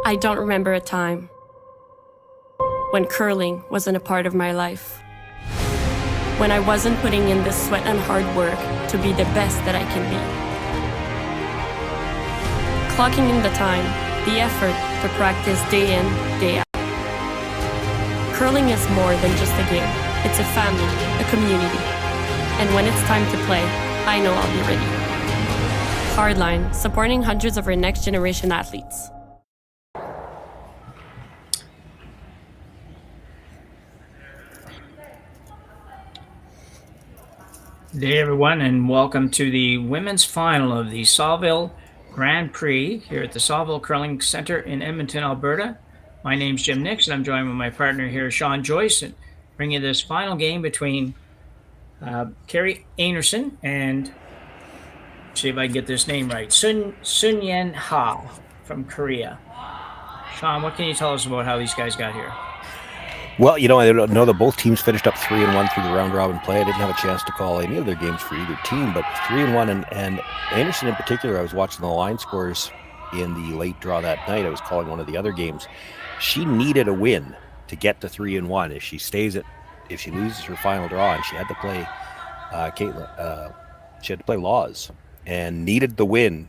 I don't remember a time when curling wasn't a part of my life. When I wasn't putting in the sweat and hard work to be the best that I can be. Clocking in the time, the effort to practice day in, day out. Curling is more than just a game. It's a family, a community. And when it's time to play, I know I'll be ready. Hardline, supporting hundreds of our next generation athletes. Good day, everyone, and welcome to the women's final of the Saville Grand Prix here at the Saville Curling Center in Edmonton, Alberta. My name's Jim Nix, and I'm joined with my partner here, Shawn Joyce, and bring you this final game between Kerri Einarson and, see if I can get this name right, Seungyoun from Korea. Shawn, what can you tell us about how these guys got here? Well, I don't know that both teams finished up 3-1 through the round-robin play. I didn't have a chance to call any of their games for either team, but 3-1, and Einarson in particular, I was watching the line scores in the late draw that night. I was calling one of the other games. She needed a win to get to 3-1. If she loses her final draw, and she had to play she had to play Laws, and needed the win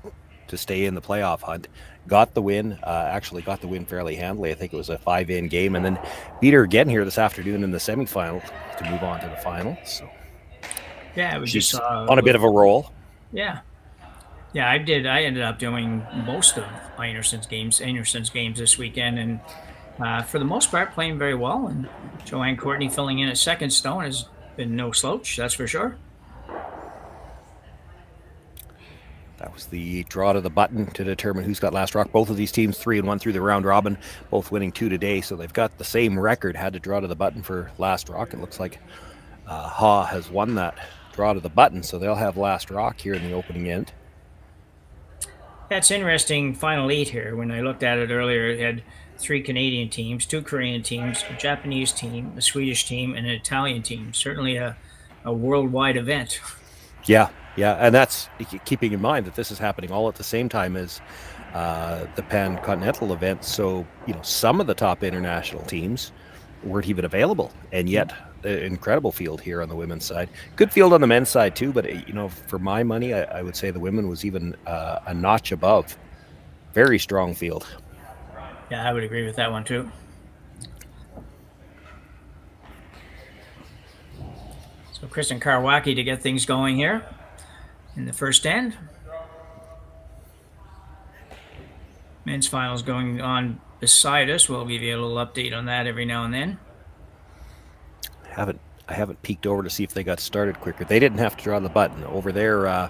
to stay in the playoff hunt. Got the win, actually got the win fairly handily. I think it was a 5-in game, and then beat her again here this afternoon in the semifinal to move on to the final. So yeah, she's on a bit of a roll. Yeah, I ended up doing most of Einarson's games this weekend, and for the most part, playing very well. And Joanne Courtney filling in at second stone has been no slouch, that's for sure. That was the draw to the button to determine who's got last rock. Both of these teams 3-1 through the round robin, both winning 2 today, so they've got the same record. Had to draw to the button for last rock. It looks like Ha has won that draw to the button, so they'll have last rock here in the opening end. That's interesting. Final 8 here. When I looked at it earlier, it had 3 Canadian teams, 2 Korean teams, a Japanese team, a Swedish team, and an Italian team. Certainly a worldwide event. Yeah, and that's keeping in mind that this is happening all at the same time as the Pan-Continental event. So, some of the top international teams weren't even available, and yet an incredible field here on the women's side. Good field on the men's side too, but for my money, I would say the women was even a notch above. Very strong field. Yeah, I would agree with that one too. So Kristen Karwacki to get things going here in the first end. Men's finals going on beside us. We'll give you a little update on that every now and then. I haven't peeked over to see if they got started quicker. They didn't have to draw the button. Over there,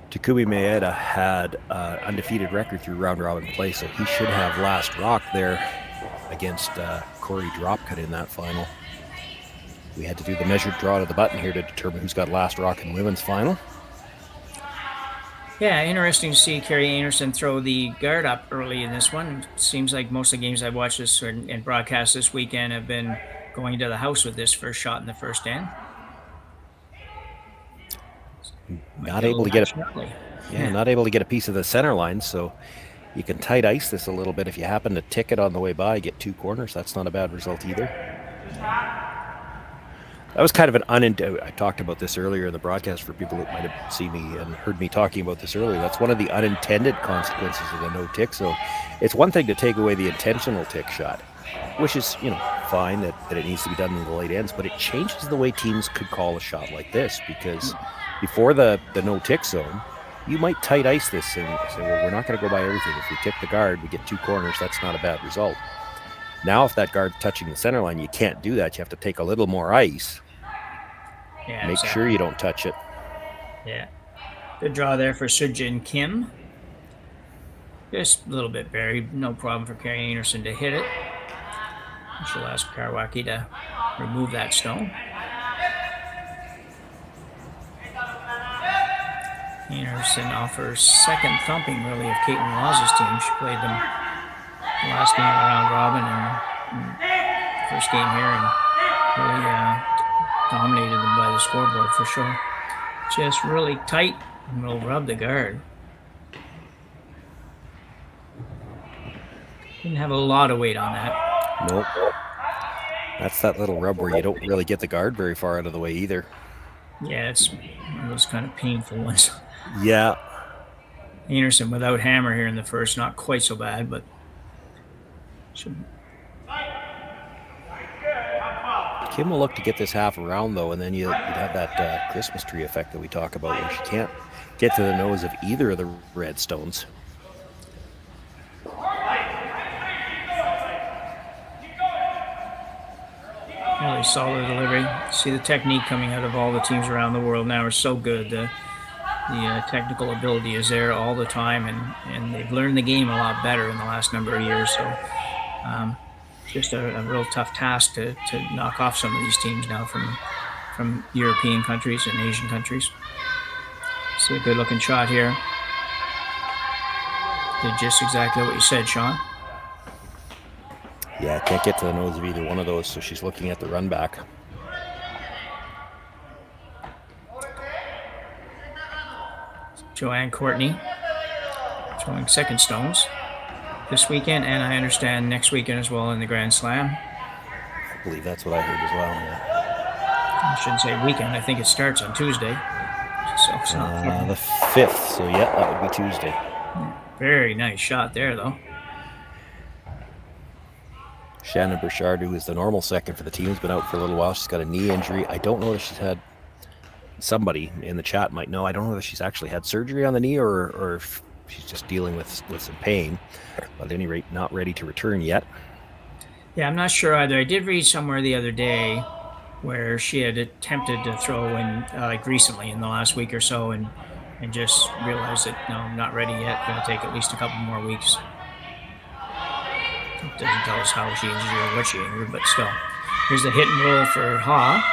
Takumi Maeda had undefeated record through round-robin play, so he should have last rock there against Corey Dropcut in that final. We had to do the measured draw to the button here to determine who's got last rock in the women's final. Yeah, interesting to see Kerri Einarson throw the guard up early in this one. It seems like most of the games I've watched this and broadcast this weekend have been going to the house with this first shot in the first end. Not able to get a piece of the center line, so you can tight ice this a little bit. If you happen to tick it on the way by, get 2 corners. That's not a bad result either. That was kind of I talked about this earlier in the broadcast for people that might have seen me and heard me talking about this earlier. That's one of the unintended consequences of the no-tick zone. It's one thing to take away the intentional tick shot, which is, fine that it needs to be done in the late ends, but it changes the way teams could call a shot like this, because before the no-tick zone, you might tight ice this and say, well, we're not going to go by everything. If we tick the guard, we get 2 corners. That's not a bad result. Now, if that guard's touching the center line, you can't do that. You have to take a little more ice. Yeah, Make sure you don't touch it. Yeah. Good draw there for Sujin Kim. Just a little bit buried. No problem for Kerri Einarson to hit it. She'll ask Karwacki to remove that stone. Einarson offers second thumping, really, of Caitlin Law's team. She played them the last game of round robin and first game here, and really dominated them by the scoreboard for sure. Just really tight, and will rub the guard. Didn't have a lot of weight on that. Nope. That's that little rub where you don't really get the guard very far out of the way either. Yeah, it's one of those kind of painful ones. Yeah. Einarson without hammer here in the first, not quite so bad, but Kim will look to get this half around though, and then you'd have that Christmas tree effect that we talk about, where she can't get to the nose of either of the red stones. Really solid delivery. See the technique coming out of all the teams around the world now are so good. The technical ability is there all the time, and they've learned the game a lot better in the last number of years. So just a real tough task to knock off some of these teams now from European countries and Asian countries. See a good looking shot here. Did just exactly what you said, Shawn. Yeah, can't get to the nose of either one of those, so she's looking at the run back. Joanne Courtney throwing second stones this weekend, and I understand next weekend as well in the Grand Slam. I believe that's what I heard as well. Yeah. I shouldn't say weekend. I think it starts on Tuesday. So it's not the 5th, so yeah, that would be Tuesday. Very nice shot there, though. Shannon Burchard, who is the normal second for the team, has been out for a little while. She's got a knee injury. I don't know if she's had, somebody in the chat might know, I don't know if she's actually had surgery on the knee or if she's just dealing with some pain. But at any rate, not ready to return yet. Yeah, I'm not sure either. I did read somewhere the other day where she had attempted to throw in like recently in the last week or so and just realized that, no, I'm not ready yet. Going to take at least a couple more weeks. It doesn't tell us how she injured or what she injured, but still. Here's the hit and roll for Ha.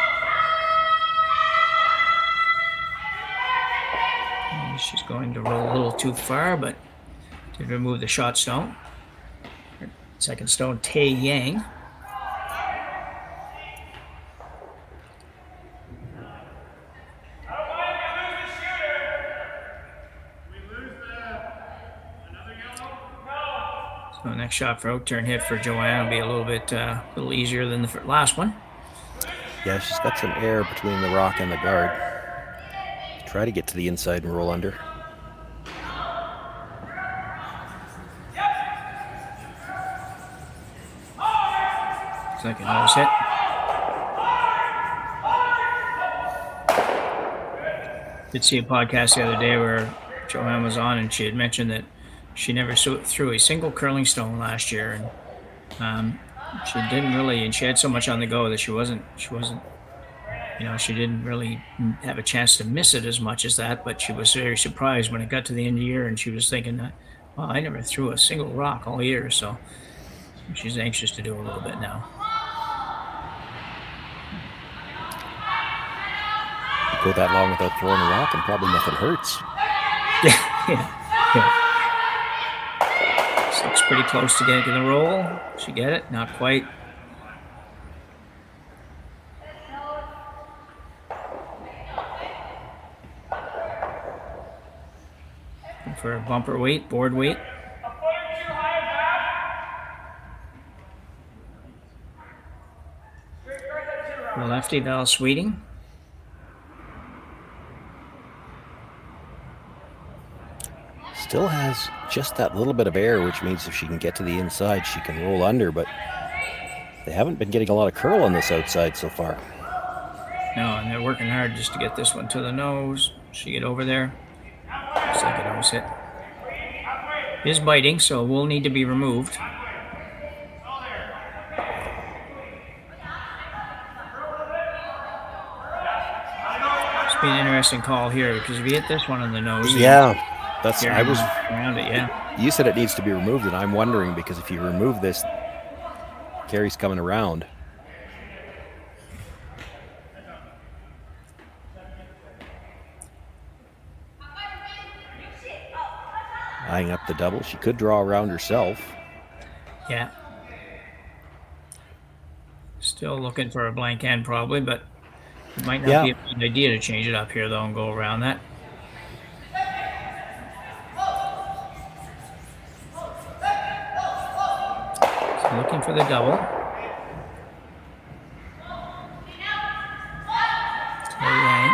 And she's going to roll a little too far, but did remove the shot stone. Second stone, Tae Yang. So next shot for out turn hit for Joanne will be a little easier than the last one. Yeah, she's got some air between the rock and the guard. Try to get to the inside and roll under. Second nose hit. Did see a podcast the other day where Joanne was on, and she had mentioned that she never threw a single curling stone last year, and she didn't really, and she had so much on the go that she wasn't, she didn't really have a chance to miss it as much as that. But she was very surprised when it got to the end of the year, and she was thinking, well, I never threw a single rock all year, so she's anxious to do a little bit now. Go that long without throwing a rock and probably nothing hurts. Yeah. So it's pretty close to getting the roll. She get it? Not quite. For a bumper weight, board weight. The lefty, Val Sweeting. Still has just that little bit of air, which means if she can get to the inside, she can roll under, but they haven't been getting a lot of curl on this outside so far. No, and they're working hard just to get this one to the nose. She get over there. Second nose hit. Is biting, so will need to be removed. It's been an interesting call here, because if you hit this one on the nose, yeah. I was around it, yeah. You said it needs to be removed, and I'm wondering, because if you remove this, Kerri's coming around. Eyeing up the double. She could draw around herself. Yeah. Still looking for a blank end probably, but it might not be a good idea to change it up here though and go around that. Looking for the double. Yang.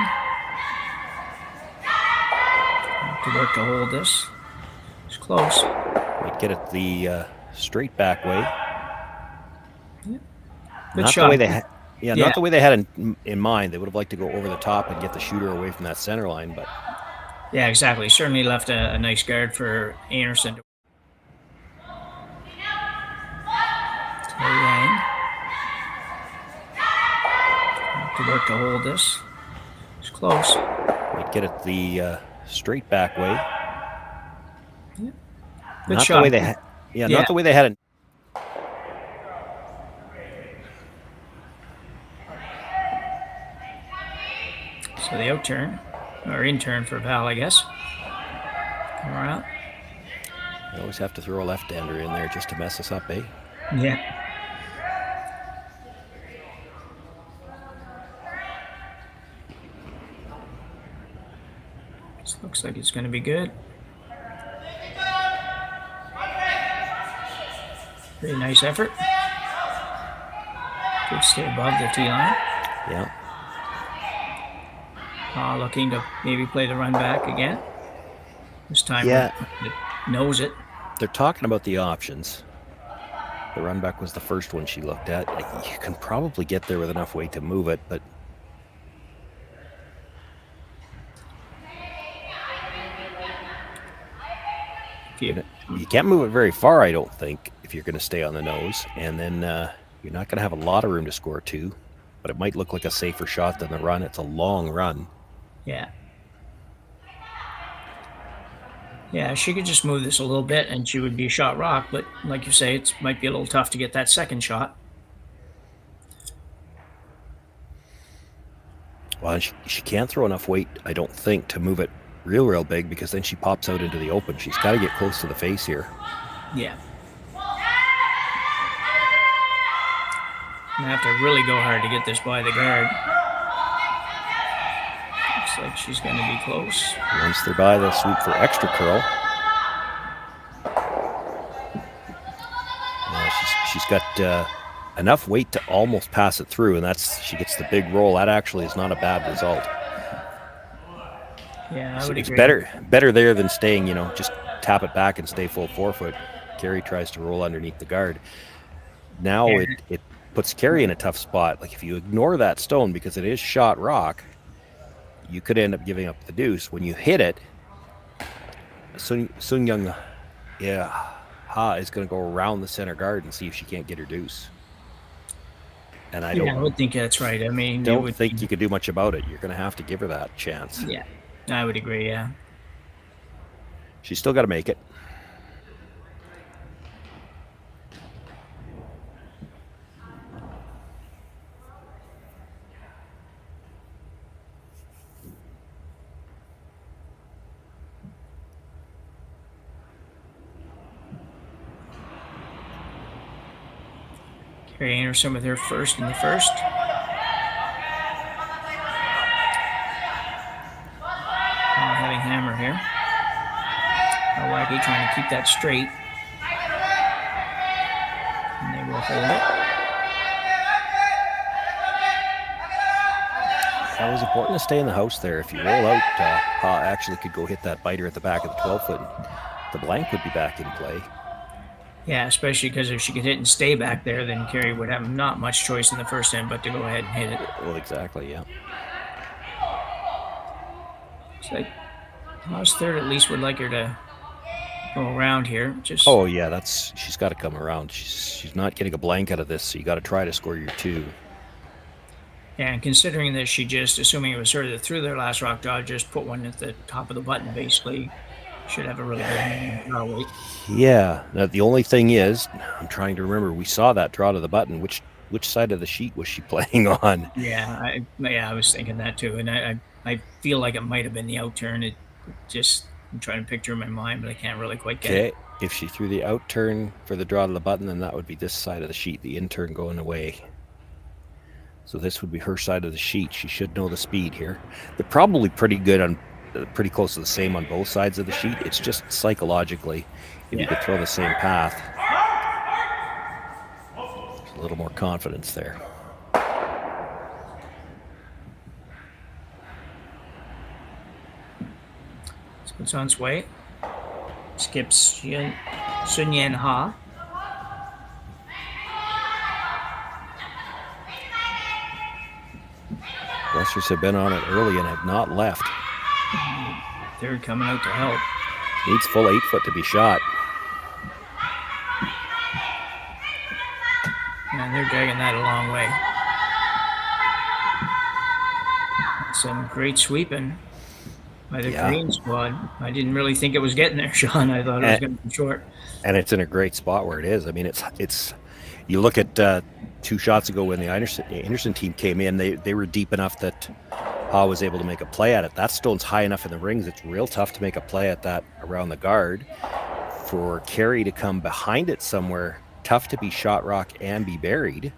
Have to work to hold this. It's close. Might get it the straight back way. Good Not shot. the way they had. Yeah, not the way they had in mind. They would have liked to go over the top and get the shooter away from that center line, but Yeah, exactly. Certainly left a nice guard for Einarson. Yang. Have to work to hold this. It's close. might get it the straight back way. Good Not shot. the way they had. Yeah, not the way they had it. So the out turn, or in turn for Val, I guess. Come around. You always have to throw a left-hander in there just to mess us up, eh? Yeah. This looks like it's going to be good. Pretty nice effort. Good stay above the tee line. Yeah. Looking to maybe play the run back again. This time Yeah. it knows it. They're talking about the options. The run back was the first one she looked at. You can probably get there with enough weight to move it, but you can't move it very far, I don't think, if you're going to stay on the nose. And then you're not going to have a lot of room to score two, but it might look like a safer shot than the run. It's a long run. Yeah. Yeah, she could just move this a little bit and she would be shot rock, but like you say, it might be a little tough to get that second shot. Well, she can't throw enough weight, I don't think, to move it real big, because then she pops out into the open. She's got to get close to the face here. Yeah. Gonna have to really go hard to get this by the guard. Looks like she's going to be close. Once they're by, they'll sweep for extra curl. She's got enough weight to almost pass it through, and she gets the big roll. That actually is not a bad result. Yeah, I would It's agree. better there than staying, just tap it back and stay full 4 foot. Kerri tries to roll underneath the guard. Now it puts Kerri in a tough spot. Like, if you ignore that stone, because it is shot rock, you could end up giving up the deuce. When you hit it, Seungyoun is going to go around the center guard and see if she can't get her deuce. And I would think that's right. I mean, don't think you could do much about it. You're going to have to give her that chance. Yeah, I would agree, yeah. She's still got to make it. Kerri Einarson with her first in the first. Having hammer here. Wacky trying to keep that straight. And they will hold it. It was important to stay in the house there. If you roll out, Ha actually could go hit that biter at the back of the 12 foot. The blank would be back in play. Yeah, especially because if she could hit and stay back there, then Kerri would have not much choice in the first end but to go ahead and hit it. Well, exactly, yeah. It's like Ha's third at least would like her to go around here. Oh yeah, she's got to come around. She's not getting a blank out of this, so you got to try to score your two. Yeah, and considering that she just, assuming it was her that threw their last rock draw, just put one at the top of the button, basically, should have a really good draw weight. Yeah. Now, the only thing is, I'm trying to remember, we saw that draw to the button. Which side of the sheet was she playing on? Yeah, I was thinking that too, and I feel like it might have been the out turn. I'm trying to picture in my mind, but I can't really quite get it. If she threw the out turn for the draw to the button, then that would be this side of the sheet, the in turn going away. So this would be her side of the sheet. She should know the speed here. They're probably pretty close to the same on both sides of the sheet. It's just psychologically, if you could throw the same path. A little more confidence there. So it's on its way. Skips Seungyoun Ha. Rushers have been on it early and have not left. Third coming out to help. Needs full 8 foot to be shot. And they're dragging that a long way. Some great sweeping by the green squad. I didn't really think it was getting there, Shawn. I thought it was going to be short. And it's in a great spot where it is. I mean, it's. You look at 2 shots ago when the Einarson team came in, they were deep enough that Ha was able to make a play at it. That stone's high enough in the rings. It's real tough to make a play at that around the guard. For Kerri to come behind it somewhere, tough to be shot rock and be buried.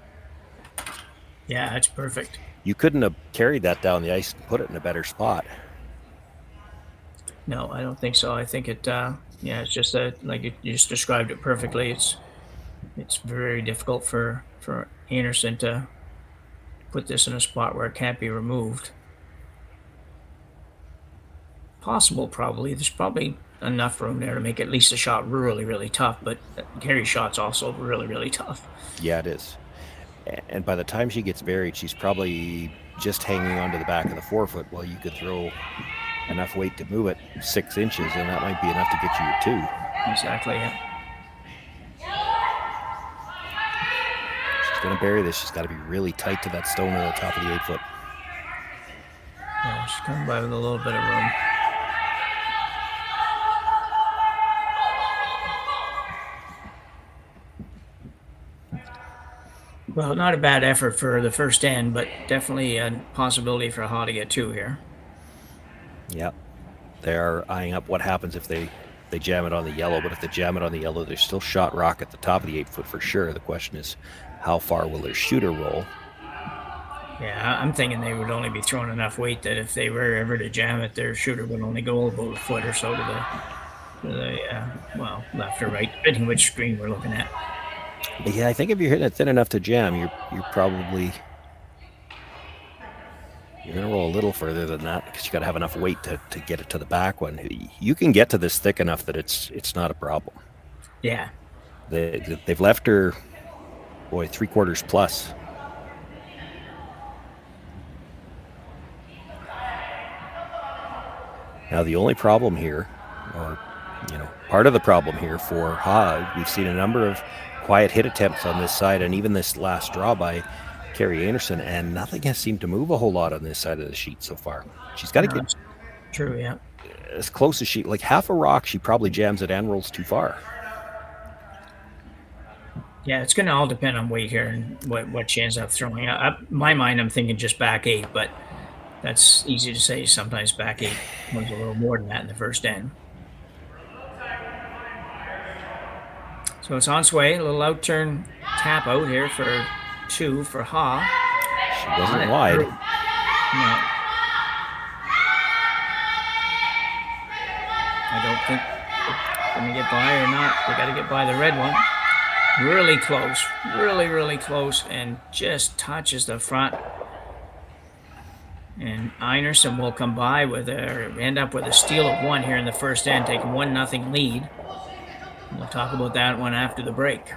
Yeah, that's perfect. You couldn't have carried that down the ice and put it in a better spot. No, I don't think so. I think it, it's just that, like you just described it perfectly. It's very difficult for Einarson to put this in a spot where it can't be removed. Possible, probably. There's probably enough room there to make at least a shot really, really tough, but Kerri's shot's also really, really tough. Yeah, it is. And by the time she gets buried, she's probably just hanging onto the back of the 4-foot. Well, you could throw enough weight to move it 6 inches, and that might be enough to get you your 2. Exactly, yeah. She's going to bury this. She's got to be really tight to that stone on the top of the 8-foot. Yeah, she's coming by with a little bit of room. Well, not a bad effort for the first end, but definitely a possibility for Ha to get 2 here. Yep. They are eyeing up what happens if they jam it on the yellow, but if they jam it on the yellow, there's still shot rock at the top of the 8-foot for sure. The question is, how far will their shooter roll? Yeah, I'm thinking they would only be throwing enough weight that if they were ever to jam it, their shooter would only go about a foot or so to the left or right, depending which screen we're looking at. Yeah, I think if you're hitting it thin enough to jam, you're probably going to roll a little further than that because you got to have enough weight to get it to the back one. You can get to this thick enough that it's not a problem. Yeah. They've left her, 3/4 plus. Now the only problem here, or part of the problem here for Ha, we've seen a number of quiet hit attempts on this side, and even this last draw by Kerri Einarson, and nothing has seemed to move a whole lot on this side of the sheet so far. She's got to get true, yeah, as close as like half a rock. She probably jams it and rolls too far. Yeah, it's going to all depend on weight here and what she ends up throwing. My mind, I'm thinking just back 8, but that's easy to say. Sometimes back 8 comes a little more than that in the first end. So it's on its way. A little out-turn tap out here for 2 for Ha. She wasn't wide. No. I don't think it's going to get by or not. They got to get by the red one. Really close. Really, really close. And just touches the front. And Einarson will come by end up with a steal of 1 here in the first end, taking 1-0 lead. We'll talk about that one after the break.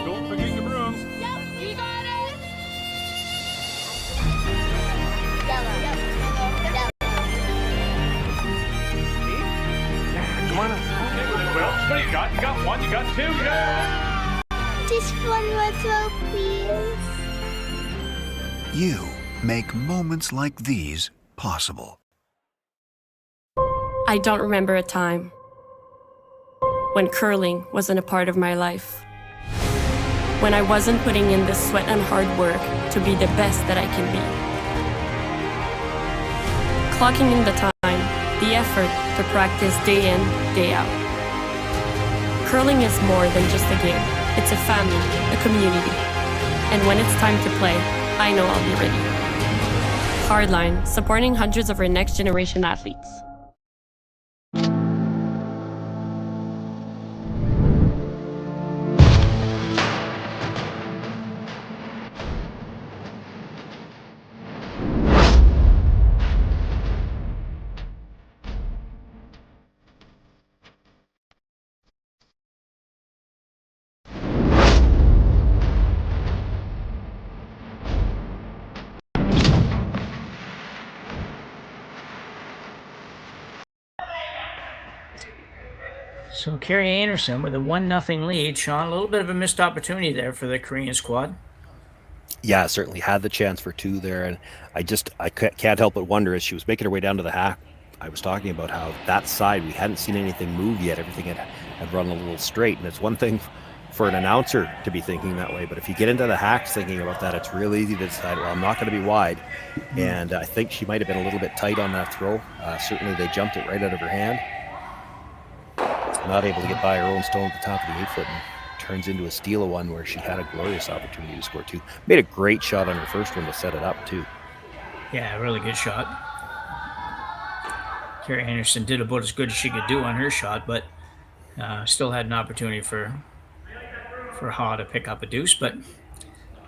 Don't forget the brooms. Yep, you got it. Come on up. Well, what do you got? You got 1, you got 2, yeah. Just one more throw, please. You make moments like these possible. I don't remember a time when curling wasn't a part of my life. When I wasn't putting in the sweat and hard work to be the best that I can be. Clocking in the time, the effort to practice day in, day out. Curling is more than just a game. It's a family, a community. And when it's time to play, I know I'll be ready. Hardline, supporting hundreds of our next generation athletes. So Kerri Einarson with a 1-0 lead. Shawn, a little bit of a missed opportunity there for the Korean squad. Yeah, certainly had the chance for 2 there, and I can't help but wonder as she was making her way down to the hack. I was talking about how that side we hadn't seen anything move yet. Everything had run a little straight, and it's one thing for an announcer to be thinking that way, but if you get into the hacks thinking about that, it's real easy to decide, well, I'm not going to be wide. And I think she might have been a little bit tight on that throw. Certainly they jumped it right out of her hand. Not able to get by her own stone at the top of the 8-foot, and turns into a steal of one where she had a glorious opportunity to score 2. Made a great shot on her first one to set it up too. Yeah, really good shot. Kerri Einarson did about as good as she could do on her shot, but still had an opportunity for Ha to pick up a deuce, but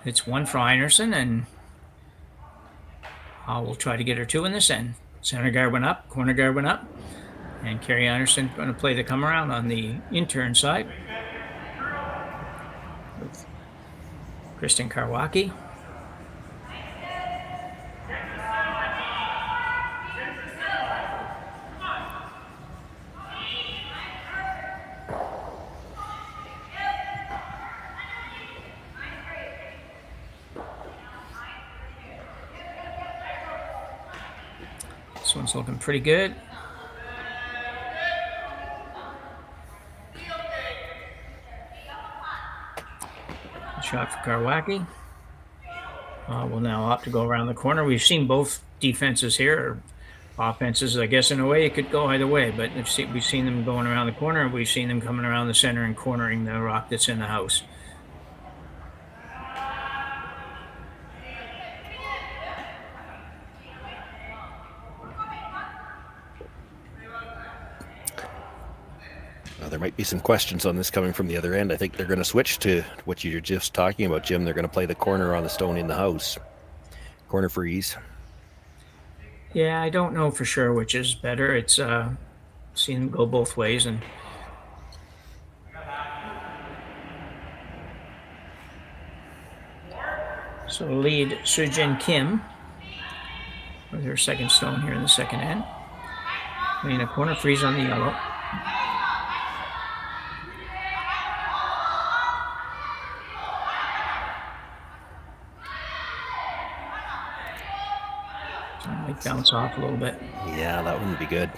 it's 1 for Einarson, and Ha will try to get her 2 in this end. Center guard went up, corner guard went up, and Kerri Einarson going to play the come around on the intern side with Kristen Karwacki. This one's looking pretty good. Shot for Karwacki. Will now opt to go around the corner. We've seen both defenses here, or offenses, I guess in a way it could go either way, but we've seen them going around the corner, and we've seen them coming around the center and cornering the rock that's in the house. There might be some questions on this coming from the other end. I think they're going to switch to what you're just talking about, Jim. They're going to play the corner on the stone in the house. Corner freeze. Yeah, I don't know for sure which is better. It's seen them go both ways, and so lead Seungyoun Kim with her second stone here in the second end. Playing a corner freeze on the yellow. Might bounce off a little bit. Yeah, that wouldn't be good.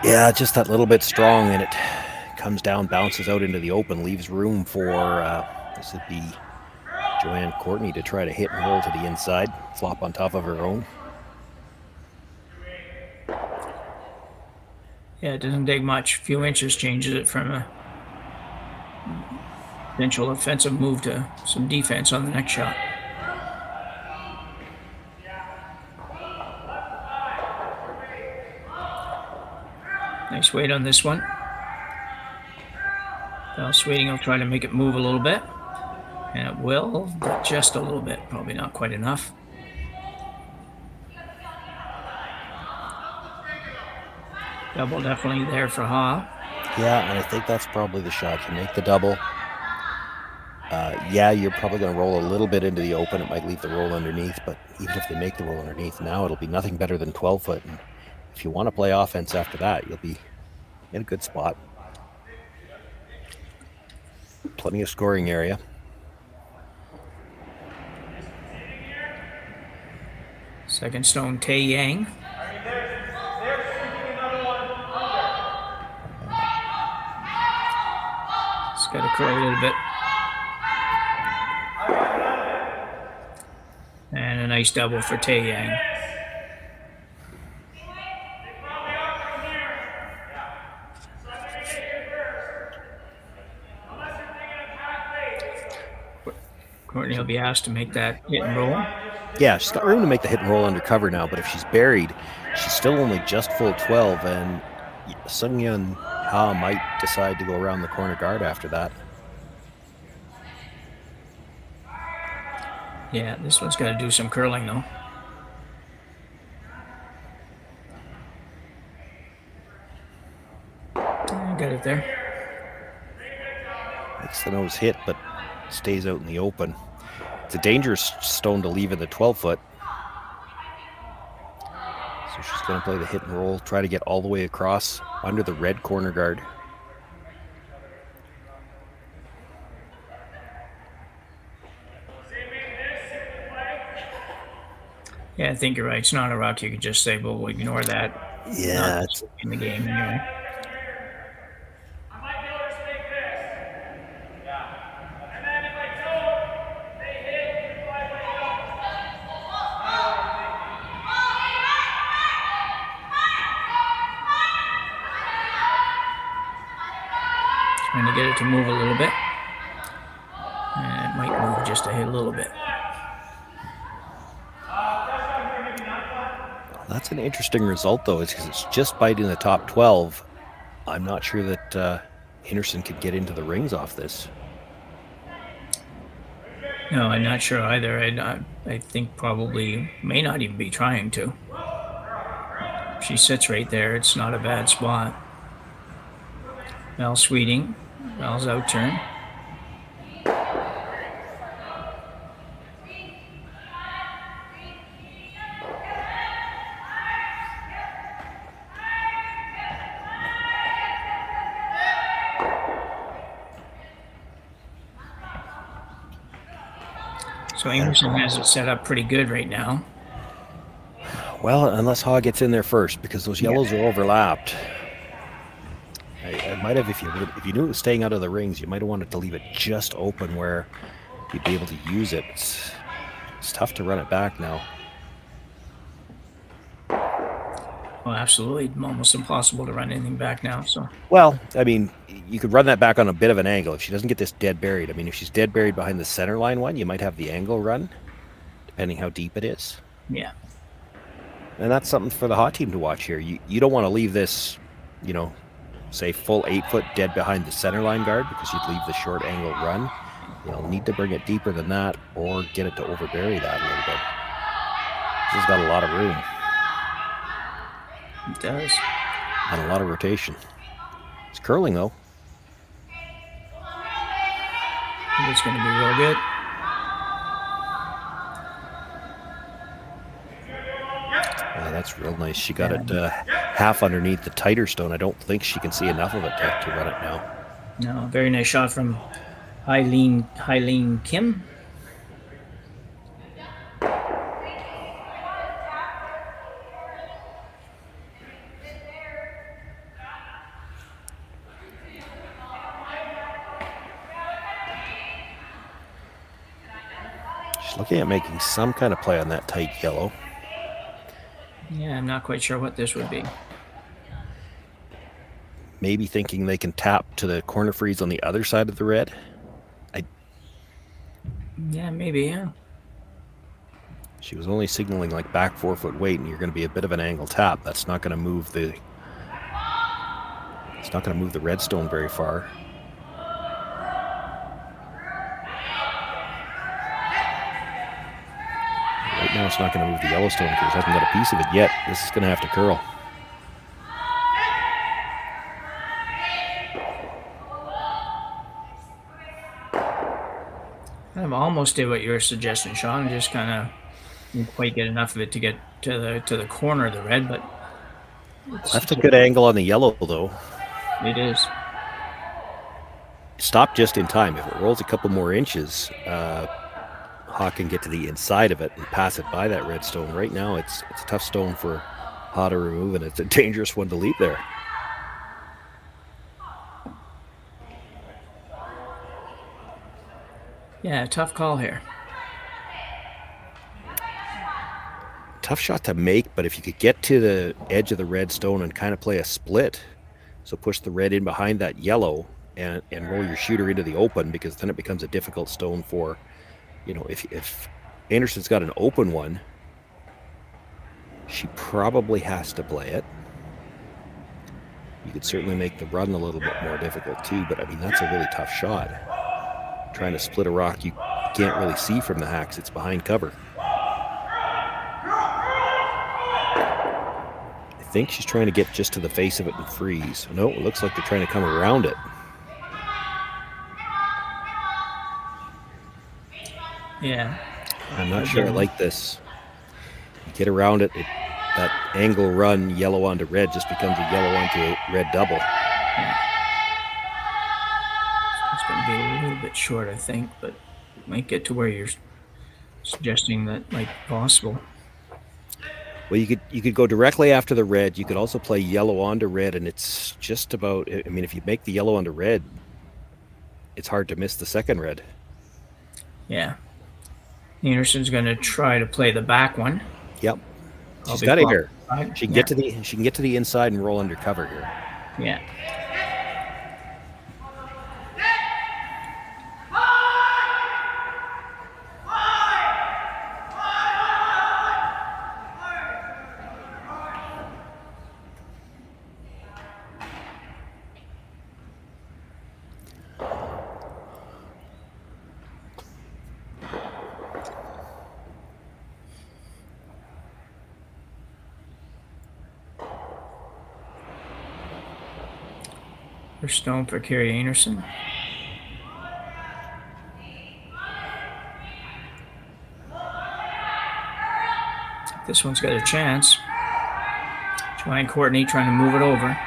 Yeah, just that little bit strong, and it comes down, bounces out into the open, leaves room for, this would be Joanne Courtney to try to hit and roll to the inside, flop on top of her own. Yeah, it doesn't take much. A few inches changes it from a potential offensive move to some defense on the next shot. Nice weight on this one. Val Sweeting will try to make it move a little bit. And it will, but just a little bit. Probably not quite enough. Double definitely there for Ha. Yeah, and I think that's probably the shot. You make the double. Yeah, you're probably going to roll a little bit into the open. It might leave the roll underneath, but even if they make the roll underneath now, it'll be nothing better than 12-foot. And if you want to play offense after that, you'll be in a good spot. Plenty of scoring area. Second stone, Tae Yang. It's got to curl a little bit. And a nice double for Tae Yang. Courtney will be asked to make that hit and roll. Yeah, she's got room to make the hit and roll under cover now, but if she's buried, she's still only just full 12, and Seungyoun Ha might decide to go around the corner guard after that. Yeah, this one's got to do some curling, though. Got it there. Makes the nose hit, but stays out in the open. It's a dangerous stone to leave in the 12-foot. So she's going to play the hit and roll, try to get all the way across under the red corner guard. Yeah, I think you're right. It's not a rock. You could just say, well, we'll ignore that. Yeah, Not it's in the game anyway. Trying to get it to move a little bit. And it might move just a little bit. That's an interesting result, though, because it's just biting the top 12. I'm not sure that Einarson could get into the rings off this. No, I'm not sure either. I think probably may not even be trying to. She sits right there. It's not a bad spot. Val Sweeting. Val's out turn. So Einarson has it set up pretty good right now. Well, unless Ha gets in there first, because those yellows are overlapped. I might have, if you knew it was staying out of the rings, you might have wanted to leave it just open where you'd be able to use it. It's tough to run it back now. Well, absolutely, almost impossible to run anything back now. So, Well, I mean, you could run that back on a bit of an angle if she doesn't get this dead buried. I mean, if she's dead buried behind the center line one, you might have the angle run, depending how deep it is. yeah, And that's something for the hot team to watch here. You don't want to leave this, say full 8-foot dead behind the center line guard, because you'd leave the short angle run. You'll need to bring it deeper than that or get it to overbury that a little bit. This has got a lot of room it does. and a lot of rotation. It's curling, though. I think it's going to be real good. That's real nice. She got it half underneath the tighter stone. I don't think she can see enough of it to run it now. No, very nice shot from Haileen Kim. She's looking at making some kind of play on that tight yellow. Yeah, I'm not quite sure what this would be. Maybe thinking they can tap to the corner freeze on the other side of the red. Yeah, maybe, yeah. She was only signaling like back 4-foot weight, and you're going to be a bit of an angle tap. That's not going to move the. It's not going to move the redstone very far. Right now, it's not going to move the Yellowstone because it hasn't got a piece of it yet. This is going to have to curl. I almost did what you were suggesting, Shawn. Just kind of didn't quite get enough of it to get to the corner of the red, but That's a good angle on the yellow, though. It is. Stop just in time. If it rolls a couple more inches, Ha can get to the inside of it and pass it by that red stone. Right now, it's a tough stone for Ha to remove, and it's a dangerous one to leave there. Yeah, tough call here. Tough shot to make, but if you could get to the edge of the red stone and kind of play a split, so push the red in behind that yellow and roll your shooter into the open, because then it becomes a difficult stone for You know, if Anderson's got an open one, she probably has to play it. You could certainly make the run a little bit more difficult too, but I mean, that's a really tough shot. Trying to split a rock you can't really see from the hacks. It's behind cover. I think she's trying to get just to the face of it and freeze. No, it looks like they're trying to come around it. Yeah. I'm not sure I like this. You get around it, that angle run, yellow onto red, just becomes a yellow onto a red double. Yeah. It's going to be a little bit short, I think, but it might get to where you're suggesting that might be possible. Well, you could go directly after the red. You could also play yellow onto red, and it's just about, I mean, if you make the yellow onto red, it's hard to miss the second red. Yeah. Anderson's going to try to play the back one. Yep. She's got it here. She can Yeah. get to the inside and roll under cover here. Yeah. First stone for Kerri Einarson. This one's got a chance. Trying Courtney trying to move it over.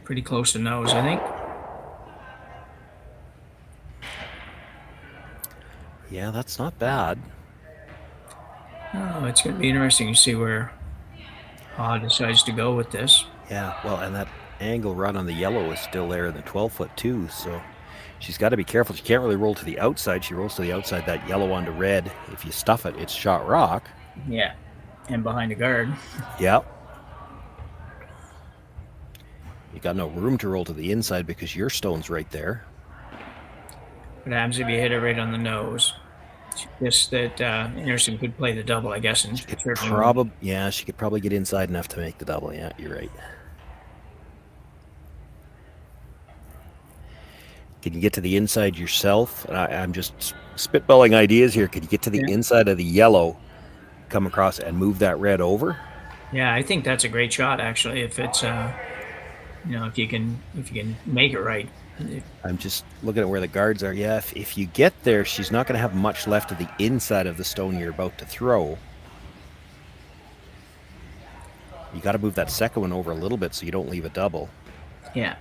Pretty close to nose, I think. Yeah, that's not bad. Oh, it's going to be interesting to see where Ha decides to go with this. Yeah, well, and that angle run on the yellow is still there in the 12-foot too, so she's got to be careful. She can't really roll to the outside. She rolls to the outside, that yellow onto red. If you stuff it, it's shot rock. Yeah, and behind the guard. Yep. You got no room to roll to the inside because your stone's right there. What happens if you hit it right on the nose? Just that Anderson could play the double, I guess. And She could probably get inside enough to make the double. Yeah, you're right. Can you get to the inside yourself? And I'm just spitballing ideas here. Could you get to the inside of the yellow, come across and move that red over? Yeah, I think that's a great shot, actually. If it's, if you can make it right. I'm just looking at where the guards are. Yeah, if you get there, she's not going to have much left of the inside of the stone you're about to throw. You got to move that second one over a little bit so you don't leave a double. Yeah.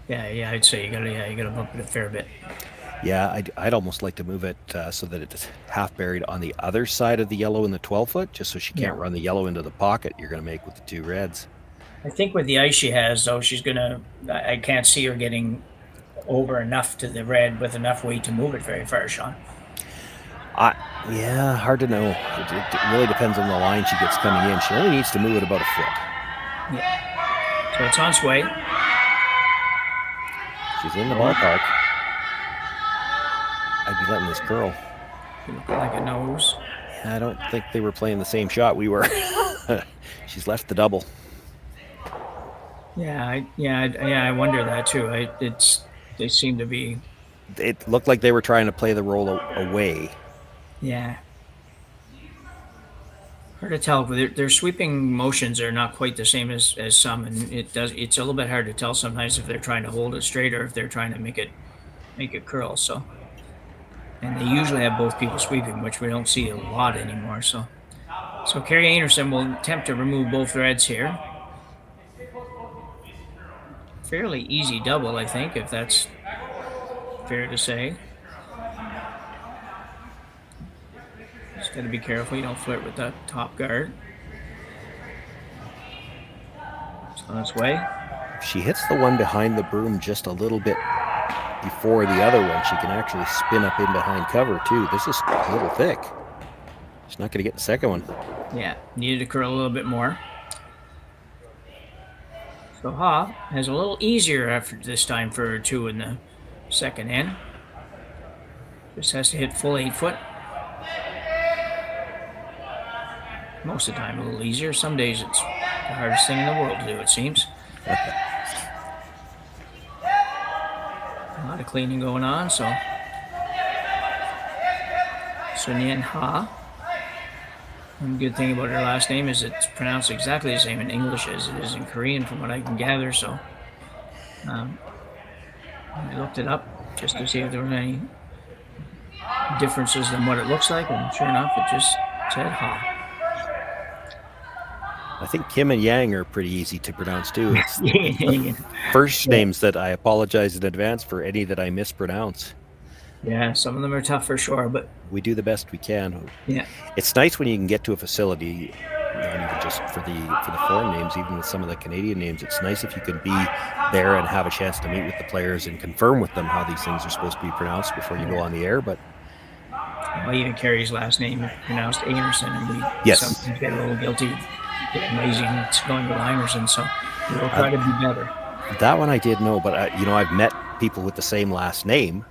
Yeah, I'd say you gotta bump it a fair bit. Yeah, I'd almost like to move it so that it's half buried on the other side of the yellow in the 12-foot, just so she can't run the yellow into the pocket you're going to make with the two reds. I think with the ice she has, though, I can't see her getting over enough to the red with enough weight to move it very far, Shawn. Yeah, hard to know. It really depends on the line she gets coming in. She only needs to move it about a foot. Yeah. So it's on its way. She's in the ballpark. I'd be letting this curl. Look like a nose. Yeah, I don't think they were playing the same shot we were. She's left the double. I wonder that too. They seem to be. It looked like they were trying to play the roll away. Yeah. Hard to tell. Their sweeping motions are not quite the same as some, and it's a little bit hard to tell sometimes if they're trying to hold it straight or if they're trying to make it curl. So, and they usually have both people sweeping, which we don't see a lot anymore. So Kerri Einarson will attempt to remove both threads here. Fairly easy double, I think, if that's fair to say. Just got to be careful you don't flirt with that top guard. It's on its way. If she hits the one behind the broom just a little bit before the other one, she can actually spin up in behind cover too. This is a little thick. She's not going to get the second one. Yeah, needed to curl a little bit more. So Ha has a little easier effort this time for her two in the second end. Just has to hit full 8 foot. Most of the time a little easier. Some days it's the hardest thing in the world to do, it seems. A lot of cleaning going on, so. Seungyoun Ha. One good thing about her last name is it's pronounced exactly the same in English as it is in Korean, from what I can gather. So I looked it up just to see if there were any differences in what it looks like, and sure enough, it just said Ha. I think Kim and Yang are pretty easy to pronounce too. It's the first names that I apologize in advance for any that I mispronounce. Yeah, some of them are tough for sure, but we do the best we can. Yeah, it's nice when you can get to a facility, not even just for the foreign names, even with some of the Canadian names. It's nice if you can be there and have a chance to meet with the players and confirm with them how these things are supposed to be pronounced before you go on the air. But even Kerri's last name is pronounced Einarson, and we sometimes get a little guilty. Amazing, it's going to Einarson, so we'll try to be better. That one I did know, but I've met people with the same last name,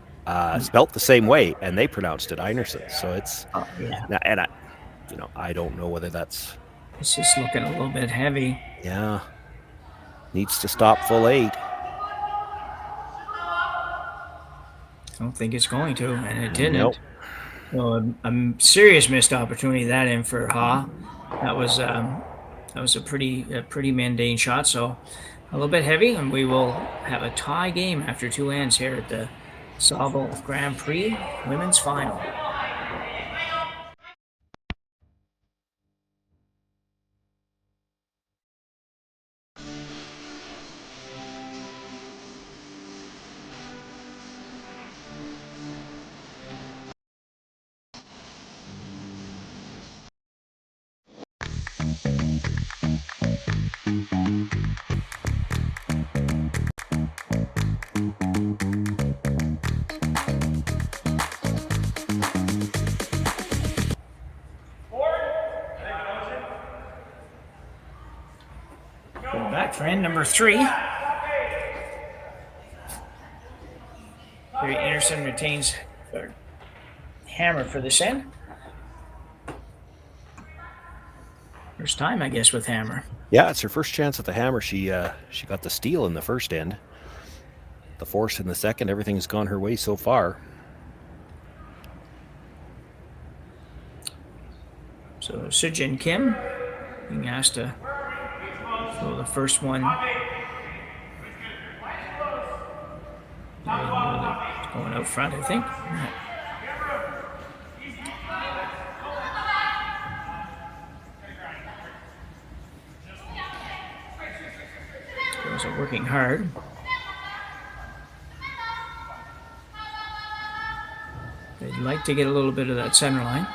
spelt the same way, and they pronounced it Einarson. So it's and I don't know whether that's. It's just looking a little bit heavy. Yeah, needs to stop full 8. I don't think it's going to, and it didn't. Nope. So a serious missed opportunity that in for Ha. That was a pretty mundane shot, so a little bit heavy, and we will have a tie game after 2 ends here at the Saville Grand Prix Women's Final. Back for end number 3. Kerri Einarson retains her hammer for this end. First time, I guess, with hammer. Yeah, it's her first chance at the hammer. She got the steal in the first end. The force in the second. Everything's gone her way so far. So Seungyoun Kim being asked to throw the first one. Going out front, I think. Girls are working hard. They'd like to get a little bit of that center line.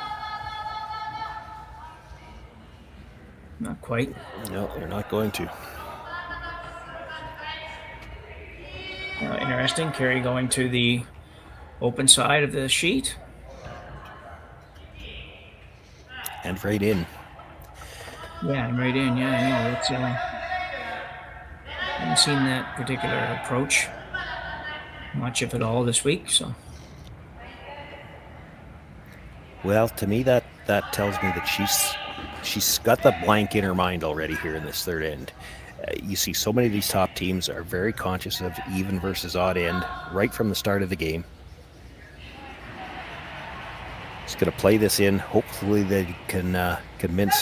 Not quite. No, they're not going to. Interesting. Kerri going to the open side of the sheet. And right in. Yeah, and right in. Yeah, I know. It's, haven't seen that particular approach much, if at all, this week. So. Well, to me, that tells me that she's got the blank in her mind already here in this third end. You see so many of these top teams are very conscious of even versus odd end right from the start of the game. Just going to play this in. Hopefully they can convince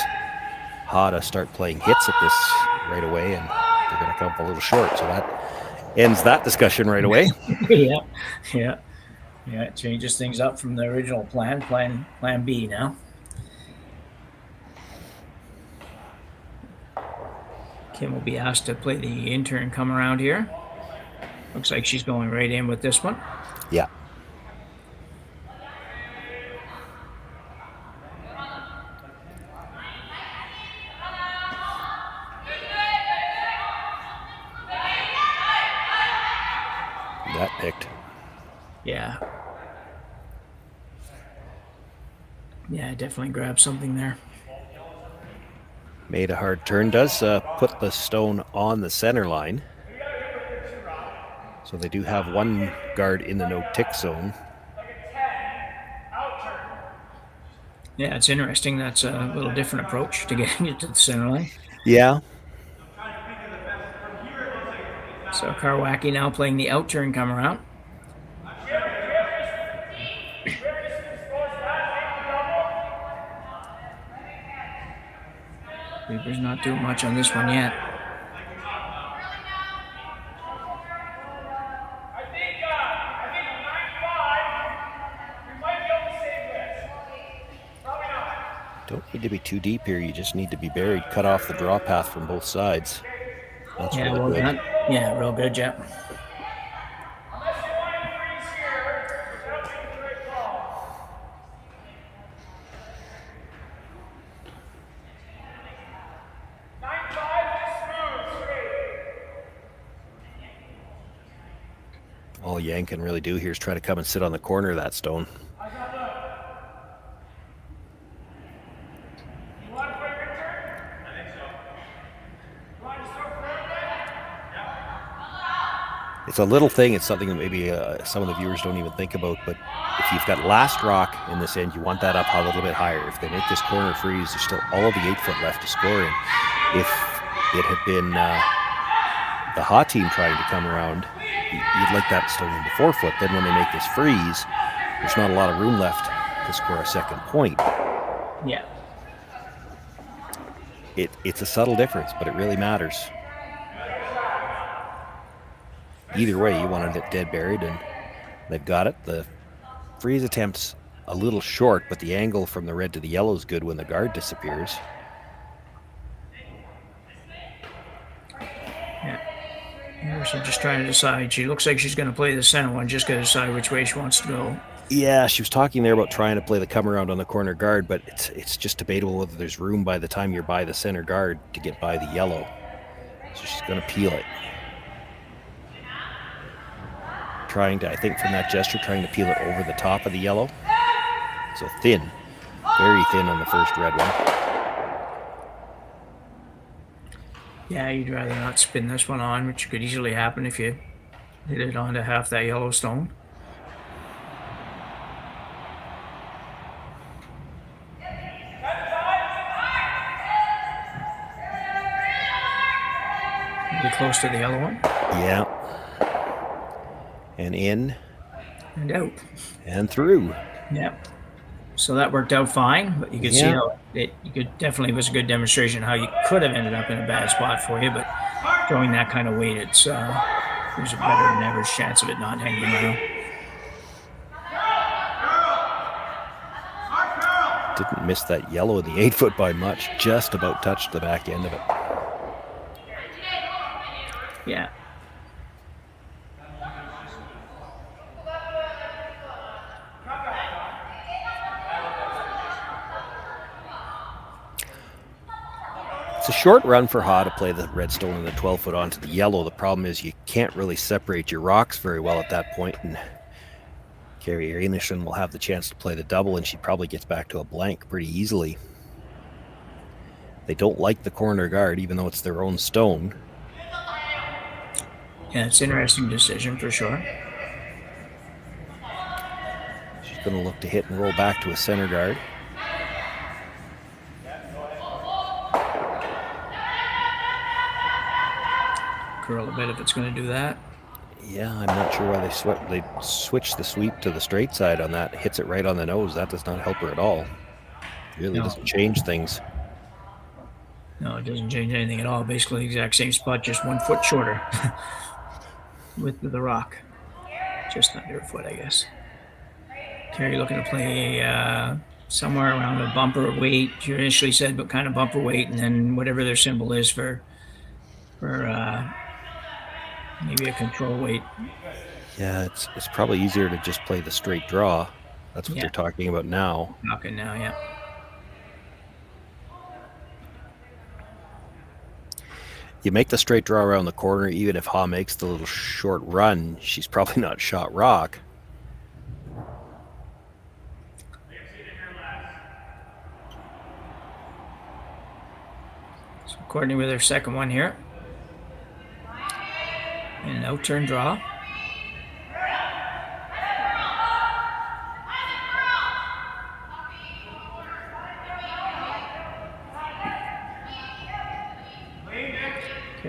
Ha to start playing hits at this right away, and they're going to come up a little short. So that ends that discussion right away. Yeah. It changes things up from the original plan B now. Kim will be asked to play the intern come around here. Looks like she's going right in with this one. Yeah. That picked. Yeah. Yeah, definitely grabbed something there. Made a hard turn. Does put the stone on the center line. So they do have one guard in the no-tick zone. Yeah, it's interesting. That's a little different approach to getting it to the center line. Yeah. So Karwacki now playing the out turn come around. Reaper's not doing much on this one yet. Don't need to be too deep here. You just need to be buried. Cut off the draw path from both sides. That's Yeah, really well good. done. Yeah, real good, yeah. All Yang can really do here is try to come and sit on the corner of that stone. It's a little thing. It's something that maybe some of the viewers don't even think about. But if you've got last rock in this end, you want that up a little bit higher. If they make this corner freeze, there's still all of the 8 foot left to score in. If it had been the hot team trying to come around, you'd like that stone into 4 foot. Then when they make this freeze, there's not a lot of room left to score a second point. Yeah. It's a subtle difference, but it really matters. Either way, you want it dead buried, and they've got it. The freeze attempt's a little short, but the angle from the red to the yellow is good when the guard disappears. Yeah. Einarson just trying to decide. She looks like she's going to play the center one, just got to decide which way she wants to go. Yeah, she was talking there about trying to play the come around on the corner guard, but it's just debatable whether there's room by the time you're by the center guard to get by the yellow. So she's going to peel it. Trying to, I think from that gesture, trying to peel it over the top of the yellow. So thin, very thin on the first red one. Yeah, you'd rather not spin this one on, which could easily happen if you hit it onto half that yellow stone. Be close to the yellow one. Yeah. And in. And out. And through. Yeah. So that worked out fine, but you could see how definitely was a good demonstration how you could have ended up in a bad spot for you, but throwing that kind of weight, there's a better than average chance of it not hanging around. Didn't miss that yellow in the 8 foot by much, just about touched the back end of it. Yeah. It's a short run for Ha to play the red stone and the 12 foot onto the yellow. The problem is you can't really separate your rocks very well at that point, and Kerri Einarson will have the chance to play the double, and she probably gets back to a blank pretty easily. They don't like the corner guard, even though it's their own stone. Yeah, it's an interesting decision for sure. She's going to look to hit and roll back to a center guard. Curl a bit if it's going to do that. Yeah, I'm not sure why they switched the sweep to the straight side on that. Hits it right on the nose. That does not help her at all. Really doesn't change things. No, it doesn't change anything at all. Basically the exact same spot, just 1 foot shorter. Width of the rock. Just under a foot, I guess. Kerri looking to play somewhere around a bumper weight. She initially said, but kind of bumper weight, and then whatever their symbol is for maybe a control weight. Yeah, it's probably easier to just play the straight draw. That's what they're talking about now. Talking now, yeah. You make the straight draw around the corner, even if Ha makes the little short run, she's probably not shot rock. So Courtney with her second one here. And an out-turn draw.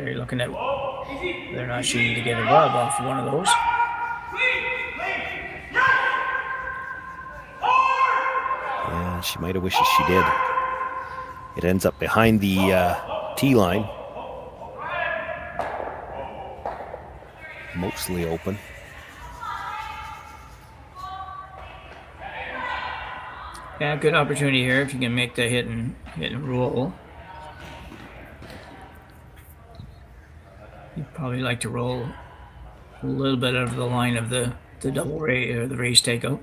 Kerri looking at whether or not she needed to get a rub off one of those. Yeah, she might have wished she did. It ends up behind the tee line. Mostly open. Yeah, good opportunity here if you can make the hit and roll. You'd probably like to roll a little bit out of the line of the double raise or the raise takeout.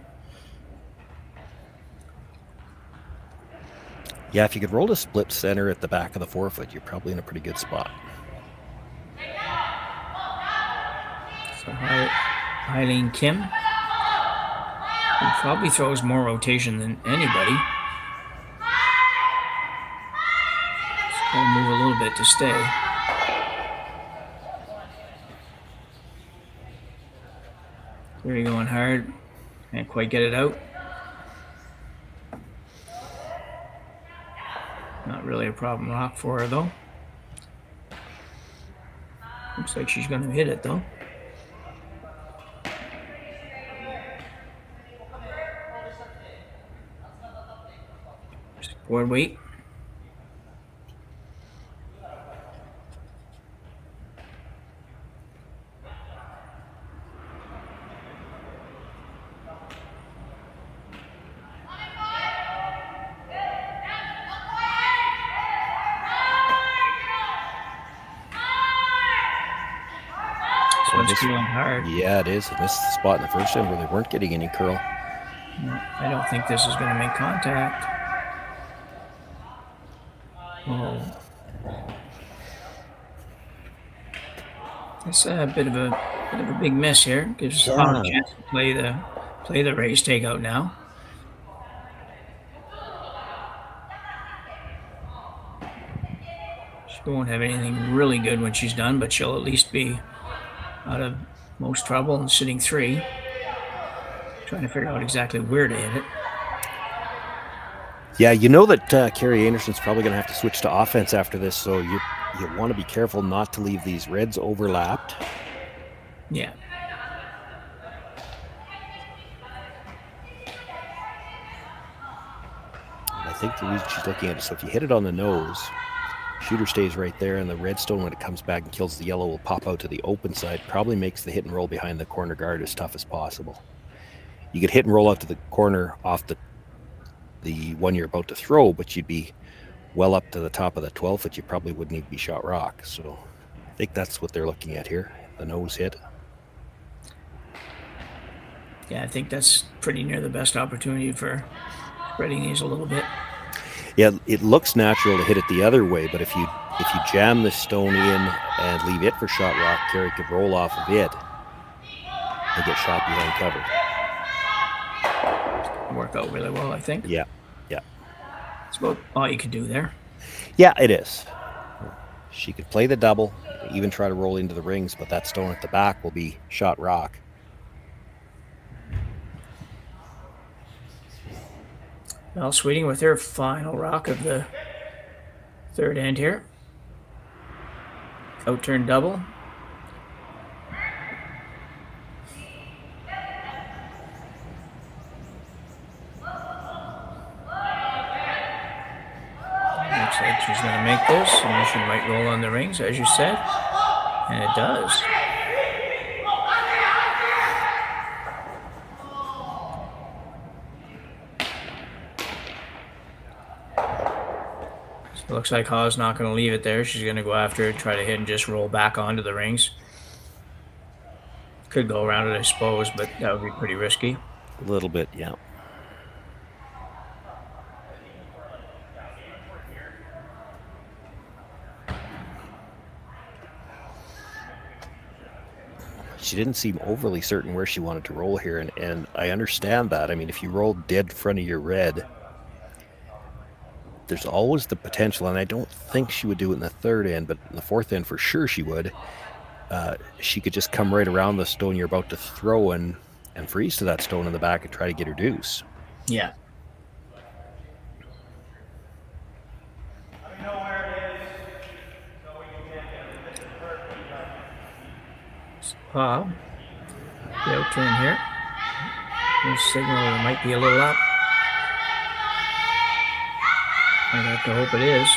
Yeah, if you could roll a split center at the back of the forefoot, you're probably in a pretty good spot. So Eileen Kim, who probably throws more rotation than anybody. Just gotta move a little bit to stay. Kerri going hard. Can't quite get it out. Not really a problem rock for her, though. Looks like she's going to hit it, though. Board weight. It's feeling hard. Yeah, it is. And this is the spot in the first end where they weren't getting any curl. No, I don't think this is going to make contact. Oh. It's a bit of a big miss here. Gives Shawn a chance to play the raise takeout now. She won't have anything really good when she's done, but she'll at least be out of most trouble and sitting 3. Trying to figure out exactly where to hit it. Yeah, you know that Kerri Einarson's probably going to have to switch to offense after this, so you want to be careful not to leave these reds overlapped. Yeah. And I think the reason she's looking at it, so if you hit it on the nose, shooter stays right there, and the red stone, when it comes back and kills the yellow, will pop out to the open side. Probably makes the hit and roll behind the corner guard as tough as possible. You could hit and roll out to the corner off the one you're about to throw, but you'd be well up to the top of the 12 foot. You probably wouldn't need to be shot rock. So I think that's what they're looking at here, the nose hit. Yeah, I think that's pretty near the best opportunity for spreading these a little bit. Yeah, it looks natural to hit it the other way, but if you jam the stone in and leave it for shot rock, Kerri could roll off of it and get shot behind cover. Work out really well, I think. Yeah. It's about all you can do there. Yeah, it is. She could play the double, even try to roll into the rings, but that stone at the back will be shot rock. Well, Sweeting with her final rock of the third end here. Out-turn double. Looks like she's going to make this, and she might roll on the rings, as you said. And it does. So it looks like Hawes not going to leave it there. She's going to go after it, try to hit and just roll back onto the rings. Could go around it, I suppose, but that would be pretty risky. A little bit, yeah. She didn't seem overly certain where she wanted to roll here, and I understand that. I mean, if you roll dead in front of your red, there's always the potential, and I don't think she would do it in the third end, but in the fourth end for sure she would. She could just come right around the stone you're about to throw and freeze to that stone in the back and try to get her deuce. Yeah. Bob. The outturn here. This signal might be a little up. I have to hope it is.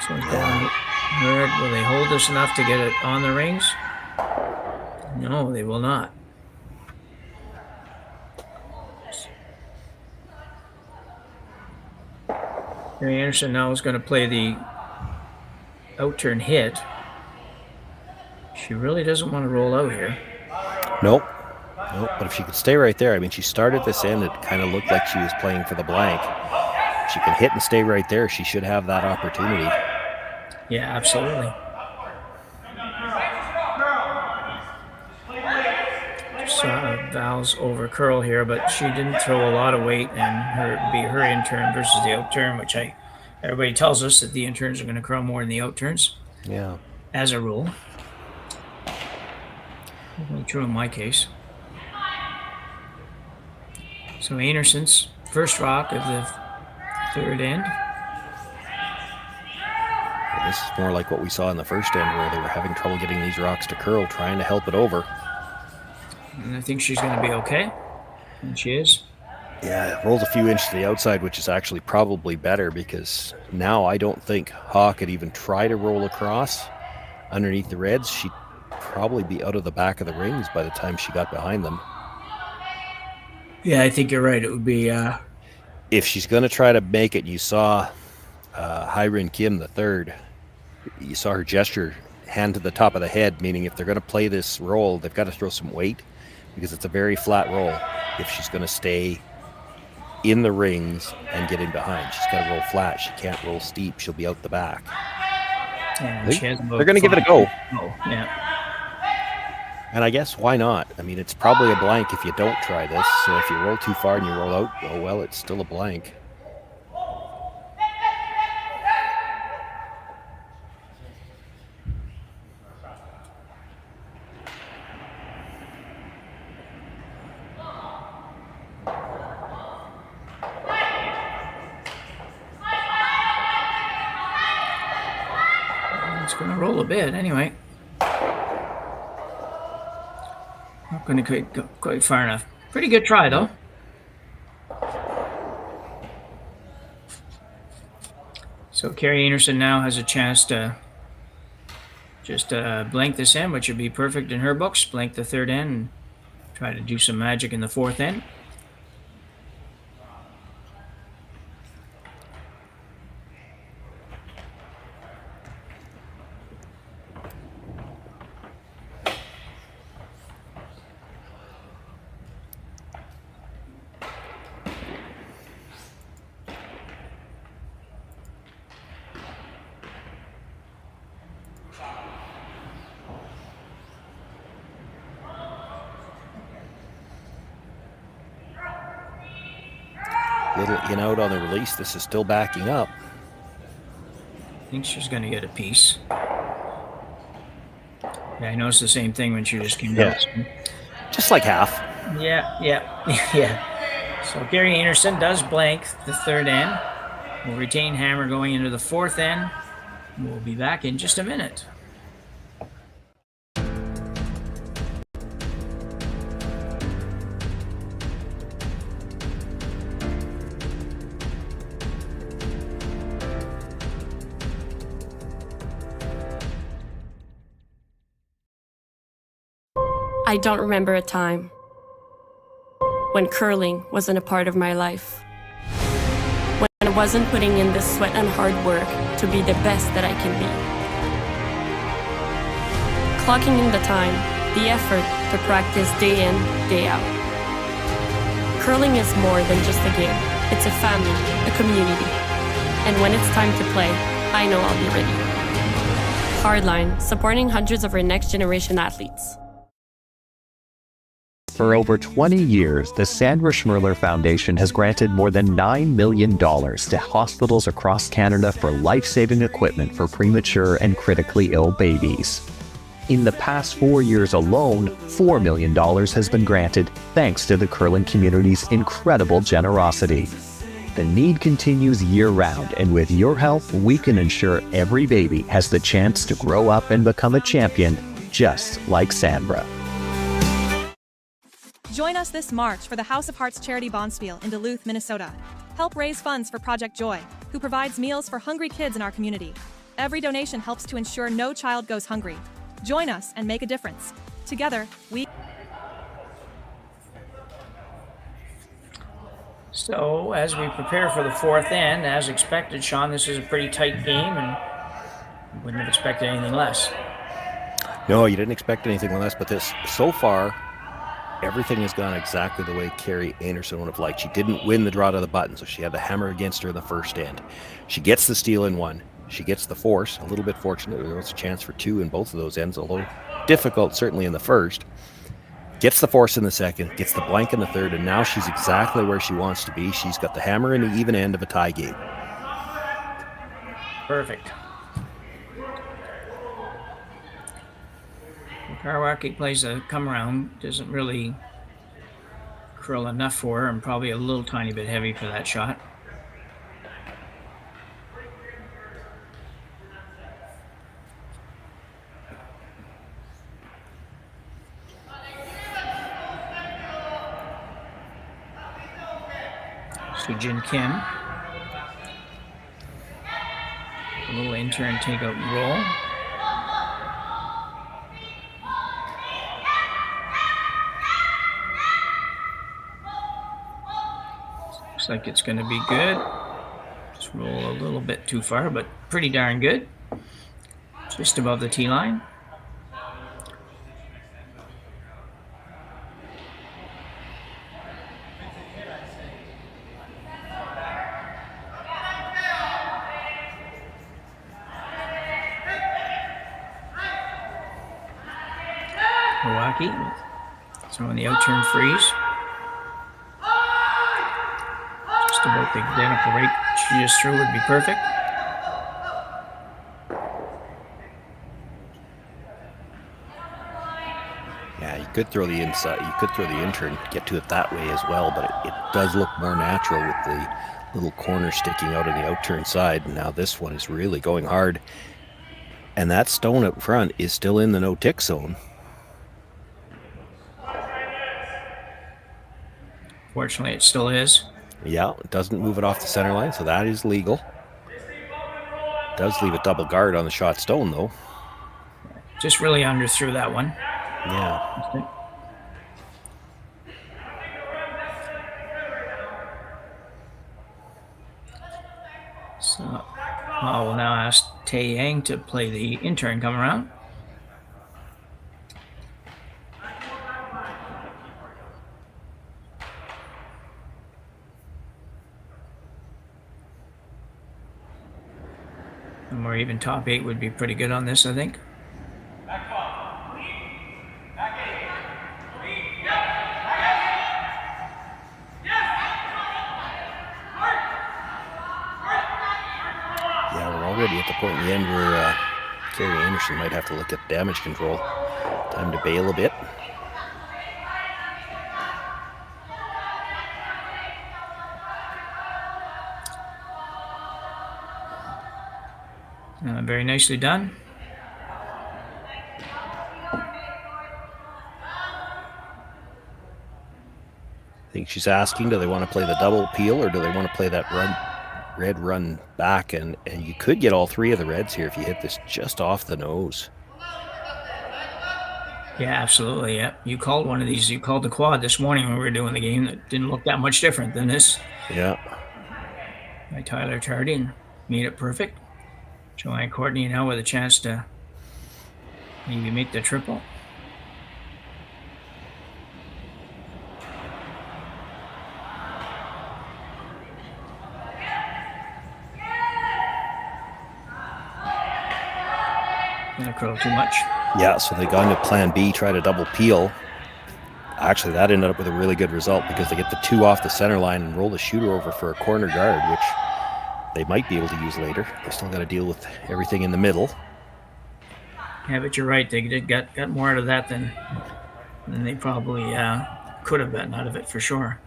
So it's going hard. Will they hold this enough to get it on the rings? No, they will not. Kerri Einarson now is going to play the outturn hit. She really doesn't want to roll out here. Nope. But if she could stay right there, I mean, she started this end, it kind of looked like she was playing for the blank. If she can hit and stay right there, she should have that opportunity. Yeah, absolutely. Saw Val's over curl here, but she didn't throw a lot of weight, and be her in turn versus the out turn, which everybody tells us that the in turns are going to curl more than the out turns. Yeah. As a rule. Only true in my case. So Einarson's first rock of the third end. Well, this is more like what we saw in the first end, where they were having trouble getting these rocks to curl, trying to help it over. And I think she's going to be okay. And she is. Yeah, it rolls a few inches to the outside, which is actually probably better, because now I don't think Ha could even try to roll across underneath the reds. She'd probably be out of the back of the rings by the time she got behind them. Yeah, I think you're right. It would be... If she's going to try to make it, you saw Hyrin Kim, the third. You saw her gesture, hand to the top of the head, meaning if they're going to play this roll, they've got to throw some weight, because it's a very flat roll. If she's going to stay in the rings and get in behind, she's got to roll flat. She can't roll steep. She'll be out the back. Yeah, they're going to give it a go. Oh, yeah. And I guess why not? I mean, it's probably a blank if you don't try this. So if you roll too far and you roll out, oh well, it's still a blank. It's going to roll a bit anyway. Not going to go quite far enough. Pretty good try, though. So Kerri Einarson now has a chance to just blank this end, which would be perfect in her books. Blank the third end and try to do some magic in the fourth end. Little in out on the release. This is still backing up. I think she's going to get a piece. Yeah, I noticed the same thing when she just came down. Just like half. Yeah. So Kerri Einarson does blank the third end. We'll retain hammer going into the fourth end. We'll be back in just a minute. I don't remember a time when curling wasn't a part of my life. When I wasn't putting in the sweat and hard work to be the best that I can be. Clocking in the time, the effort to practice day in, day out. Curling is more than just a game. It's a family, a community. And when it's time to play, I know I'll be ready. Hardline, supporting hundreds of our next generation athletes. For over 20 years, the Sandra Schmirler Foundation has granted more than $9 million to hospitals across Canada for life-saving equipment for premature and critically ill babies. In the past 4 years alone, $4 million has been granted thanks to the curling community's incredible generosity. The need continues year-round, and with your help, we can ensure every baby has the chance to grow up and become a champion just like Sandra. Join us this March for the House of Hearts Charity Bonspiel in Duluth, Minnesota. Help raise funds for Project Joy, who provides meals for hungry kids in our community. Every donation helps to ensure no child goes hungry. Join us and make a difference. Together, we... So, as we prepare for the fourth end, as expected, Shawn, this is a pretty tight game, and wouldn't have expected anything less. No, you didn't expect anything less, but this, so far, everything has gone exactly the way Kerri Einarson would have liked. She didn't win the draw to the button, so she had the hammer against her in the first end. She gets the steal in one. She gets the force, a little bit fortunate. There was a chance for two in both of those ends, although difficult certainly in the first. Gets the force in the second, gets the blank in the third, and now she's exactly where she wants to be. She's got the hammer in the even end of a tie game. Perfect. Karwaki plays a come around, doesn't really curl enough for her, and probably a little tiny bit heavy for that shot. Seungyoun Kim. A little intern take-out roll. Looks like it's going to be good. Just roll a little bit too far, but pretty darn good. Just above the tee line. Milwaukee throwing the out-turn freeze. Just about the identical rate she just threw would be perfect. Yeah, you could throw the inside, you could throw the intern, get to it that way as well, but it does look more natural with the little corner sticking out on the out-turn side. Now this one is really going hard. And that stone up front is still in the no-tick zone. Fortunately, it still is. Yeah, it doesn't move it off the center line, so that is legal. Does leave a double guard on the shot stone, though. Just really underthrew that one. Yeah. So, we'll now ask Tae Yang to play the intern come around. Or even top 8 would be pretty good on this, I think. Yeah, we're already at the point in the end where Kerri Einarson might have to look at damage control. Time to bail a bit. Very nicely done. I think she's asking, do they want to play the double peel or do they want to play that red run back? And you could get all three of the reds here if you hit this just off the nose. Yeah, absolutely. Yeah, you called one of these. You called the quad this morning when we were doing the game. That didn't look that much different than this. Yeah. By Tyler Tardy and made it perfect. Joanne Courtney now with a chance to maybe make the triple. Gonna curl too much. Yeah, so they got into plan B, try to double peel. Actually, that ended up with a really good result because they get the two off the center line and roll the shooter over for a corner guard, which they might be able to use later. They still got to deal with everything in the middle. Yeah, but you're right. They did got more out of that than they probably could have gotten out of it for sure.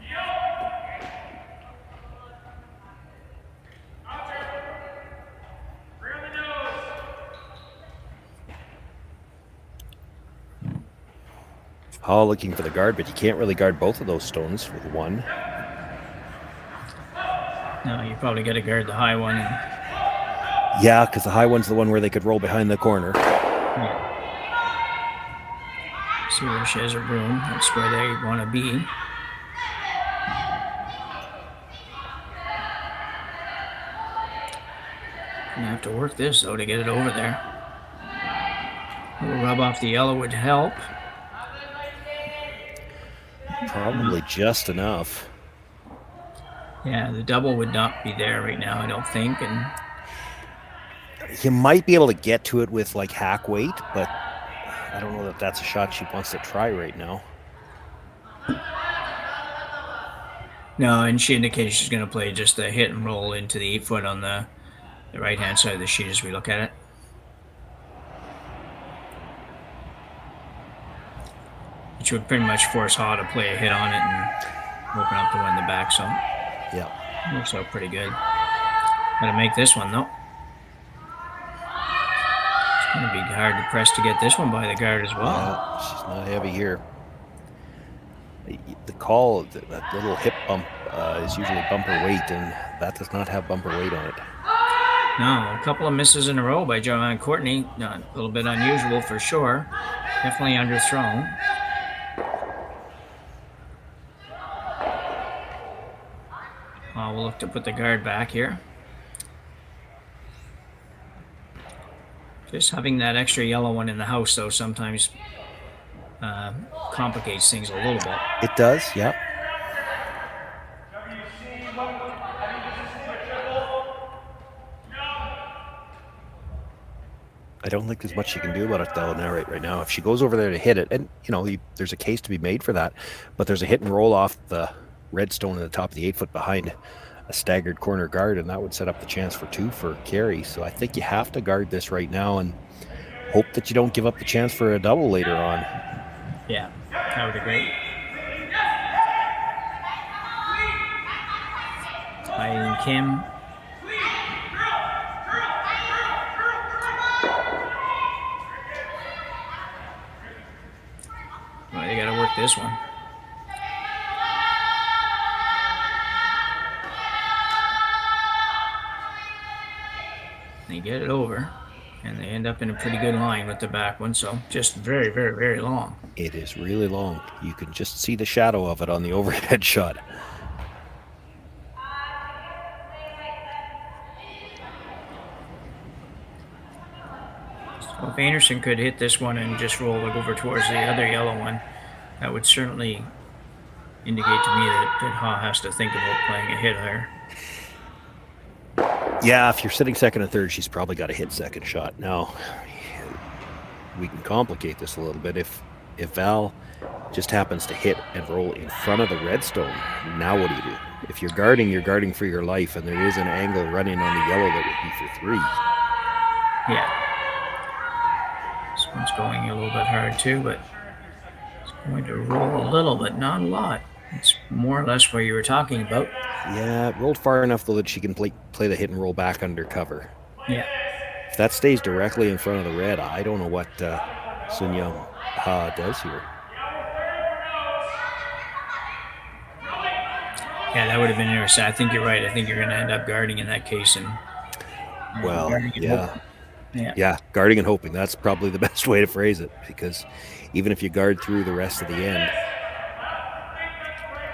Hall looking for the guard, but you can't really guard both of those stones with one. No, you probably got to guard the high one. Yeah, because the high one's the one where they could roll behind the corner. Yeah. See where she has her room. That's where they want to be. Gonna have to work this though to get it over there. A little rub off the yellow would help. Probably just enough. Yeah, the double would not be there right now, I don't think. And you might be able to get to it with like hack weight, but I don't know that that's a shot she wants to try right now. no, and she indicated she's going to play just a hit and roll into the 8-foot on the right-hand side of the sheet as we look at it. Which would pretty much force Haw to play a hit on it and open up to win the back. So yeah, looks out pretty good. Got to make this one though. It's going to be hard to press to get this one by the guard as well. Yeah, she's not heavy here. The call, that little hip bump is usually bumper weight, and that does not have bumper weight on it. No, a couple of misses in a row by Joanne Courtney. A little bit unusual for sure. Definitely underthrown. We'll look to put the guard back here. Just having that extra yellow one in the house, though, sometimes complicates things a little bit. It does, yeah. I don't think there's much she can do about it, though, right now. If she goes over there to hit it, and, there's a case to be made for that, but there's a hit and roll off the red stone at the top of the 8-foot behind a staggered corner guard, and that would set up the chance for 2 for Kerri. So I think you have to guard this right now and hope that you don't give up the chance for a double later on. Yeah, that would be great. Eileen Kim. Well, they got to work this one. They get it over, and they end up in a pretty good line with the back one, so just very, very, very long. It is really long. You can just see the shadow of it on the overhead shot. So if Einarson could hit this one and just roll it over towards the other yellow one, that would certainly indicate to me that Haw has to think about playing a hit higher. Yeah, if you're sitting second and third, she's probably got a hit second shot. Now, we can complicate this a little bit. If Val just happens to hit and roll in front of the redstone, now what do? If you're guarding for your life, and there is an angle running on the yellow that would be for 3. Yeah. This one's going a little bit hard too, but it's going to roll a little, but not a lot. It's more or less what you were talking about. Yeah, it rolled far enough, though, that she can play the hit and roll back under cover. Yeah. If that stays directly in front of the red, I don't know what Seungyoun does here. Yeah, that would have been interesting. I think you're right. I think you're going to end up guarding in that case. And well, yeah. Yeah, guarding and hoping. That's probably the best way to phrase it, because even if you guard through the rest of the end,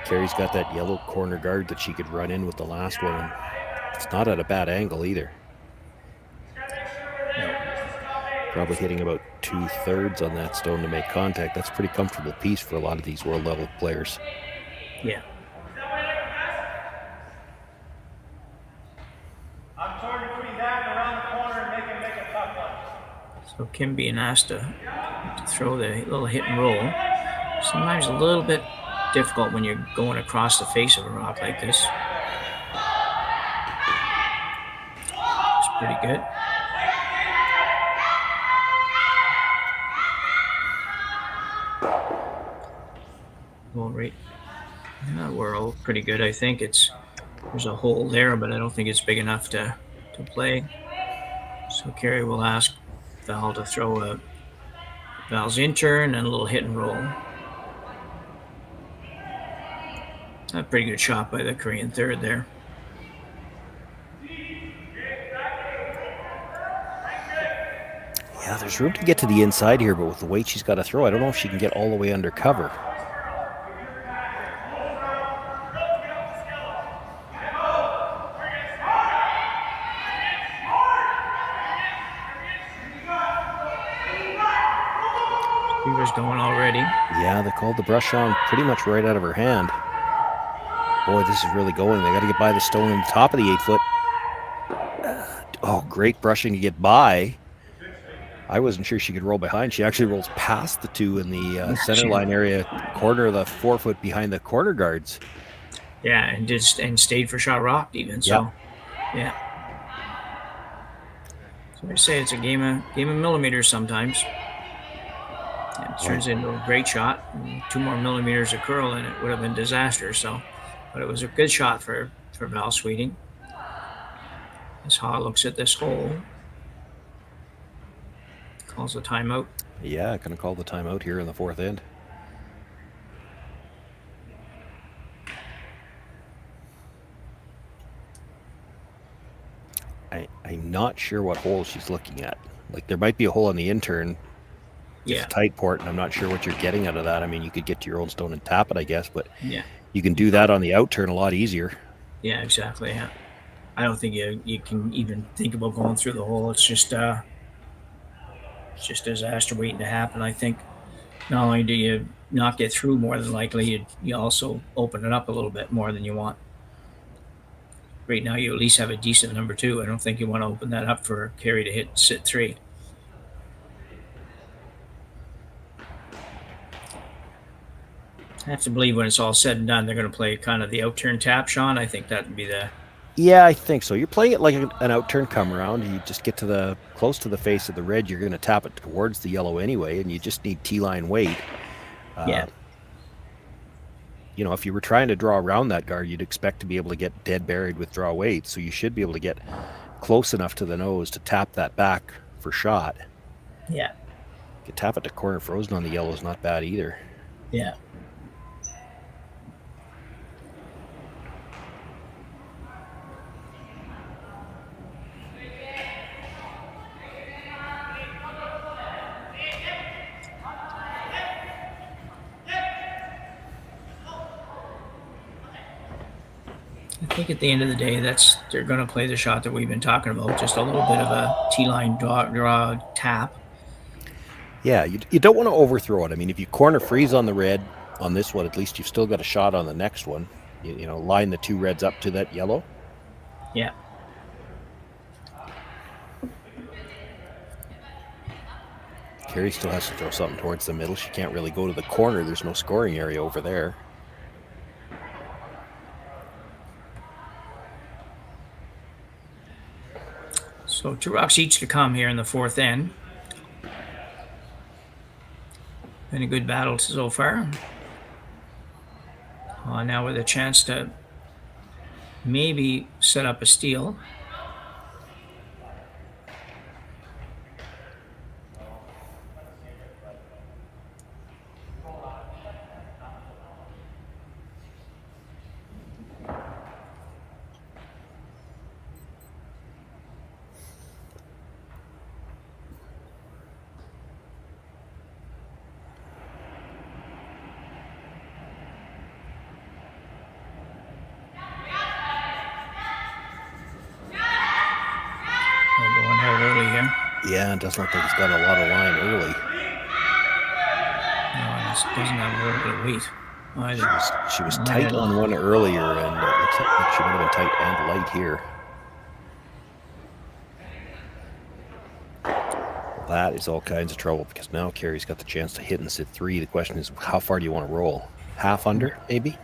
Kerri's got that yellow corner guard that she could run in with the last one. And it's not at a bad angle either. Probably hitting about 2/3 on that stone to make contact. That's a pretty comfortable piece for a lot of these world level players. Yeah. I'm torn between that and around the corner and make a tough one. So Kim being asked to throw the little hit and roll. Sometimes a little bit difficult when you're going across the face of a rock like this. It's pretty good. Well, right. Yeah, we're all pretty good. I think there's a hole there, but I don't think it's big enough to play. So Kerri will ask Val to throw a Val's in turn and a little hit and roll. A pretty good shot by the Korean third there. Yeah, there's room to get to the inside here, but with the weight she's got to throw, I don't know if she can get all the way under cover. Fingers going already. Yeah, they called the brush on pretty much right out of her hand. Boy, this is really going. They got to get by the stone on the top of the 8-foot. Oh, great brushing to get by. I wasn't sure she could roll behind. She actually rolls past the two in the center line area, corner of the 4-foot behind the corner guards. Yeah, and stayed for shot rocked even. So, yeah. So I say it's a game of millimeters sometimes. And it turns into a great shot. 2 more millimeters of curl, and it would have been disaster. So, but it was a good shot for Val Sweeting. As Ha looks at this hole, calls a timeout. Yeah, going to call the timeout here in the 4th end. I'm not sure what hole she's looking at. Like, there might be a hole on the intern. Yeah. It's a tight port, and I'm not sure what you're getting out of that. I mean, you could get to your own stone and tap it, I guess, but Yeah. you can do that on the out turn a lot easier. Yeah, exactly. Yeah. I don't think you can even think about going through the hole. It's just disaster waiting to happen. I think not only do you not get through, more than likely you also open it up a little bit more than you want. Right now, you at least have a decent number 2. I don't think you want to open that up for Kerri to hit sit 3. I have to believe when it's all said and done, they're going to play kind of the outturn tap, Shawn. I think that would be the... Yeah, I think so. You're playing it like an outturn come around. You just get to the close to the face of the red. You're going to tap it towards the yellow anyway, and you just need T-line weight. Yeah. You know, if you were trying to draw around that guard, you'd expect to be able to get dead buried with draw weight. So you should be able to get close enough to the nose to tap that back for shot. Yeah. You can tap it to corner frozen on the yellow is not bad either. Yeah. I think at the end of the day, they're going to play the shot that we've been talking about, just a little bit of a T-line draw tap. Yeah, you don't want to overthrow it. I mean, if you corner freeze on the red on this one, at least you've still got a shot on the next one. You know, line the 2 reds up to that yellow. Yeah. Kerri still has to throw something towards the middle. She can't really go to the corner. There's no scoring area over there. So 2 rocks each to come here in the 4th end. Been a good battle so far. Now with a chance to maybe set up a steal. Going hard early here. Yeah, it doesn't look like he's got a lot of line early. No, this doesn't have a little bit of weight either. She was tight on one earlier, and it looks like she might have been tight and light here. Well, that is all kinds of trouble because now Kerri's got the chance to hit and sit 3. The question is, how far do you want to roll? Half under, maybe?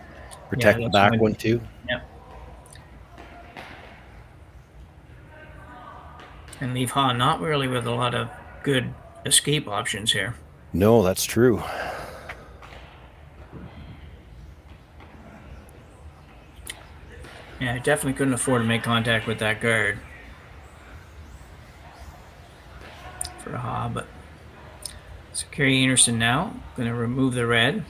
Protect the back one, too? Yep. And leave Ha not really with a lot of good escape options here. No, that's true. Yeah, I definitely couldn't afford to make contact with that guard for Ha, but so Kerri Einarson now going to remove the red.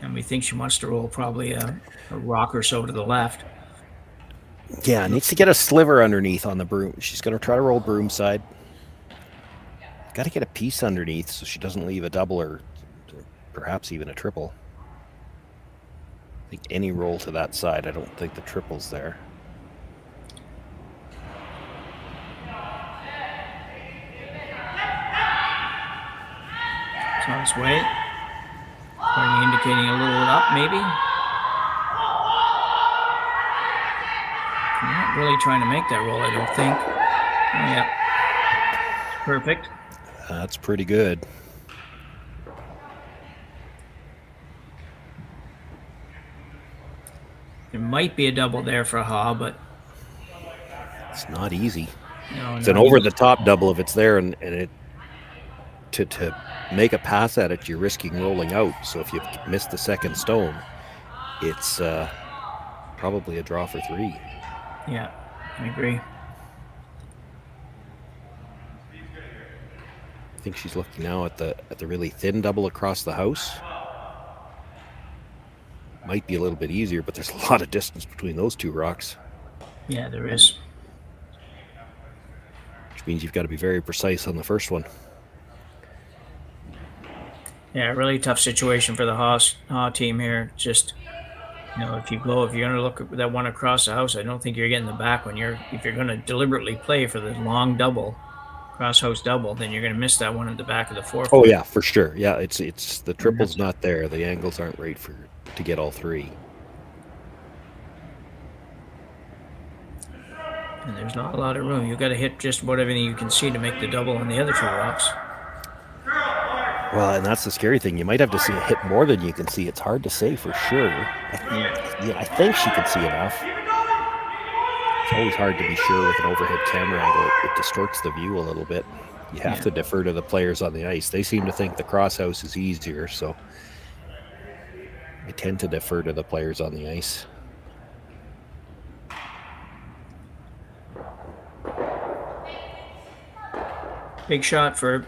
And we think she wants to roll probably a rock or so to the left. Yeah, needs to get a sliver underneath on the broom. She's going to try to roll broom side. Got to get a piece underneath so she doesn't leave a double or perhaps even a triple. I think any roll to that side, I don't think the triple's there. It's on its way. Starting indicating a little up, maybe. Not really trying to make that roll, I don't think. Oh, yeah. Perfect. That's pretty good. There might be a double there for Ha, but it's not easy. No, it's an over-the-top double if it's there, and it to make a pass at it, you're risking rolling out. So if you miss the second stone, it's probably a draw for 3. Yeah, I agree. I think she's looking now at the really thin double across the house. Might be a little bit easier, but there's a lot of distance between those two rocks. Yeah, there is. Which means you've got to be very precise on the first one. Yeah, really tough situation for the Ha team here. Just, if you're going to look at that one across the house, I don't think you're getting the back one. If you're going to deliberately play for the long double, cross house double, then you're going to miss that one at the back of the 4. Oh yeah, for sure. Yeah, it's the triple's not there. The angles aren't right to get all 3. And there's not a lot of room. You've got to hit just about everything you can see to make the double on the other 2 rocks. Well, and that's the scary thing. You might have to see a hit more than you can see. It's hard to say for sure. I think she can see enough. It's always hard to be sure with an overhead camera angle. It distorts the view a little bit. You have to defer to the players on the ice. They seem to think the cross house is easier, so I tend to defer to the players on the ice. Big shot for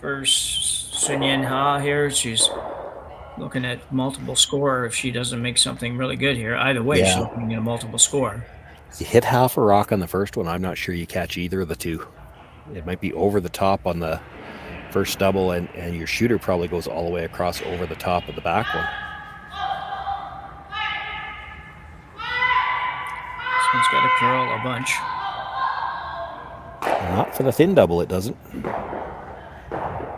Seungyoun Ha here. She's looking at multiple score if she doesn't make something really good here. Either way, she's looking at a multiple score. You hit half a rock on the first one. I'm not sure you catch either of the 2. It might be over the top on the first double, and your shooter probably goes all the way across over the top of the back one. This one's got to curl a bunch. Not for the thin double, it doesn't.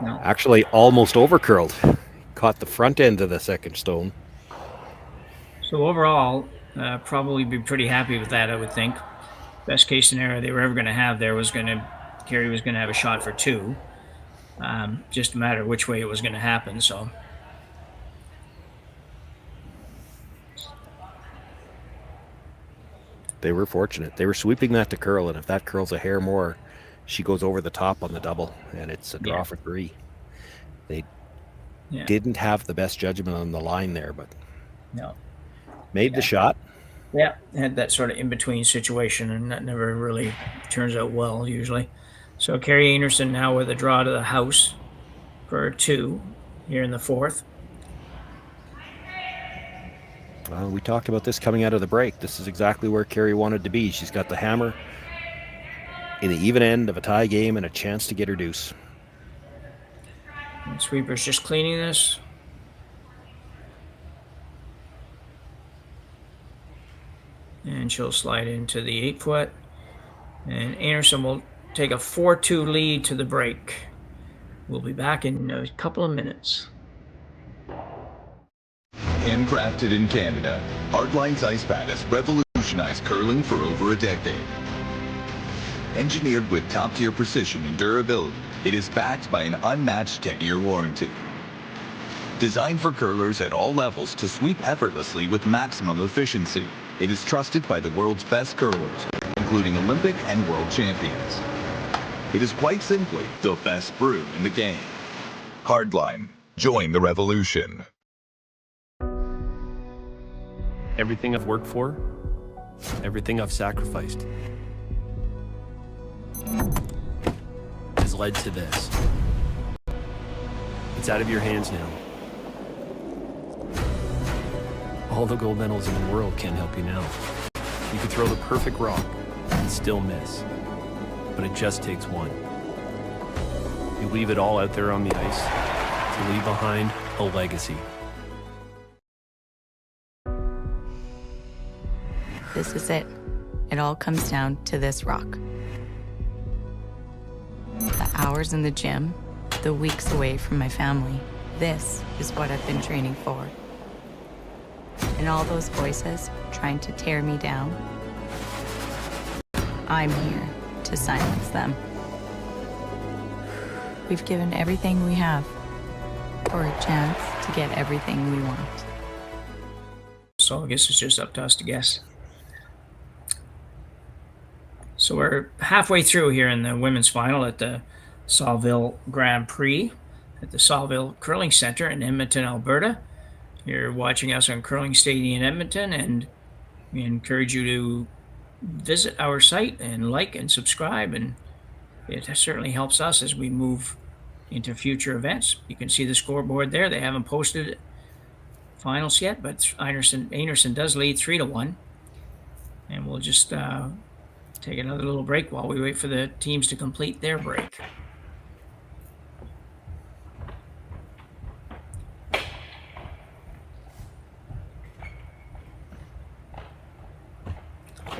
No. Actually, almost over curled. Caught the front end of the second stone. So overall, probably be pretty happy with that, I would think. Best case scenario they were ever going to have there was Kerri was going to have a shot for 2. Just a matter of which way it was going to happen, so. They were fortunate. They were sweeping that to curl, and if that curls a hair more, she goes over the top on the double, and it's a draw for 3. They didn't have the best judgment on the line there, but made the shot. Yeah, had that sort of in-between situation, and that never really turns out well, usually. So Kerri Einarson now with a draw to the house for 2 here in the 4th. Well, we talked about this coming out of the break. This is exactly where Kerri wanted to be. She's got the hammer in the even end of a tie game and a chance to get her deuce. And Sweeper's just cleaning this. And she'll slide into the 8-foot. And Einarson will take a 4-2 lead to the break. We'll be back in a couple of minutes. Handcrafted in Canada, Hardline's ice pad has revolutionized curling for over a decade. Engineered with top-tier precision and durability, it is backed by an unmatched 10-year warranty. Designed for curlers at all levels to sweep effortlessly with maximum efficiency, it is trusted by the world's best curlers, including Olympic and world champions. It is quite simply the best brew in the game. Hardline, join the revolution. Everything I've worked for, everything I've sacrificed, has led to this. It's out of your hands now. All the gold medals in the world can't help you now. You could throw the perfect rock and still miss. But it just takes one. You leave it all out there on the ice to leave behind a legacy. This is it. It all comes down to this rock. The hours in the gym, the weeks away from my family. This is what I've been training for. And all those voices trying to tear me down, I'm here to silence them. We've given everything we have for a chance to get everything we want. So I guess it's just up to us to guess. So we're halfway through here in the women's final at the Saville Grand Prix at the Saville Curling Center in Edmonton, Alberta. You're watching us on Curling Stadium in Edmonton, and we encourage you to visit our site and like and subscribe, and it certainly helps us as we move into future events. You can see the scoreboard there. They haven't posted finals yet, but Einarson does lead 3-1. And we'll just take another little break while we wait for the teams to complete their break.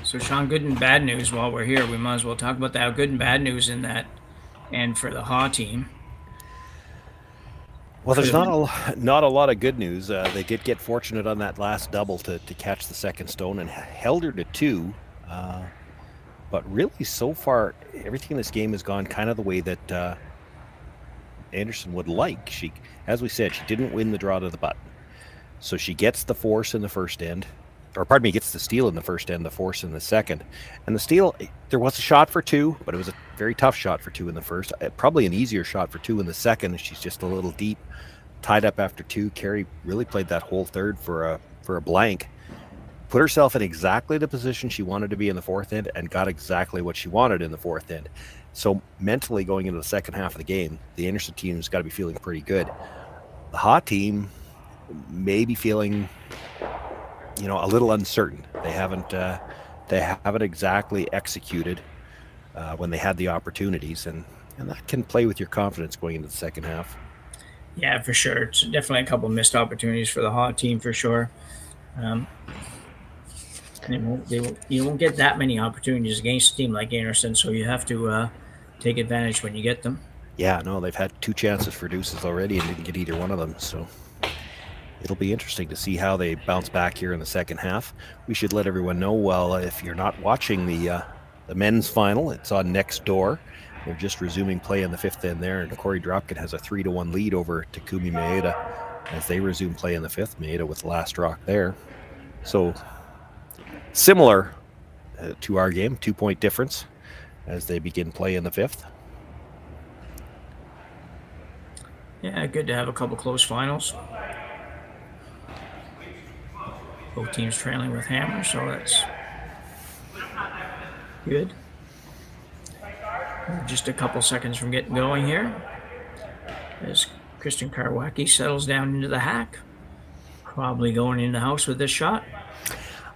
So, Shawn, good and bad news while we're here. We might as well talk about that good and bad news in that and for the Haw team. Well, there's not a lot of good news. They did get fortunate on that last double to catch the second stone and held her to 2. But really, so far, everything in this game has gone kind of the way that Anderson would like. She, as we said, she didn't win the draw to the button. So she gets the force in the first end. Or pardon me, gets the steal in the first end, the force in the second. And the steal, there was a shot for 2, but it was a very tough shot for 2 in the first. Probably an easier shot for 2 in the second. She's just a little deep, tied up after 2. Kerri really played that whole third for a blank. Put herself in exactly the position she wanted to be in the fourth end and got exactly what she wanted in the fourth end. So mentally going into the second half of the game, the Anderson team's got to be feeling pretty good. The Haw team may be feeling, a little uncertain. They haven't exactly executed when they had the opportunities, and that can play with your confidence going into the second half. Yeah, for sure. It's definitely a couple missed opportunities for the Haw team for sure. You won't get that many opportunities against a team like Einarson, so you have to take advantage when you get them. Yeah, no, they've had 2 chances for deuces already and didn't get either one of them, so it'll be interesting to see how they bounce back here in the second half. We should let everyone know, well, if you're not watching the men's final, it's on next door. They're just resuming play in the fifth end there, and Corey Dropkin has a 3-1 lead over Takumi Maeda as they resume play in the fifth. Maeda with the last rock there. So similar to our game, 2-point difference as they begin play in the fifth. Yeah, good to have a couple close finals. Both teams trailing with hammer, so that's good. We're just a couple seconds from getting going here as Kristen Karwacki settles down into the hack. Probably going in the house with this shot.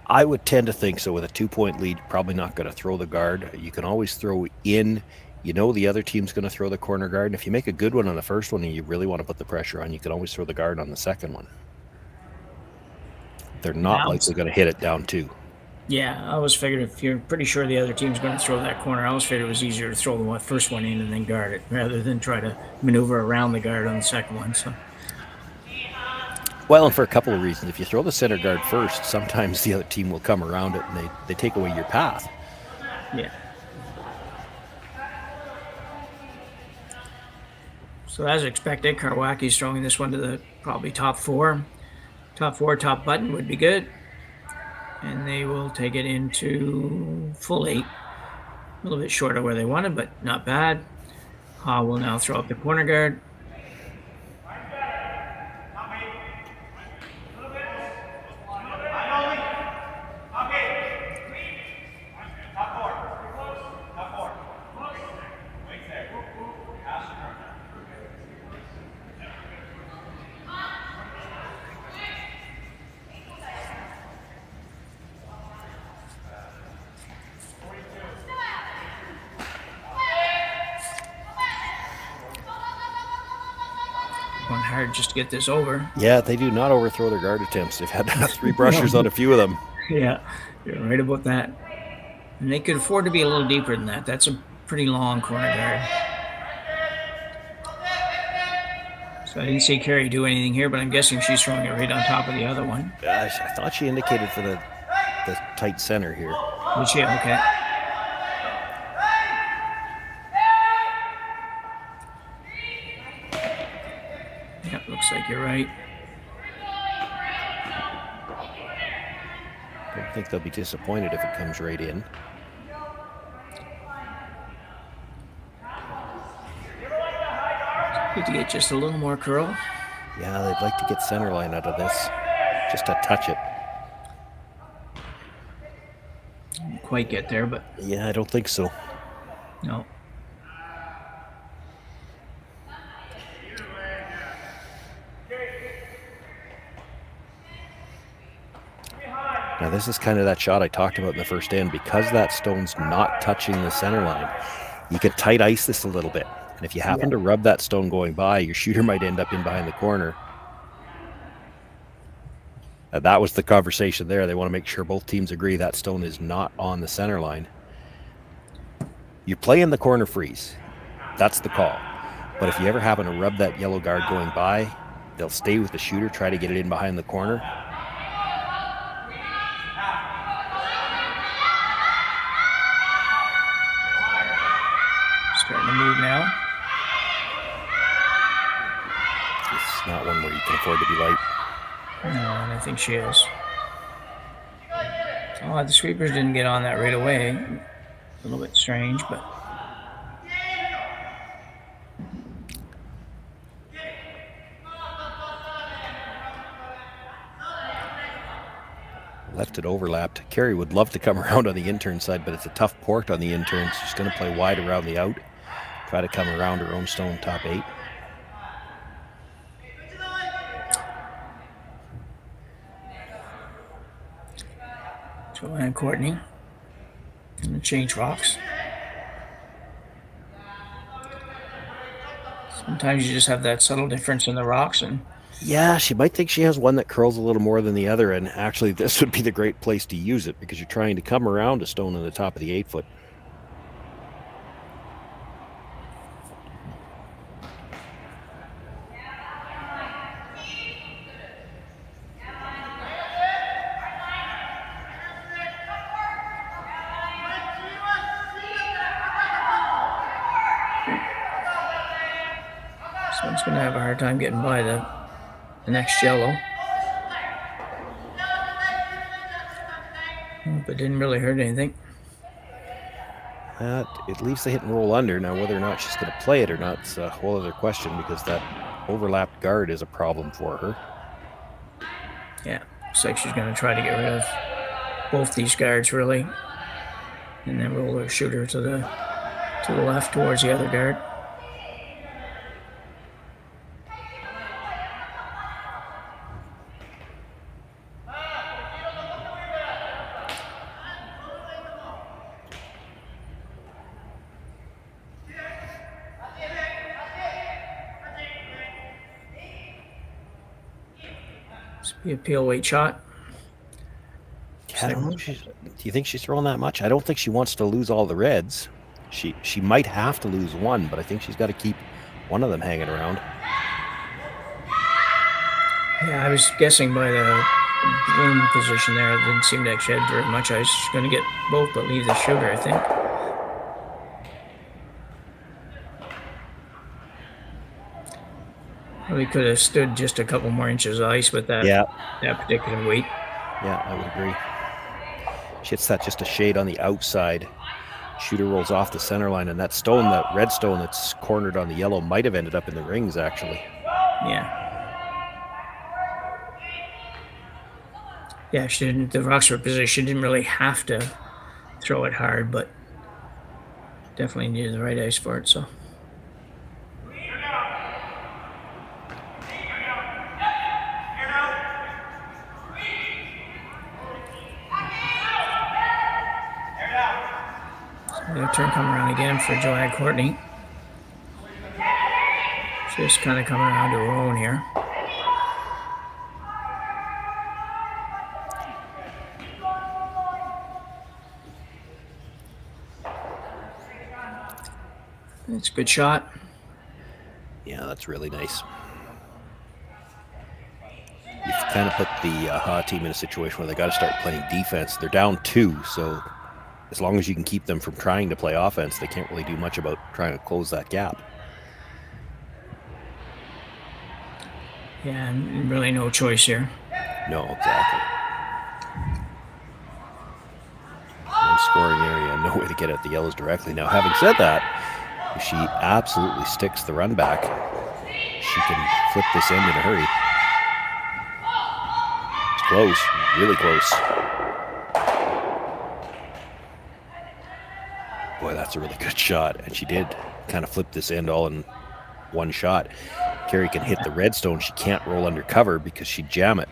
I would tend to think so. With a 2-point lead, probably not going to throw the guard. You can always throw in. The other team's going to throw the corner guard. And if you make a good one on the first one and you really want to put the pressure on, you can always throw the guard on the second one. They're not likely going to hit it down 2. Yeah, I always figured if you're pretty sure the other team's going to throw that corner, I always figured it was easier to throw the first one in and then guard it rather than try to maneuver around the guard on the second one. So. Well, and for a couple of reasons. If you throw the center guard first, sometimes the other team will come around it and they take away your path. Yeah. So as expected, Karwacki's throwing this one to the probably top 4. Top button would be good. And they will take it into full 8. A little bit short of where they wanted, but not bad. Haw will now throw up the corner guard. hard just to get this over. Yeah, they do not overthrow their guard attempts. They've had 3 brushers on a few of them. Yeah, you're right about that. And they could afford to be a little deeper than that. That's a pretty long corner guard. So I didn't see Kerri do anything here, but I'm guessing she's throwing it right on top of the other one. I thought she indicated for the tight center here. Did she? Okay. Yeah, looks like you're right. I don't think they'll be disappointed if it comes right in. Need to get just a little more curl. Yeah, they'd like to get center line out of this. Just to touch it. Didn't quite get there, but... Yeah, I don't think so. No. Now this is kind of that shot I talked about in the first end. Because that stone's not touching the center line, you can tight ice this a little bit. And if you happen to rub that stone going by, your shooter might end up in behind the corner. That was the conversation there. They want to make sure both teams agree that stone is not on the center line. You play in the corner freeze. That's the call. But if you ever happen to rub that yellow guard going by, they'll stay with the shooter, try to get it in behind the corner. Starting to move now. It's not one where you can afford to be light. No, and I think she is. Oh, the sweepers didn't get on that right away. A little bit strange, but... Left it overlapped. Kerri would love to come around on the intern side, but it's a tough port on the intern. She's going to play wide around the out. Try to come around her own stone top 8. And Courtney. And change rocks. Sometimes you just have that subtle difference in the rocks. And yeah, she might think she has one that curls a little more than the other, and actually this would be the great place to use it because you're trying to come around a stone on the top of the 8-foot. Someone's going to have a hard time getting by the next yellow. But didn't really hurt anything. It leaves the hit and roll under. Now, whether or not she's going to play it or not is a whole other question because that overlapped guard is a problem for her. Yeah, looks like she's going to try to get rid of both these guards, really. And then roll her shooter to the left towards the other guard. Be a peel weight shot. I don't know. Do you think she's throwing that much? I don't think she wants to lose all the reds. She might have to lose one, but I think she's got to keep one of them hanging around. Yeah, I was guessing by the bloom position there. It didn't seem to actually add very much. I was going to get both, but leave the shooter, I think. We could have stood just a couple more inches of ice with that, that particular weight. Yeah, I would agree. She hits that just a shade on the outside. Shooter rolls off the center line, and that stone, that red stone that's cornered on the yellow, might have ended up in the rings, actually. Yeah. Yeah, she didn't. The rocks were positioned. She didn't really have to throw it hard, but definitely needed the right ice for it, so. Their turn come around again for Joanne Courtney. Just kind of coming around to her own here. It's a good shot. Yeah, that's really nice. You've kind of put the Ha team in a situation where they got to start playing defense. They're down 2, so as long as you can keep them from trying to play offense, they can't really do much about trying to close that gap. Yeah, and really no choice here. No, exactly. No scoring area, no way to get at the yellows directly. Now, having said that, if she absolutely sticks the run back, she can flip this end in a hurry. It's close, really close. Boy, that's a really good shot. And she did kind of flip this end all in one shot. Kerri can hit the redstone. She can't roll under cover because she'd jam it.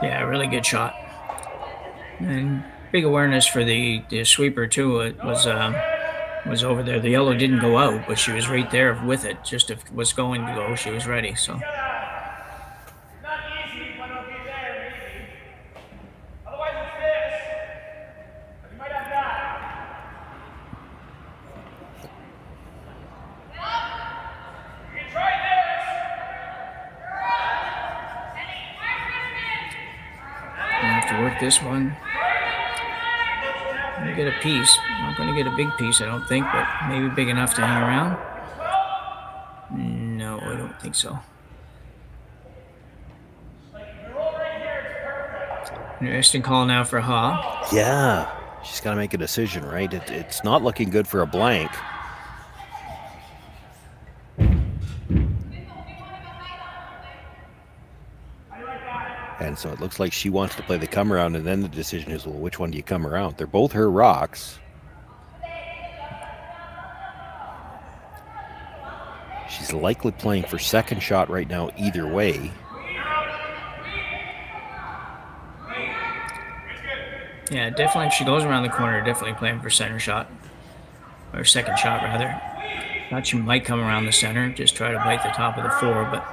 Yeah, really good shot. And big awareness for the sweeper, too. It was over there. The yellow didn't go out, but she was right there with it. Just if it was going to go, she was ready. So. Work this one. I'm gonna get a piece. I'm not going to get a big piece, I don't think, but maybe big enough to hang around. No, I don't think so. Interesting call now for Ha. Yeah, she's got to make a decision, right? It's not looking good for a blank. And so it looks like she wants to play the come around, and then the decision is, well, which one do you come around? They're both her rocks. She's likely playing for second shot right now either way. Yeah, definitely if she goes around the corner, definitely playing for center shot. Or second shot, rather. Thought she might come around the center, just try to bite the top of the 4, but...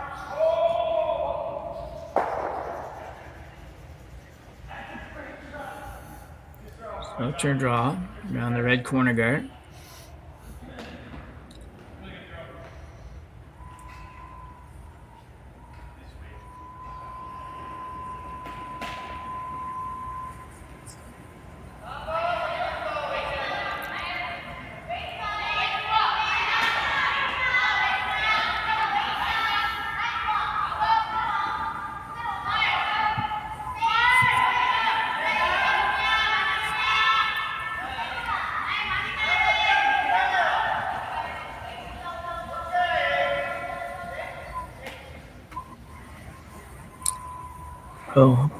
So turn draw around the red corner guard. Oh,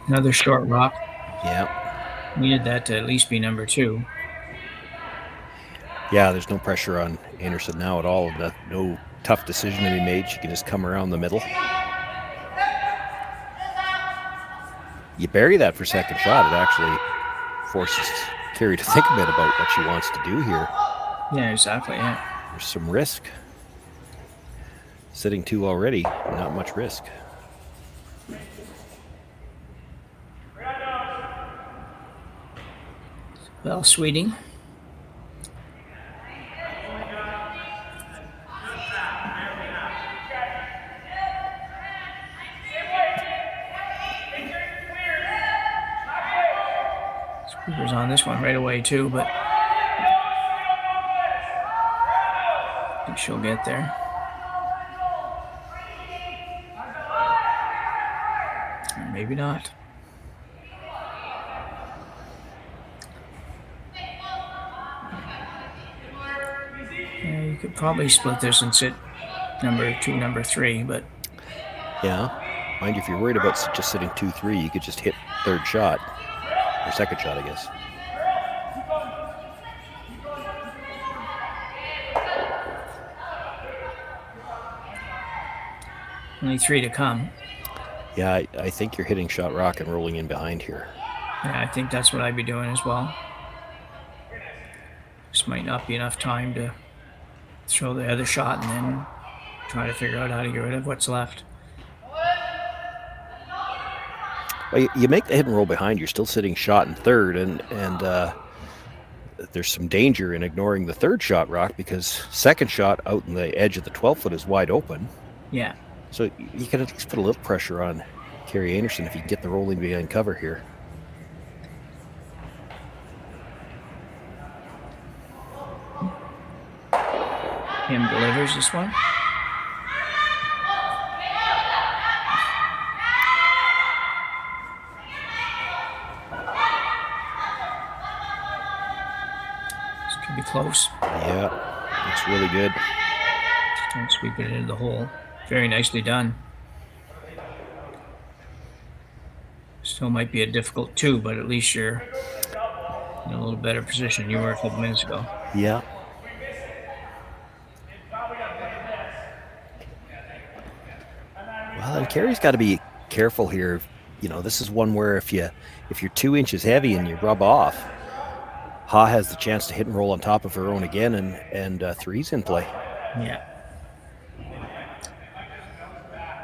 another short rock. Yeah. Needed that to at least be number 2. Yeah, there's no pressure on Einarson now at all. No tough decision to be made. She can just come around the middle. You bury that for second shot, it actually forces Kerri to think a bit about what she wants to do here. Yeah, exactly, yeah. There's some risk. Sitting 2 already, not much risk. Well, Sweeting. Sweeper's on this one right away too, but I think she'll get there. Or maybe not. You could probably split this and sit number 2, number 3, but... Yeah. Mind you, if you're worried about just sitting 2-3, you could just hit third shot. Or second shot, I guess. Only 3 to come. Yeah, I think you're hitting shot rock and rolling in behind here. Yeah, I think that's what I'd be doing as well. Just might not be enough time to throw the other shot and then try to figure out how to get rid of what's left. Well, you make the hit and roll behind. You're still sitting shot in third, and there's some danger in ignoring the third shot rock because second shot out in the edge of the 12-foot is wide open. Yeah. So you can at least put a little pressure on Kerri Einarson if you get the rolling behind cover here. Him delivers this one. This could be close. Yeah, it's really good. Just don't sweep it into the hole. Very nicely done. Still might be a difficult 2, but at least you're in a little better position than you were a couple minutes ago. Yeah. Well, and Kerri's got to be careful here. You know, this is one where if you're 2 inches heavy and you rub off, Ha has the chance to hit and roll on top of her own again, and 3's in play. Yeah.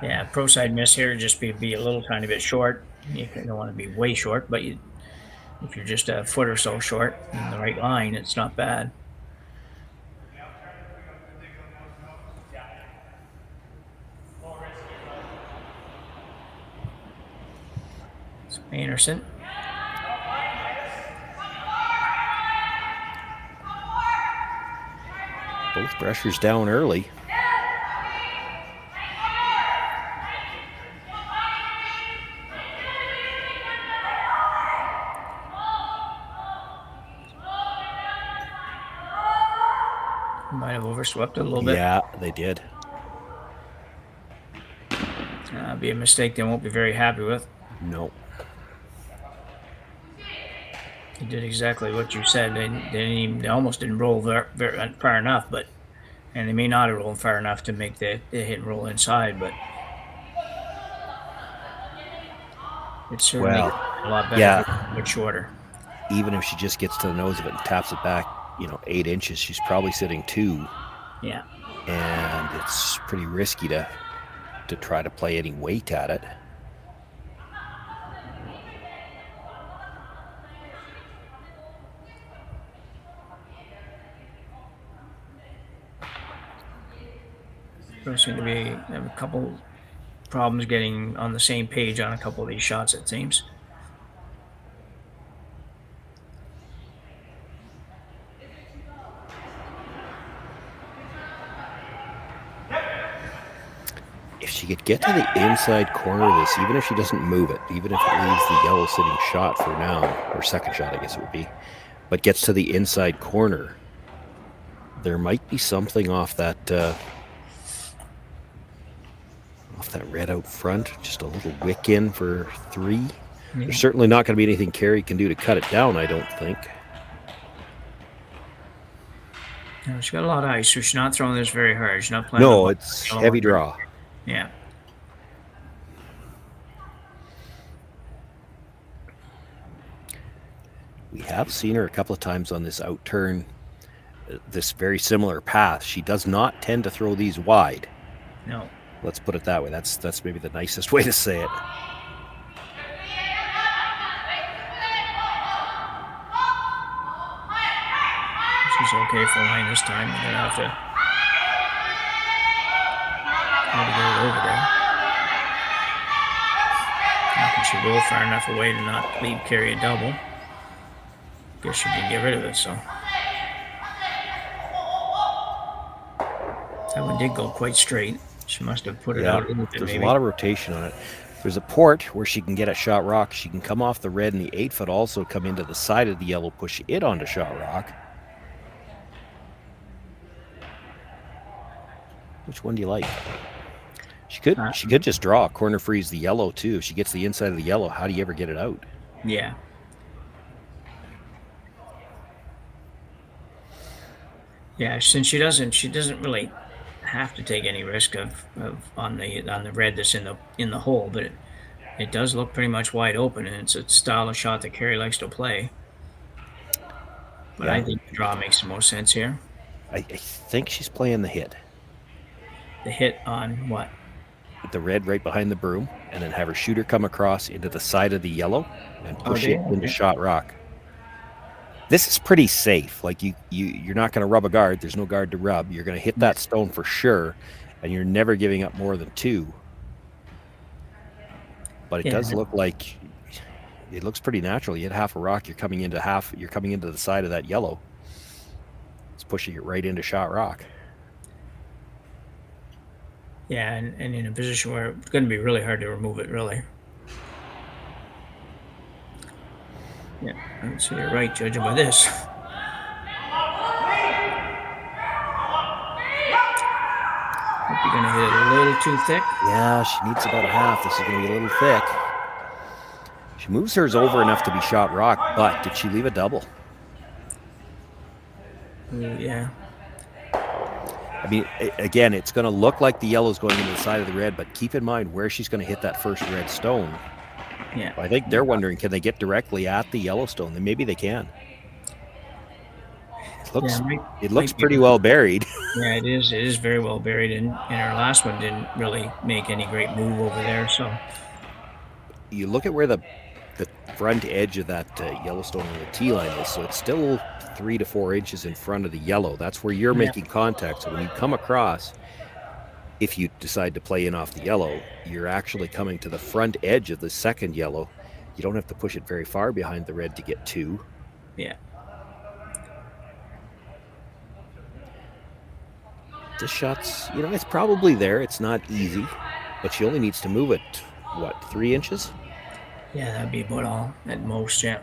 Yeah, pro side miss here, just be a little tiny bit short. You don't want to be way short, but if you're just a foot or so short in the right line, it's not bad. So Einarson. Both pressures down early. Might have overswept it a little bit. Yeah, they did. Be a mistake they won't be very happy with. No. They did exactly what you said. They almost didn't roll very far enough, and they may not have rolled far enough to make the hit and roll inside, but it's certainly a lot better. Yeah. A bit shorter. Even if she just gets to the nose of it and taps it back, 8 inches, she's probably sitting 2. Yeah. And it's pretty risky to try to play any weight at it. Seem to have a couple problems getting on the same page on a couple of these shots, it seems. If she could get to the inside corner of this, even if she doesn't move it, even if it leaves the yellow sitting shot for now, or second shot, I guess it would be, but gets to the inside corner, there might be something off that red out front, just a little wick in for 3. Yeah. There's certainly not going to be anything Kerri can do to cut it down, I don't think. No, she's got a lot of ice, so she's not throwing this very hard. She's not playing. No, it's heavy draw. Yeah. We have seen her a couple of times on this out turn, this very similar path. She does not tend to throw these wide. No. Let's put it that way. That's maybe the nicest way to say it. She's okay for line this time. We're gonna have to get it over there. I think she roll far enough away to not leave Kerri a double. Guess she can get rid of it. So that one did go quite straight. She must have put it out a little bit. There's maybe. A lot of rotation on it. There's a port where she can get at shot rock. She can come off the red and the 8-foot, also come into the side of the yellow, push it onto shot rock. Which one do you like? She could just draw a corner freeze the yellow too. If she gets the inside of the yellow, how do you ever get it out? Yeah. Yeah, since she doesn't really have to take any risk of on the red that's in the hole, but it does look pretty much wide open, and it's a style of shot that Kerri likes to play. But yeah. I think the draw makes the most sense here. I think she's playing the hit. the hit on what? The red right behind the broom, and then have her shooter come across into the side of the yellow and push it into shot rock. This is pretty safe. Like you're not going to rub a guard. There's no guard to rub. You're going to hit that stone for sure, and you're never giving up more than 2. But it does look like it looks pretty natural. You hit half a rock, you're coming into the side of that yellow. It's pushing it right into shot rock. Yeah, and in a position where it's going to be really hard to remove it, really. Yeah, so you're right, judging by this. Hope you're going to hit it a little too thick. Yeah, she needs about a half. This is going to be a little thick. She moves hers over enough to be shot rock, but did she leave a double? Yeah. I mean, again, it's going to look like the yellow's going into the side of the red, but keep in mind where she's going to hit that first red stone. Yeah. I think they're wondering, can they get directly at the yellow stone? Then maybe they can. It looks pretty well buried. Yeah, it is. It is very well buried, and our last one didn't really make any great move over there. So you look at where the front edge of that Yellowstone on the tee line is, so it's still 3 to 4 inches in front of the yellow. That's where you're making contact. So when you come across, if you decide to play in off the yellow, you're actually coming to the front edge of the second yellow. You don't have to push it very far behind the red to get 2. Yeah. This shot's, it's probably there. It's not easy, but she only needs to move it, 3 inches? Yeah, that'd be about all at most, yeah.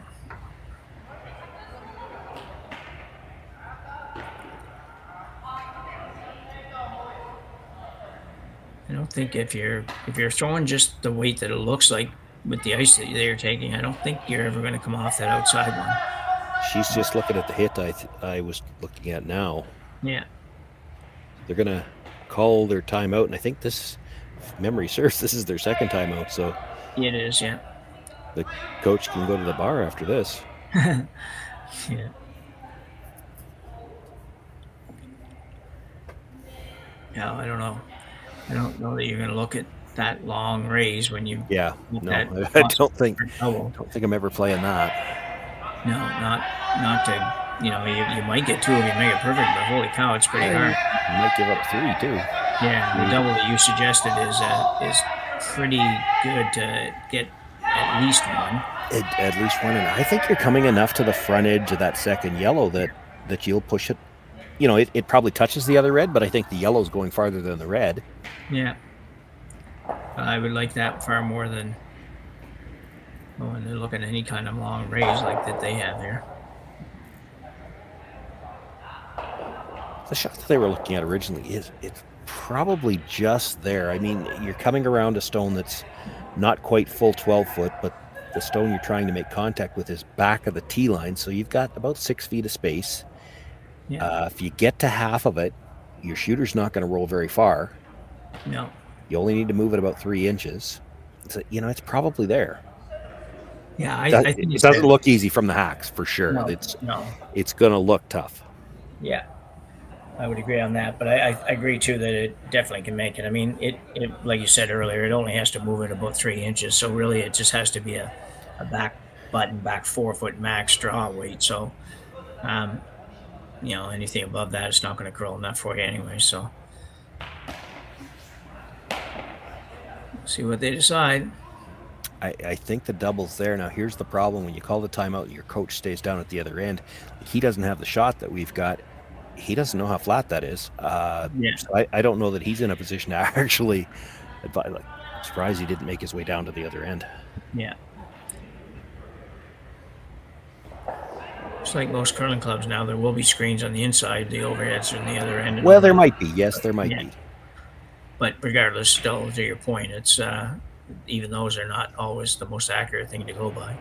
I don't think if you're throwing just the weight that it looks like with the ice that they're taking, I don't think you're ever going to come off that outside one. She's just looking at the hit I was looking at now. Yeah. They're going to call their timeout, and I think this, if memory serves, this is their second timeout, so... It is, yeah. The coach can go to the bar after this. Yeah. Yeah, I don't know. I don't know that you're going to look at that long raise when you. Yeah, no, I don't think I'm ever playing that. No, not to. You might get 2 if you make it perfect, but holy cow, it's pretty hard. You might give up 3 too. Yeah, the double that you suggested is pretty good to get at least 1. At least 1, and I think you're coming enough to the front edge of that second yellow that you'll push it. It probably touches the other red, but I think the yellow's going farther than the red. Yeah. I would like that far more than when they're looking at any kind of long raise like that they have here. The shot that they were looking at originally it's probably just there. I mean, you're coming around a stone that's not quite full 12 foot, but the stone you're trying to make contact with is back of the tee line, so you've got about 6 feet of space. Yeah. If you get to half of it, your shooter's not going to roll very far. No. You only need to move it about 3 inches. So, it's probably there. Yeah, I think it doesn't look easy from the hacks, for sure. No, It's going to look tough. Yeah, I would agree on that, but I agree too that it definitely can make it. I mean, it like you said earlier, it only has to move it about 3 inches, so really it just has to be a back 4 foot max draw weight. So, anything above that, it's not going to curl enough for you anyway. So, see what they decide. I think the double's there. Now, here's the problem. When you call the timeout, your coach stays down at the other end. He doesn't have the shot that we've got. He doesn't know how flat that is. So I don't know that he's in a position to actually advise. I'm surprised he didn't make his way down to the other end. Yeah. It's like most curling clubs now, there will be screens on the inside, the overheads on the other end. Well, there might be. Yes, there might be. But regardless, still, to your point, it's even those are not always the most accurate thing to go by.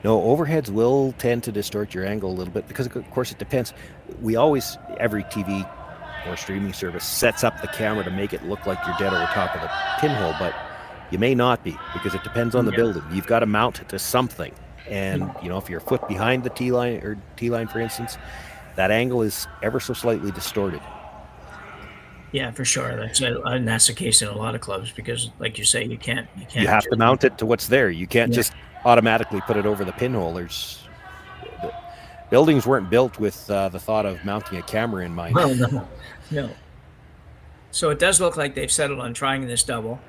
No, overheads will tend to distort your angle a little bit because, of course, it depends. Every TV or streaming service sets up the camera to make it look like you're dead over top of the pinhole, but you may not be because it depends on the building. You've got to mount it to something. And, if you're a foot behind the tee line, for instance, that angle is ever so slightly distorted. Yeah, for sure. And that's the case in a lot of clubs because, like you say, you can't. You have to mount it to what's there. You can't Yeah. just automatically put it over the pinhole. The buildings weren't built with the thought of mounting a camera in mind. Well, no. So it does look like they've settled on trying this double.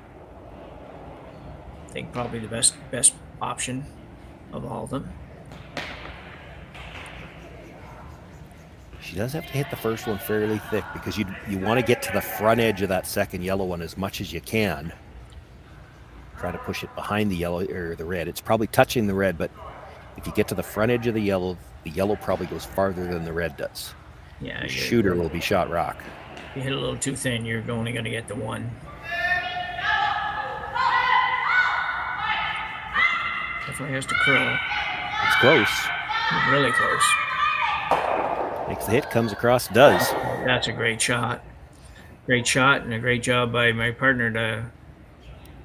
I think probably the best option of all of them. She does have to hit the first one fairly thick because you want to get to the front edge of that second yellow one as much as you can. Try to push it behind the yellow or the red. It's probably touching the red, but if you get to the front edge of the yellow probably goes farther than the red does. Yeah, the shooter will be shot rock. If you hit a little too thin, you're only going to get the one. Definitely has to curl. It's close. Really close. Makes the hit, comes across, does. That's a great shot. Great shot, and a great job by my partner to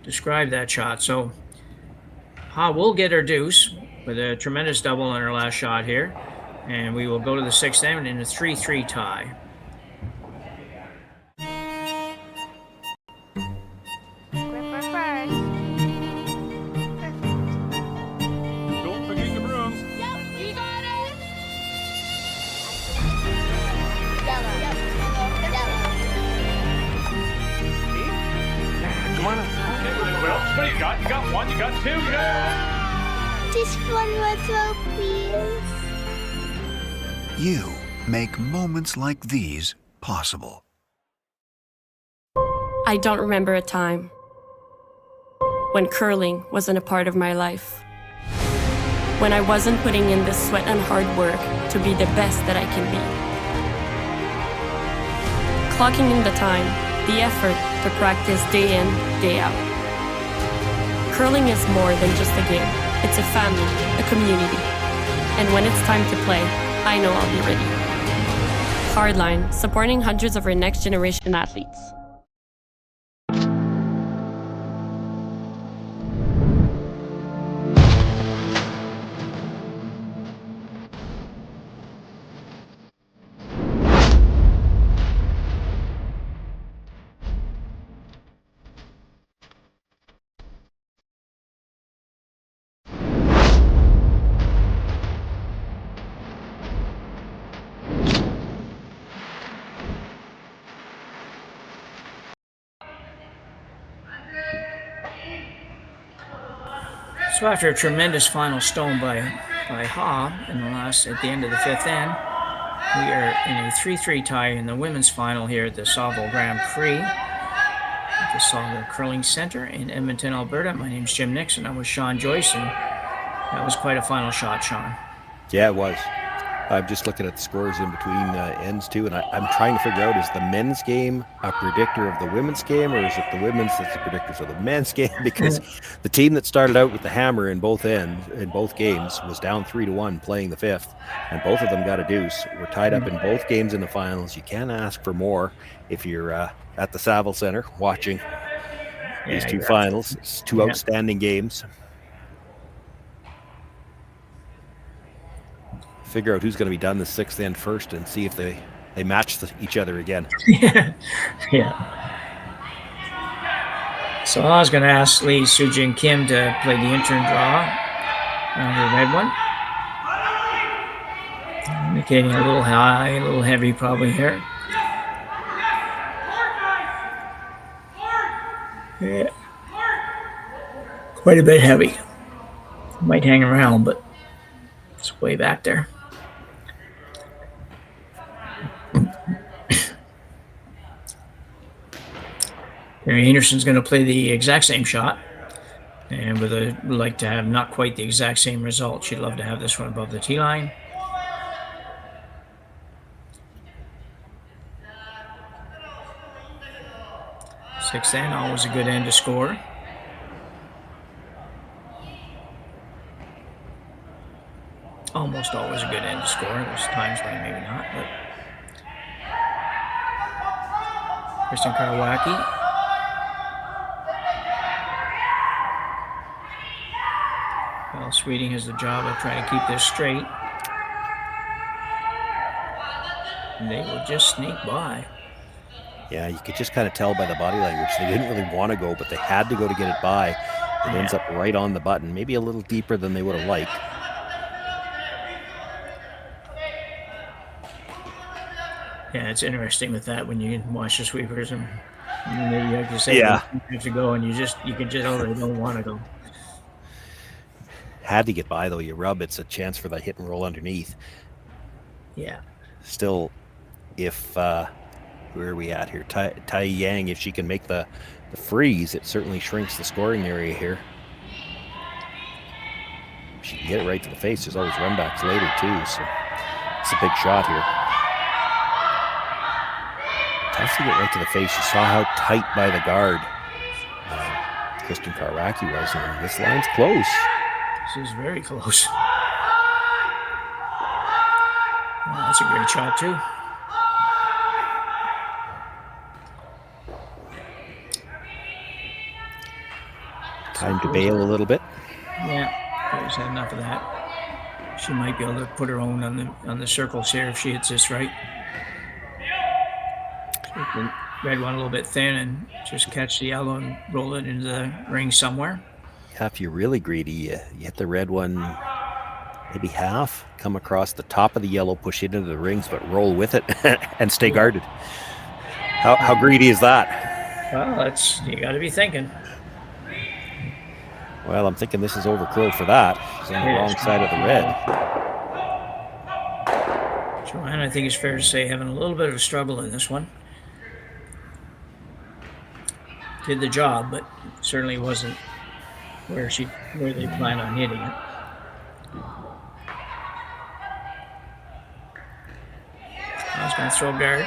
describe that shot. So Ha will get her deuce with a tremendous double on her last shot here. And we will go to the sixth end in a 3-3 tie. Don't forget the brooms. Yep, you got it. Come on. Okay, well, what do you got? You got one, you got two, you got... Just one more throw, please. You make moments like these possible. I don't remember a time when curling wasn't a part of my life. When I wasn't putting in the sweat and hard work to be the best that I can be. Clocking in the time, the effort to practice day in, day out. Curling is more than just a game. It's a family, a community. And when it's time to play, I know I'll be ready. Hardline, supporting hundreds of our next generation athletes. So after a tremendous final stone by Ha at the end of the fifth end, we are in a 3-3 tie in the women's final here at the Saville Grand Prix at the Saville Curling Center in Edmonton, Alberta. My name's Jim Nixon. I'm with Shawn Joyce, and that was quite a final shot, Shawn. Yeah, it was. I'm just looking at the scores in between ends too, and I'm trying to figure out, is the men's game a predictor of the women's game, or is it the women's that's the predictors of the men's game? Because the team that started out with the hammer in both games was down 3-1 playing the fifth, and both of them got a deuce. We're tied up in both games in the finals. You can't ask for more if you're at the Saville Center watching these two finals. It's two outstanding games. Figure out who's going to be done the sixth end first and see if they match each other again. Yeah. So I was going to ask Lee Seungyoun Kim to play the intern draw on the red one. Indicating a little high, a little heavy probably here. Yeah. Quite a bit heavy. Might hang around, but it's way back there. Kerri Einarson's going to play the exact same shot, and would like to have not quite the exact same result. She'd love to have this one above the tee line. Sixth end, always a good end to score. Almost always a good end to score. There's times when maybe not, but Kristen Karwacki. Well, Sweeting has the job of trying to keep this straight. And they will just sneak by. Yeah, you could just kind of tell by the body language. They didn't really want to go, but they had to go to get it by. It ends up right on the button, maybe a little deeper than they would have liked. Yeah, it's interesting with that when you watch the sweepers and maybe like you say, Yeah. you have to go and you can just they don't want to go. Had to get by though. You rub, it's a chance for the hit and roll underneath. Yeah. Still, if where are we at here? Tai Yang, if she can make the freeze, it certainly shrinks the scoring area here. If she can get it right to the face, there's always runbacks later too, so it's a big shot here. Tough to get right to the face. You saw how tight by the guard Kristen Karwacki was, and this line's close. This is very close. Well, that's a great shot too. Time to bail a little bit. Yeah, Kerri's had enough of that. She might be able to put her own on the circles here if she hits this right. Take the red one a little bit thin and just catch the yellow and roll it into the ring somewhere. Yeah, if you're really greedy, you hit the red one maybe half, come across the top of the yellow, push it into the rings, but roll with it and stay guarded. How greedy is that? Well, you got to be thinking. Well, I'm thinking this is overcurled for that. She's on the wrong side of the red. Joanne, I think it's fair to say, having a little bit of a struggle in this one. Did the job, but certainly wasn't where they planned on hitting it. I was going to throw guard.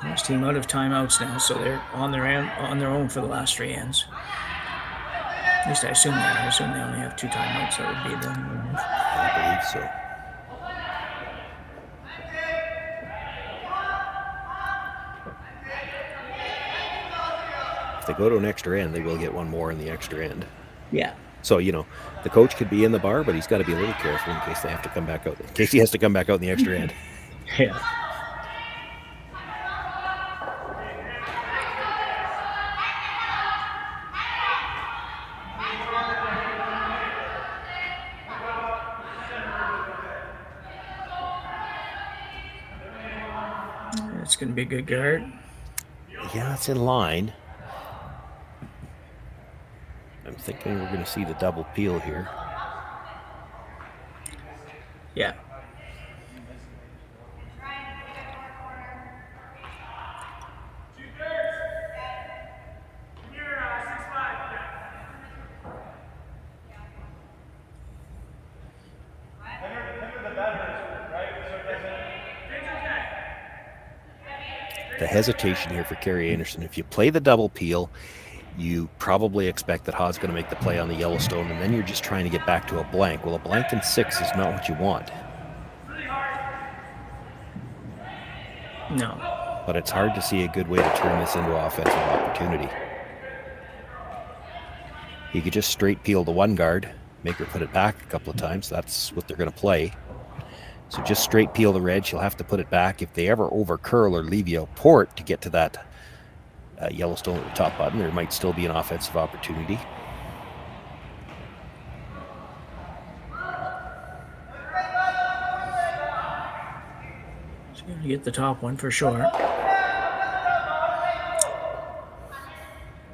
This team out of timeouts now, so they're on their own for the last three ends. At least I assume that. I assume they only have 2 timeouts. That would be them. I believe so. If they go to an extra end, they will get one more in the extra end. Yeah. So, the coach could be in the bar, but he's got to be a little careful in case they have to come back out. In case he has to come back out in the extra end. Yeah. It's going to be a good guard. Yeah, it's in line. I'm thinking we're going to see the double peel here. Yeah. The hesitation here for Kerri Einarson. If you play the double peel, you probably expect that Ha's going to make the play on the Yellowstone, and then you're just trying to get back to a blank. Well, a blank in 6 is not what you want. No. But it's hard to see a good way to turn this into offensive opportunity. You could just straight peel the one guard, make her put it back a couple of times. That's what they're going to play. So just straight peel the red. She'll have to put it back. If they ever over curl or leave you a port to get to that Yellowstone at the top button, there might still be an offensive opportunity. She's going to get the top one for sure.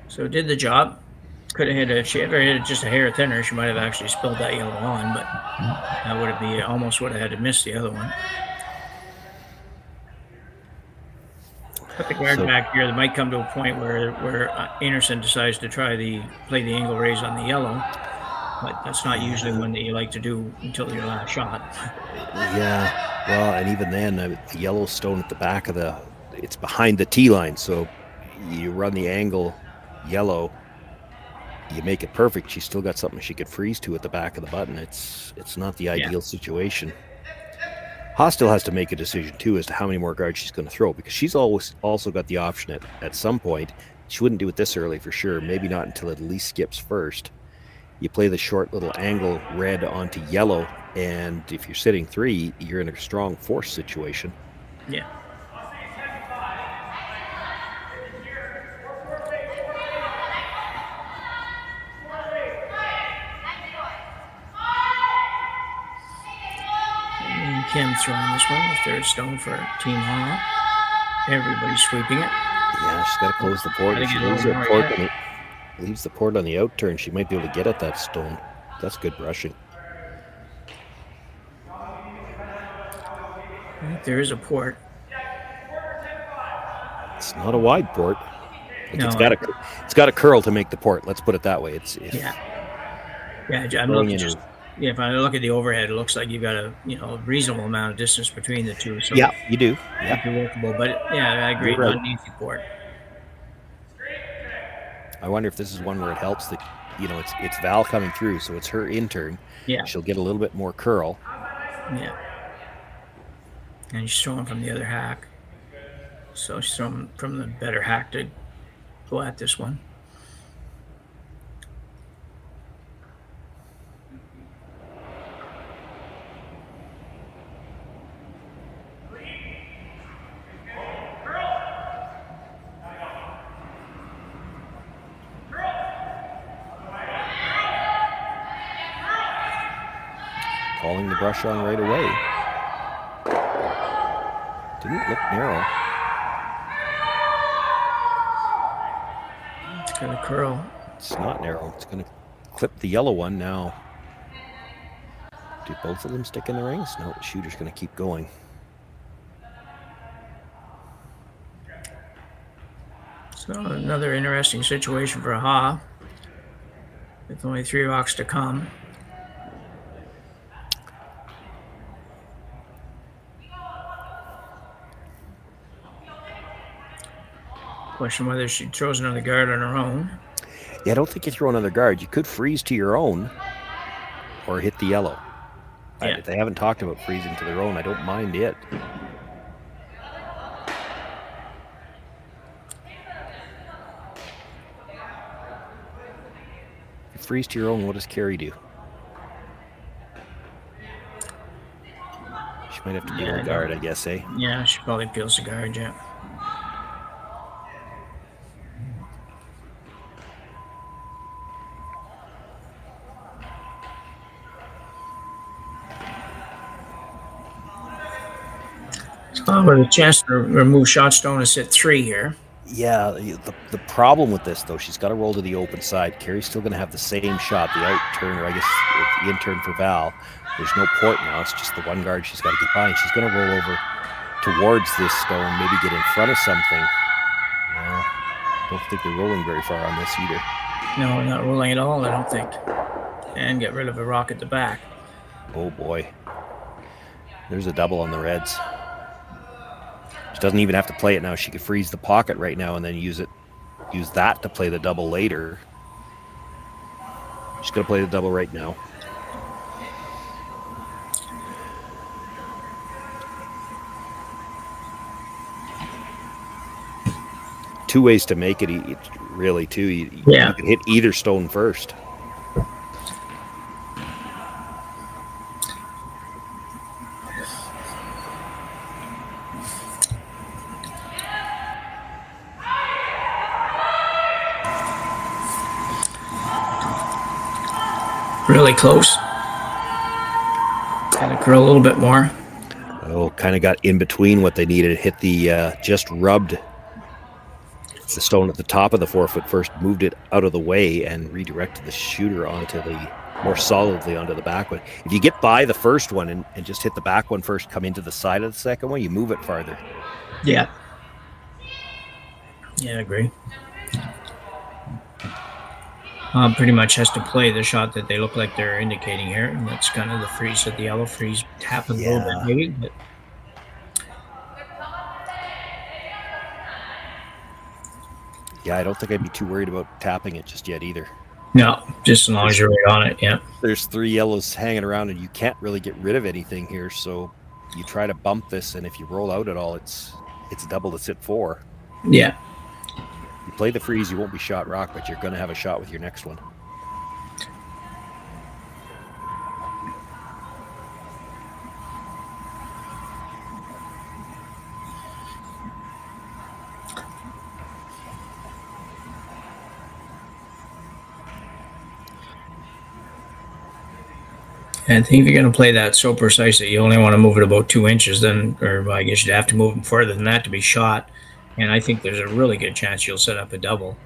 So it did the job. Could have hit if she ever hit it just a hair thinner, she might have actually spilled that yellow on, but that would have almost would have had to miss the other one. Put the guard back here. There might come to a point where Einarson decides to play the angle raise on the yellow, but that's not usually one that you like to do until your last shot. Yeah, well, and even then, the Yellowstone at the back of it's behind the T line, so you run the angle yellow. You make it perfect. She's still got something she could freeze to at the back of the button. It's not the ideal situation. Ha still has to make a decision too as to how many more guards she's going to throw, because she's always also got the option at some point she wouldn't do it this early for sure. Maybe not until it at least skips first. You play the short little angle red onto yellow, and if you're sitting 3, you're in a strong force situation. Yeah. And Kim throwing this one, the third stone for Team Ha. Everybody's sweeping it. Yeah, she's got to close the port. If she leaves the port on the out turn, she might be able to get at that stone. That's good brushing. I think there is a port. It's not a wide port. No, it's got a curl to make the port. Let's put it that way. Yeah, I'm looking just. Yeah, if I look at the overhead, it looks like you've got a reasonable amount of distance between the two. So yeah, you do. Yeah, workable. But yeah, I agree. Right. Not an easy port. I wonder if this is one where it helps that it's Val coming through, so it's her in-turn. Yeah, she'll get a little bit more curl. Yeah, and she's throwing from the other hack, so she's throwing from the better hack to go at this one. Calling the brush on right away. Didn't look narrow. It's going to curl. It's not narrow. It's going to clip the yellow one now. Do both of them stick in the rings? No, the shooter's going to keep going. So another interesting situation for Ha, with only 3 rocks to come. Question whether she throws another guard on her own. Yeah, I don't think you throw another guard. You could freeze to your own or hit the yellow. Yeah. They haven't talked about freezing to their own. I don't mind it. If you freeze to your own, what does Kerri do? She might have to deal a guard, I guess, eh? Yeah, she probably peels the guard, yeah. With a chance to remove shot stone and sit 3 here. Yeah, the problem with this, though, she's got to roll to the open side. Kerri's still going to have the same shot, the out turn, or I guess the in turn for Val. There's no port now. It's just the one guard she's got to get by. And she's going to roll over towards this stone, maybe get in front of something. Well, don't think they're rolling very far on this either. No, not rolling at all, I don't think. And get rid of a rock at the back. Oh, boy. There's a double on the Reds. She doesn't even have to play it now. She could freeze the pocket right now and then use that to play the double later. She's going to play the double right now. Two ways to make it, really, too. You can hit either stone first. Really close. Got to curl a little bit more. Oh, kind of got in between what they needed. Hit the, just rubbed the stone at the top of the 4-foot first, moved it out of the way, and redirected the shooter more solidly onto the back one. If you get by the first one and just hit the back one first, come into the side of the second one, you move it farther. Yeah. Yeah, I agree. Pretty much has to play the shot that they look like they're indicating here, and that's kind of the freeze at the yellow freeze happens a little bit maybe. But yeah, I don't think I'd be too worried about tapping it just yet either. No, just as long as you're right on it, yeah. There's 3 yellows hanging around, and you can't really get rid of anything here, so you try to bump this, and if you roll out at all, it's double to sit 4. Yeah. You play the freeze, you won't be shot rock, but you're going to have a shot with your next one. And I think if you're going to play that so precise that you only want to move it about 2 inches, then, or I guess you'd have to move it further than that to be shot. And I think there's a really good chance you'll set up a double,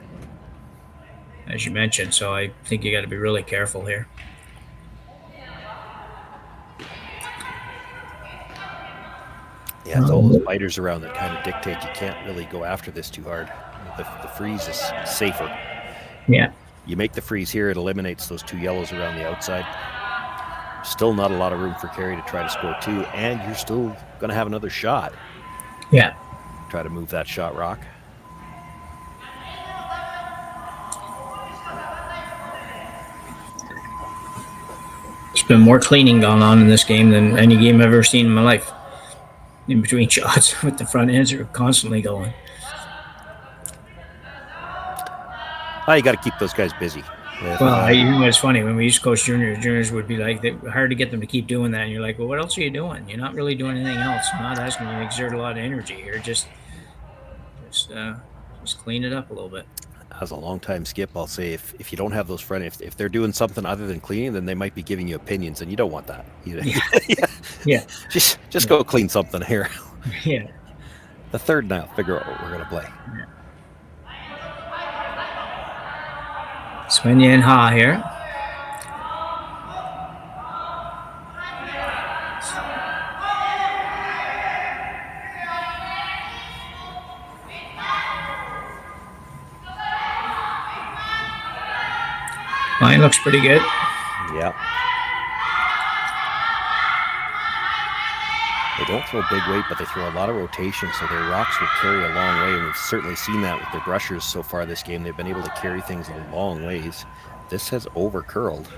as you mentioned. So I think you got to be really careful here. Yeah, it's all those biters around that kind of dictate you can't really go after this too hard. The freeze is safer. Yeah. You make the freeze here, it eliminates those 2 yellows around the outside. Still not a lot of room for Kerri to try to score 2, and you're still going to have another shot. Yeah. Try to move that shot rock. There's been more cleaning going on in this game than any game I've ever seen in my life. In between shots, with the front ends are constantly going. Oh, you got to keep those guys busy. Well, you know, it's funny when we used to coach juniors would be like, hard to get them to keep doing that. And you're like, well, what else are you doing? You're not really doing anything else. I'm not asking you to exert a lot of energy here. Just clean it up a little bit. As a long-time skip, I'll say if you don't have those front, if they're doing something other than cleaning, then they might be giving you opinions, and you don't want that. Yeah. Just go clean something here. Yeah. The third now, figure out what we're going to play. Yeah. Seungyoun Ha here. Line looks pretty good. Yeah. They don't throw big weight, but they throw a lot of rotation, so their rocks will carry a long way, and we've certainly seen that with their brushers so far this game. They've been able to carry things a long ways. This has over curled.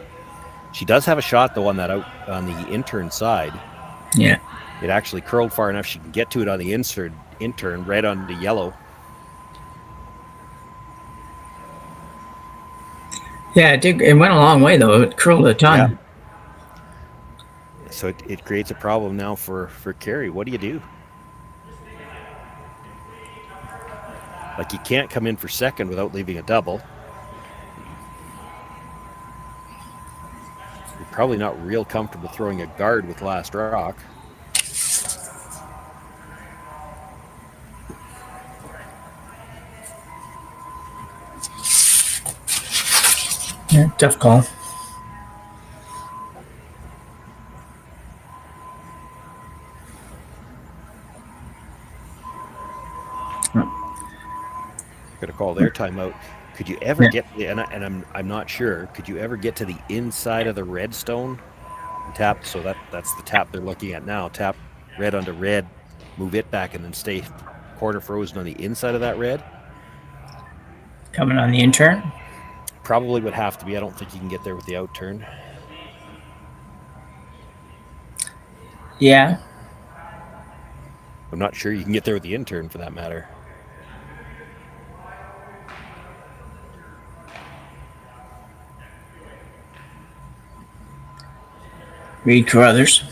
She does have a shot, though, on that out on the intern side. Yeah. It actually curled far enough she can get to it on the intern, red on the yellow. Yeah, it did. It went a long way, though. It curled a ton. Yeah. So it creates a problem now for Kerri. What do you do? Like, you can't come in for second without leaving a double. You're probably not real comfortable throwing a guard with last rock. Yeah, tough call. Going to call their timeout. Could you ever get, and I'm not sure, could you ever get to the inside of the red stone and tap? So that's the tap they're looking at now. Tap red onto red, move it back, and then stay quarter frozen on the inside of that red. Coming on the intern? Probably would have to be. I don't think you can get there with the out turn. Yeah. I'm not sure you can get there with the intern for that matter. Reed Carruthers.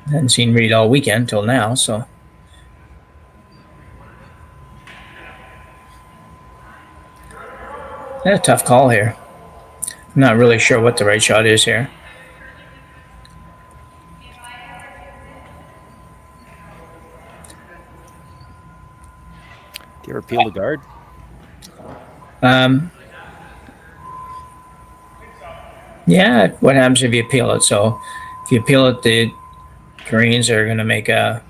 Hadn't seen Reed all weekend till now, so. A tough call here. I'm not really sure what the right shot is here. Do you ever peel the guard? Yeah, what happens if you peel it? So if you peel it, the Koreans are going to make a,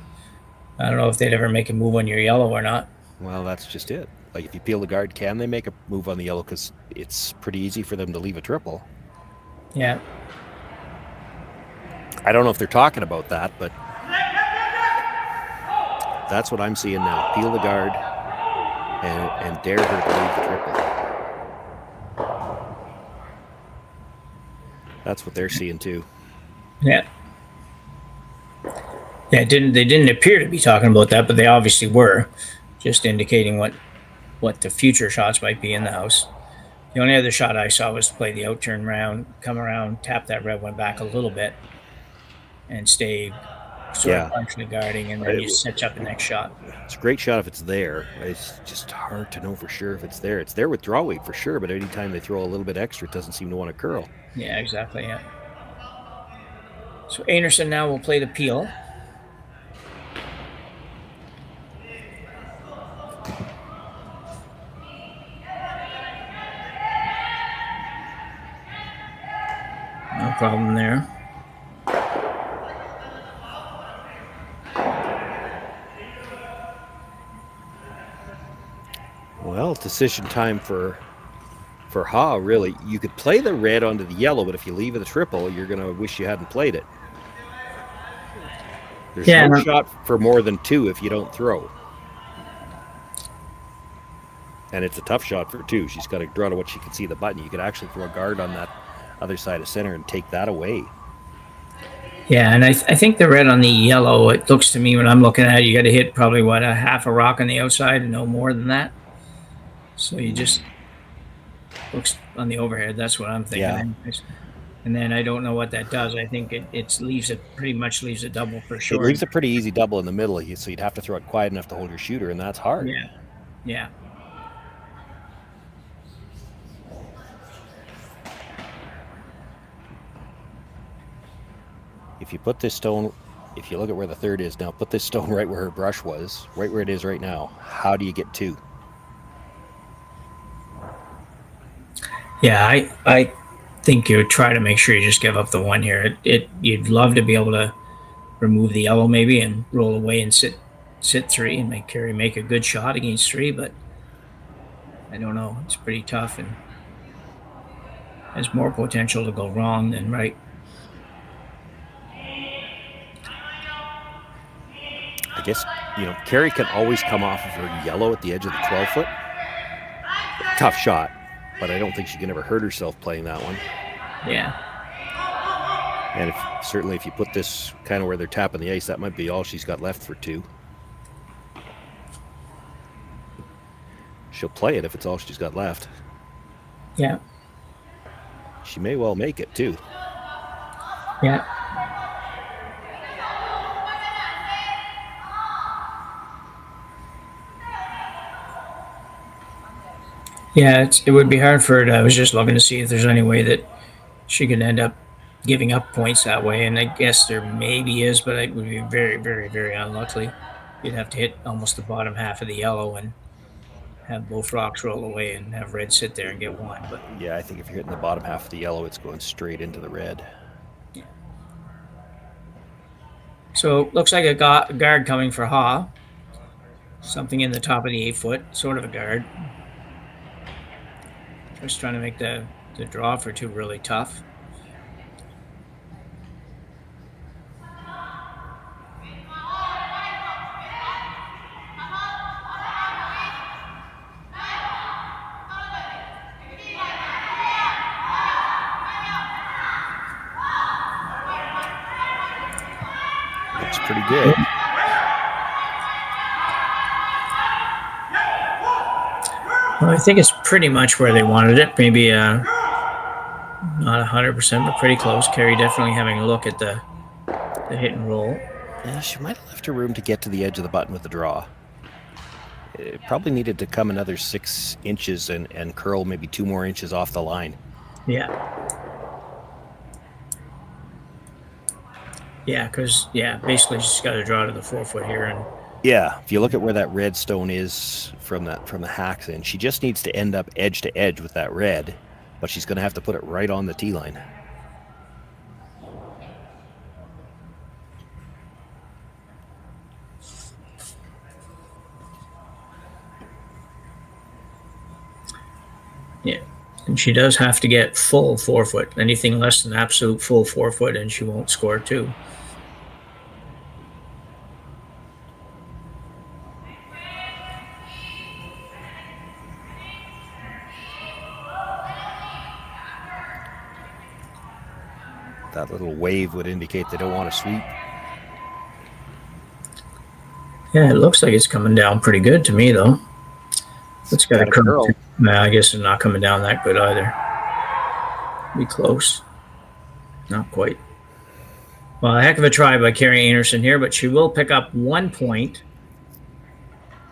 I don't know if they'd ever make a move on your yellow or not. Well, that's just it. Like, if you peel the guard, can they make a move on the yellow? Because it's pretty easy for them to leave a triple. Yeah. I don't know if they're talking about that, but that's what I'm seeing now. Peel the guard and dare her to leave the triple. That's what they're seeing too. Yeah. Yeah, they didn't appear to be talking about that, but they obviously were, just indicating what what the future shots might be in the house. The only other shot I saw was play the out turn round, come around, tap that red one back a little bit, and stay sort of partially guarding, and then you set up the next shot. It's a great shot if it's there. It's just hard to know for sure if it's there. It's there with draw weight for sure, but anytime they throw a little bit extra, it doesn't seem to want to curl. Yeah, exactly, yeah. So Einarson now will play the peel. No problem there. Well, decision time for Ha, really. You could play the red onto the yellow, but if you leave it a triple, you're going to wish you hadn't played it. There's no shot for more than 2 if you don't throw. And it's a tough shot for 2. She's got to draw to what she can see the button. You could actually throw a guard on that other side of center and take that away. Yeah, and I think the red on the yellow, it looks to me when I'm looking at it, you got to hit probably, what, a half a rock on the outside and no more than that. So you just looks on the overhead. That's what I'm thinking. Yeah. And then I don't know what that does. I think it leaves it pretty much leaves a double for sure. It leaves a pretty easy double in the middle, so you'd have to throw it quiet enough to hold your shooter, and that's hard. Yeah, yeah. If you put this stone, if you look at where the third is now, put this stone right where her brush was, right where it is right now. How do you get 2? Yeah, I think you would try to make sure you just give up the 1 here. You'd love to be able to remove the yellow maybe and roll away and sit 3 and make Kerri make a good shot against 3, but I don't know. It's pretty tough and has more potential to go wrong than right. I guess, Kerri can always come off of her yellow at the edge of the 12-foot. Tough shot, but I don't think she can ever hurt herself playing that one. Yeah. And certainly if you put this kind of where they're tapping the ice, that might be all she's got left for 2. She'll play it if it's all she's got left. Yeah. She may well make it, too. Yeah. Yeah, it would be hard for her. I was just looking to see if there's any way that she could end up giving up points that way, and I guess there maybe is, but it would be very, very, very unlikely. You'd have to hit almost the bottom half of the yellow and have both rocks roll away and have red sit there and get 1. But yeah, I think if you're hitting the bottom half of the yellow, it's going straight into the red. Yeah. So looks like a guard coming for Ha. Something in the top of the 8-foot, sort of a guard. Just trying to make the draw for 2 really tough. Looks pretty good. Well, I think it's pretty much where they wanted it. Maybe not 100%, but pretty close. Kerri definitely having a look at the hit and roll. Yeah, she might have left her room to get to the edge of the button with the draw. It probably needed to come another 6 inches and curl maybe 2 more inches off the line. Yeah. Yeah, because, basically she's got to draw to the 4-foot here. And yeah, if you look at where that red stone is from the hacks in, she just needs to end up edge to edge with that red, but she's going to have to put it right on the tee line. Yeah, and she does have to get full 4-foot. Anything less than absolute full 4-foot, and she won't score 2. That little wave would indicate they don't want to sweep. Yeah, it looks like it's coming down pretty good to me, though. It's got a curl. Nah, I guess it's not coming down that good either. Be close. Not quite. Well, a heck of a try by Kerri Einarson here, but she will pick up 1 point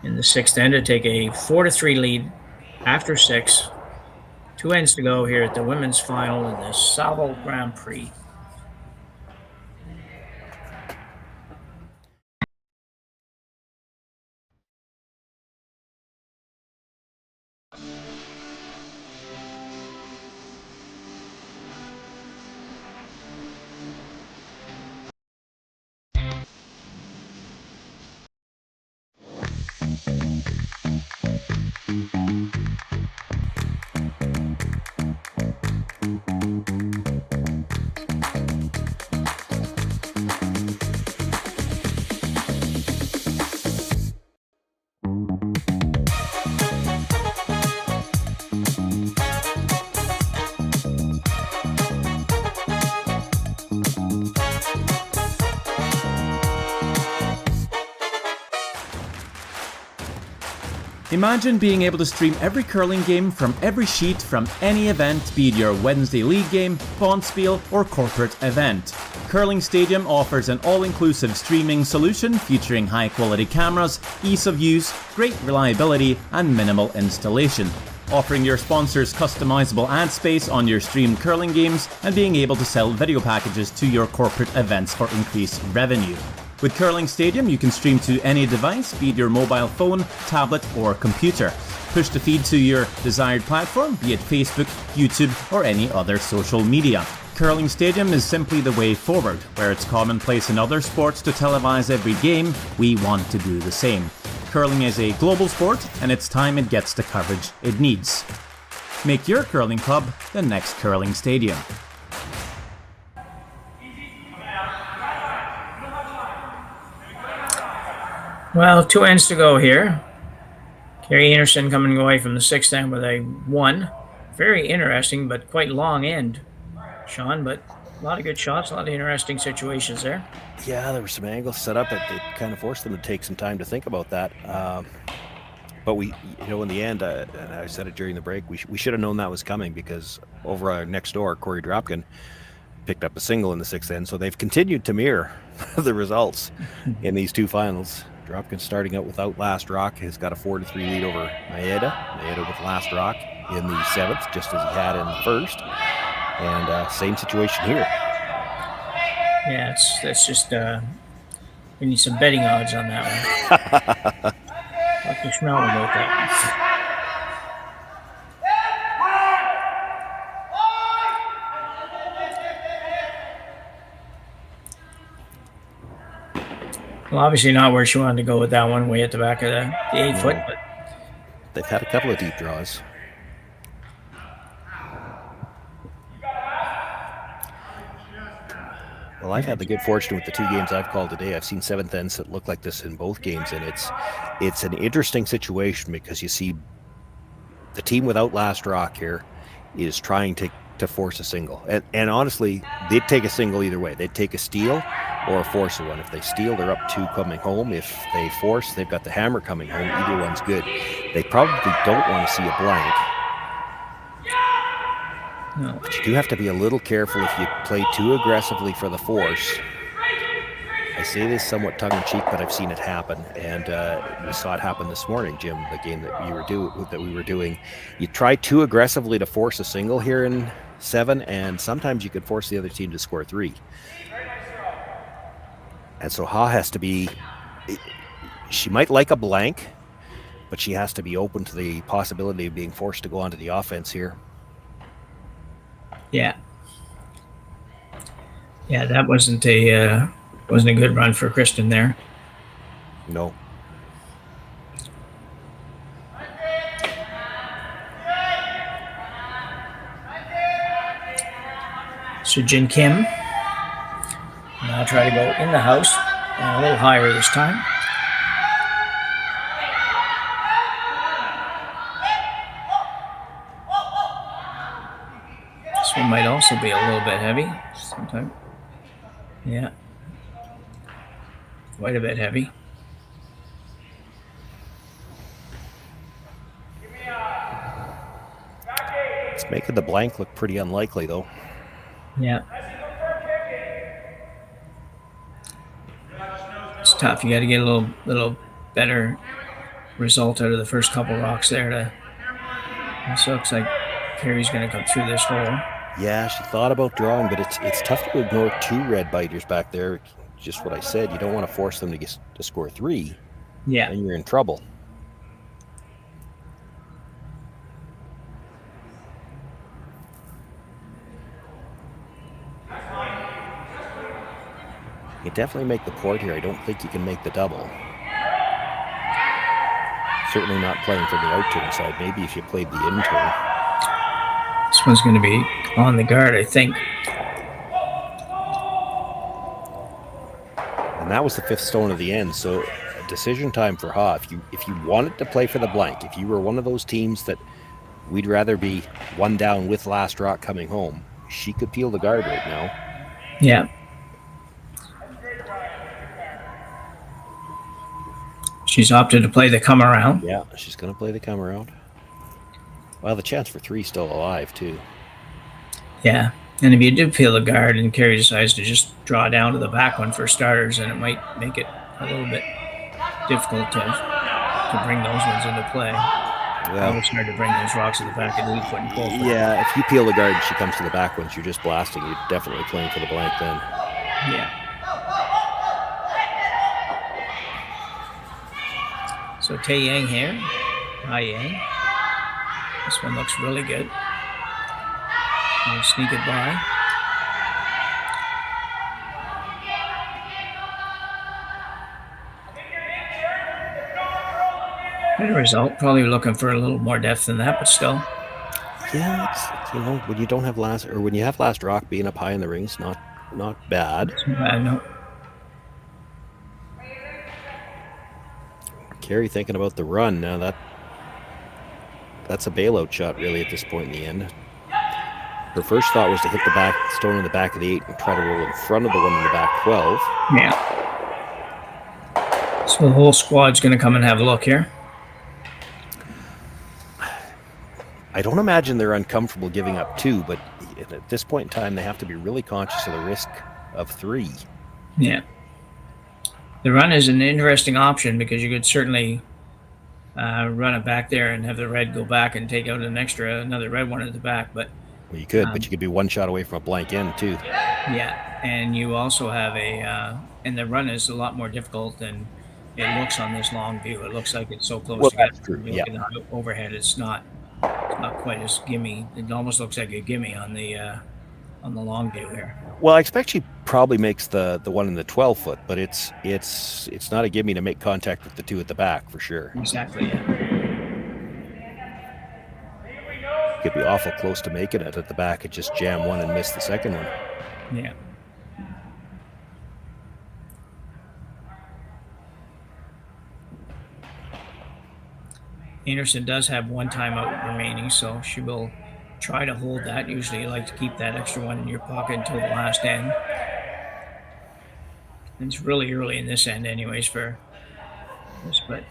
in the sixth end to take a 4-3 lead after 6. 2 ends to go here at the women's final in the Saville Grand Prix. Imagine being able to stream every curling game from every sheet from any event, be it your Wednesday league game, bonspiel, or corporate event. Curling Stadium offers an all-inclusive streaming solution featuring high-quality cameras, ease of use, great reliability, and minimal installation. Offering your sponsors customizable ad space on your streamed curling games and being able to sell video packages to your corporate events for increased revenue. With Curling Stadium, you can stream to any device, be it your mobile phone, tablet, or computer. Push the feed to your desired platform, be it Facebook, YouTube, or any other social media. Curling Stadium is simply the way forward. Where it's commonplace in other sports to televise every game, we want to do the same. Curling is a global sport, and it's time it gets the coverage it needs. Make your curling club the next Curling Stadium. Well, 2 ends to go here. Kerri Einarson coming away from the sixth end with a 1. Very interesting, but quite long end, Shawn, but a lot of good shots, a lot of interesting situations there. Yeah, there were some angles set up. It kind of forced them to take some time to think about that. But we, in the end, and I said it during the break, we should have known that was coming because over our next door, Corey Dropkin picked up a single in the sixth end. So they've continued to mirror the results in these 2 finals. Dropkin starting out without last rock has got a 4-3 lead over Maeda. Maeda with last rock in the 7th, just as he had in the 1st. And same situation here. Yeah, that's just we need some betting odds on that one. Talk to Schmel about that. Well, obviously not where she wanted to go with that one, way at the back of the 8 foot. But they've had a couple of deep draws. Well, I've had the good fortune with the 2 games I've called today. I've seen 7th ends that look like this in both games, and it's an interesting situation because you see the team without last rock here is trying to force a single. And honestly, they'd take a single either way. They'd take a steal or force a one. If they steal, they're up 2 coming home. If they force, they've got the hammer coming home. Either one's good. They probably don't want to see a blank. No. But you do have to be a little careful if you play too aggressively for the force. I say this somewhat tongue-in-cheek, but I've seen it happen, and we saw it happen this morning, Jim. The game that we were doing, you try too aggressively to force a single here in 7, and sometimes you could force the other team to score 3. And so Ha has to be. She might like a blank, but she has to be open to the possibility of being forced to go onto the offense here. Yeah, that wasn't a good run for Kristen there. No. So Jin Kim now try to go in the house and a little higher this time. This one might also be a little bit heavy sometimes. Yeah. Quite a bit heavy. It's making the blank look pretty unlikely, though. Yeah. It's tough. You got to get a little better result out of the first couple rocks there. This looks like Kerri's going to come through this hole. Yeah, she thought about drawing, but it's tough to ignore 2 red biters back there. Just what I said. You don't want to force them to score 3. Yeah. And you're in trouble. You can definitely make the port here. I don't think you can make the double. Certainly not playing from the out-turn side. Maybe if you played the in-turn. This one's going to be on the guard, I think. And that was the 5th stone of the end. So decision time for Ha. If you wanted to play for the blank, if you were one of those teams that we'd rather be 1 down with last rock coming home, she could peel the guard right now. Yeah. She's opted to play the come around. Yeah, she's going to play the come around. Well, the chance for 3 still alive, too. Yeah. And if you do peel the guard and Kerri decides to just draw down to the back one for starters, then it might make it a little bit difficult to bring those ones into play. Well, it's hard to bring those rocks to the back and lead foot and pull foot. Yeah, if you peel the guard and she comes to the back once, you're just blasting. You're definitely playing for the blank then. Yeah. So Tae Yang here. Hi Yang. This one looks really good. We'll sneak it by. Better result. Probably looking for a little more depth than that, but still. Yeah, it's, when you don't have when you have last rock, being up high in the ring's not bad. No. Kerri thinking about the run now. That's a bailout shot really at this point in the end. Her first thought was to hit the back stone in the back of the 8 and try to roll in front of the one in the back 12. Yeah. So the whole squad's going to come and have a look here. I don't imagine they're uncomfortable giving up 2, but at this point in time, they have to be really conscious of the risk of 3. Yeah. The run is an interesting option because you could certainly run it back there and have the red go back and take out another red one at the back. But well, you could, but you could be 1 shot away from a blank end too. Yeah, and you also have and the run is a lot more difficult than it looks on this long view. It looks like it's so close to that's true. Yeah. Overhead, it's not quite as gimme. It almost looks like a gimme on the long view here. Well, I expect she probably makes the one in the 12-foot, but it's not a gimme to make contact with the 2 at the back for sure. Exactly. Yeah. Could be awful close to making it at the back and just jam one and miss the second one. Yeah. Einarson does have 1 timeout remaining, so she will try to hold that. Usually you like to keep that extra one in your pocket until the last end. And it's really early in this end anyways for this, but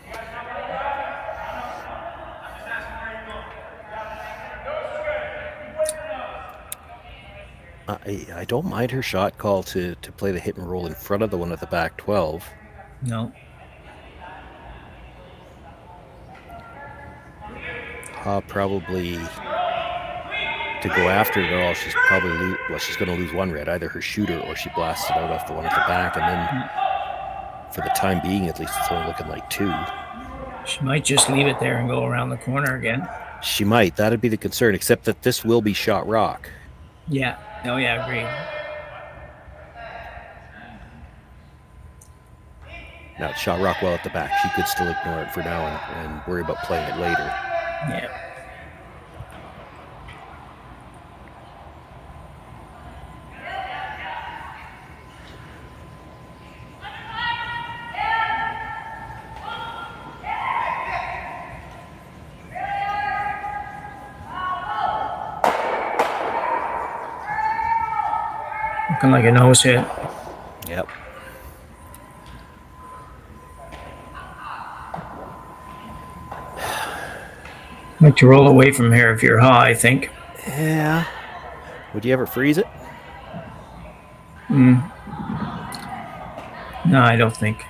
I don't mind her shot call to play the hit and roll in front of the one at the back 12. No. Probably to go after it all, she's probably she's going to lose 1 red, either her shooter or she blasts it out off the one at the back, and then for the time being at least it's only looking like 2. She might just leave it there and go around the corner again. She might. That'd be the concern, except that this will be shot rock. Yeah. Oh yeah, agreed. Now it's shot rock well at the back. She could still ignore it for now and worry about playing it later. Yeah. Looking like a nose hit. Yep. Like to roll away from here if you're high, I think. Yeah. Would you ever freeze it? No, I don't think.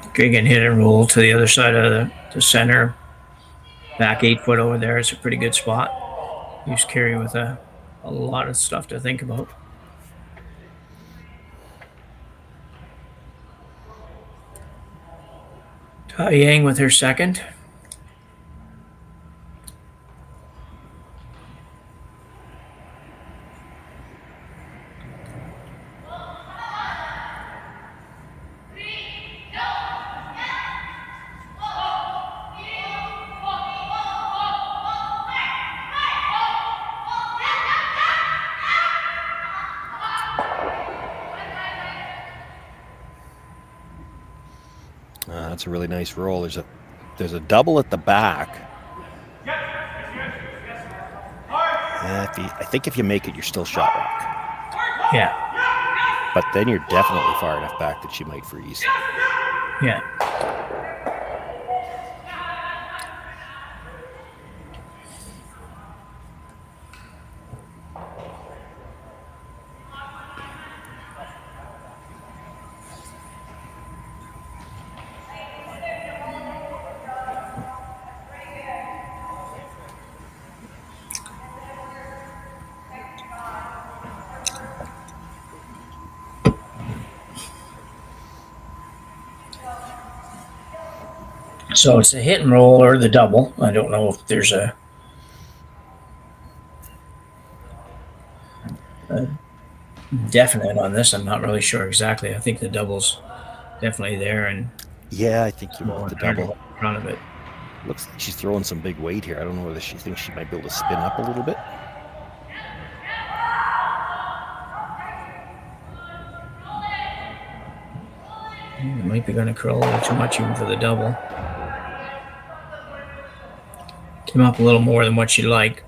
Okay, you can hit and roll to the other side of the center. Back 8 foot over there is a pretty good spot. Use Kerri with a lot of stuff to think about. Tai Yang with her second. That's a really nice roll. There's a double at the back. I think if you make it, you're still shot rock. Yeah. But then you're definitely far enough back that she might freeze. Yeah. So it's a hit and roll or the double. I don't know if there's a definite on this. I'm not really sure exactly. I think the double's definitely there, and yeah, I think you want the double in front of it. Looks like she's throwing some big weight here. I don't know whether she thinks she might be able to spin up a little bit. It might be going to curl a little too much even for the double. Came up a little more than what she'd like.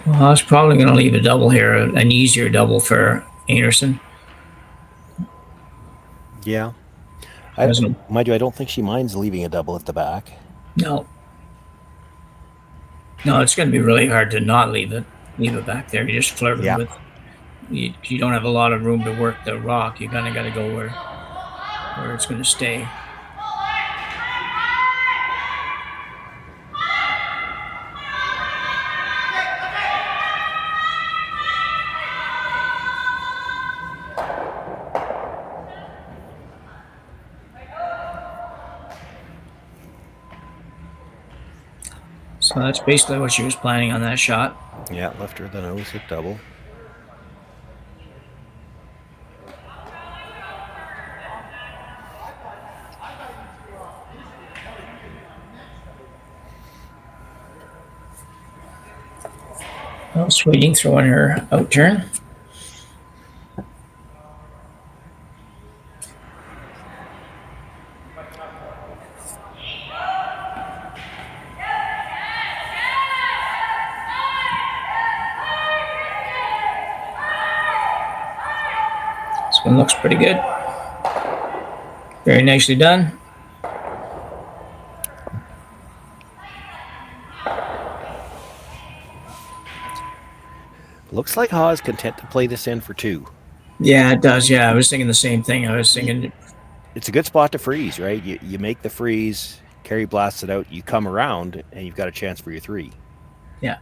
Well, I was probably going to leave a double here, an easier double for Einarson. Yeah. Mind you, I don't think she minds leaving a double at the back. No. No, it's going to be really hard to not leave it back there. You're just flirting with. You don't have a lot of room to work the rock. You kind of got to go where it's going to stay. So that's basically what she was planning on that shot. Yeah, left her the nose at double. Well, Sweeting throwing her out turn. This one looks pretty good. Very nicely done. Looks like Ha's content to play this in for two. Yeah, it does. Yeah, I was thinking the same thing. I was thinking it's a good spot to freeze, right? You make the freeze, Kerri blasts it out, you come around, and you've got a chance for your three. Yeah.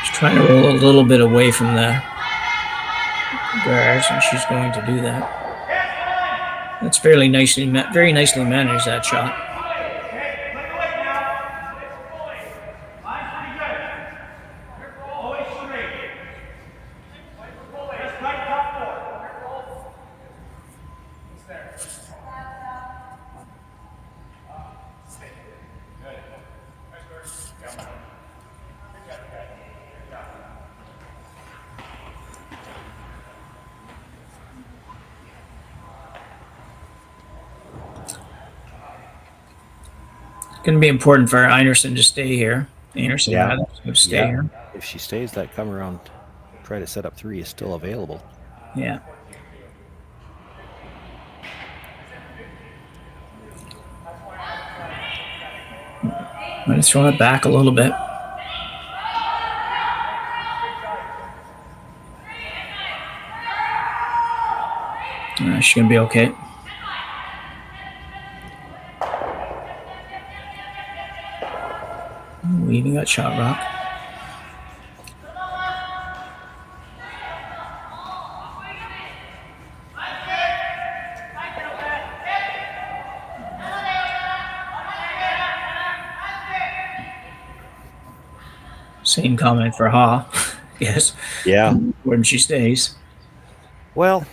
Just trying to roll a little bit away from the guards, and she's going to do that. That's very nicely managed, that shot. Going to be important for Einarson to stay here. Einarson to stay here. If she stays, that come around, try to set up 3 is still available. Yeah. I'm going to throw it back a little bit. She's going to be okay. We even got shot rock. Same comment for Ha. Yes. Yeah. When she stays. Well,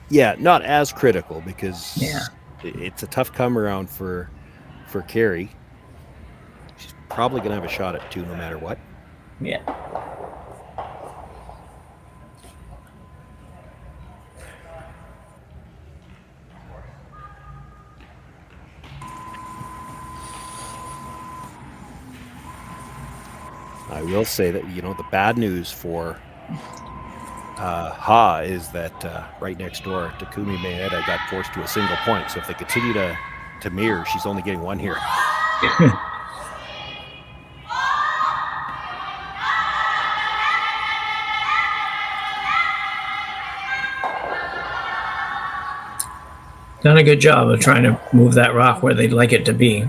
yeah, not as critical because it's a tough come around for Kerri. She's probably going to have a shot at 2 no matter what. Yeah. I will say that, the bad news for Ha is that right next door, Takumi Maeda got forced to a single point. So if they continue to mirror, she's only getting 1 here. Done a good job of trying to move that rock where they'd like it to be.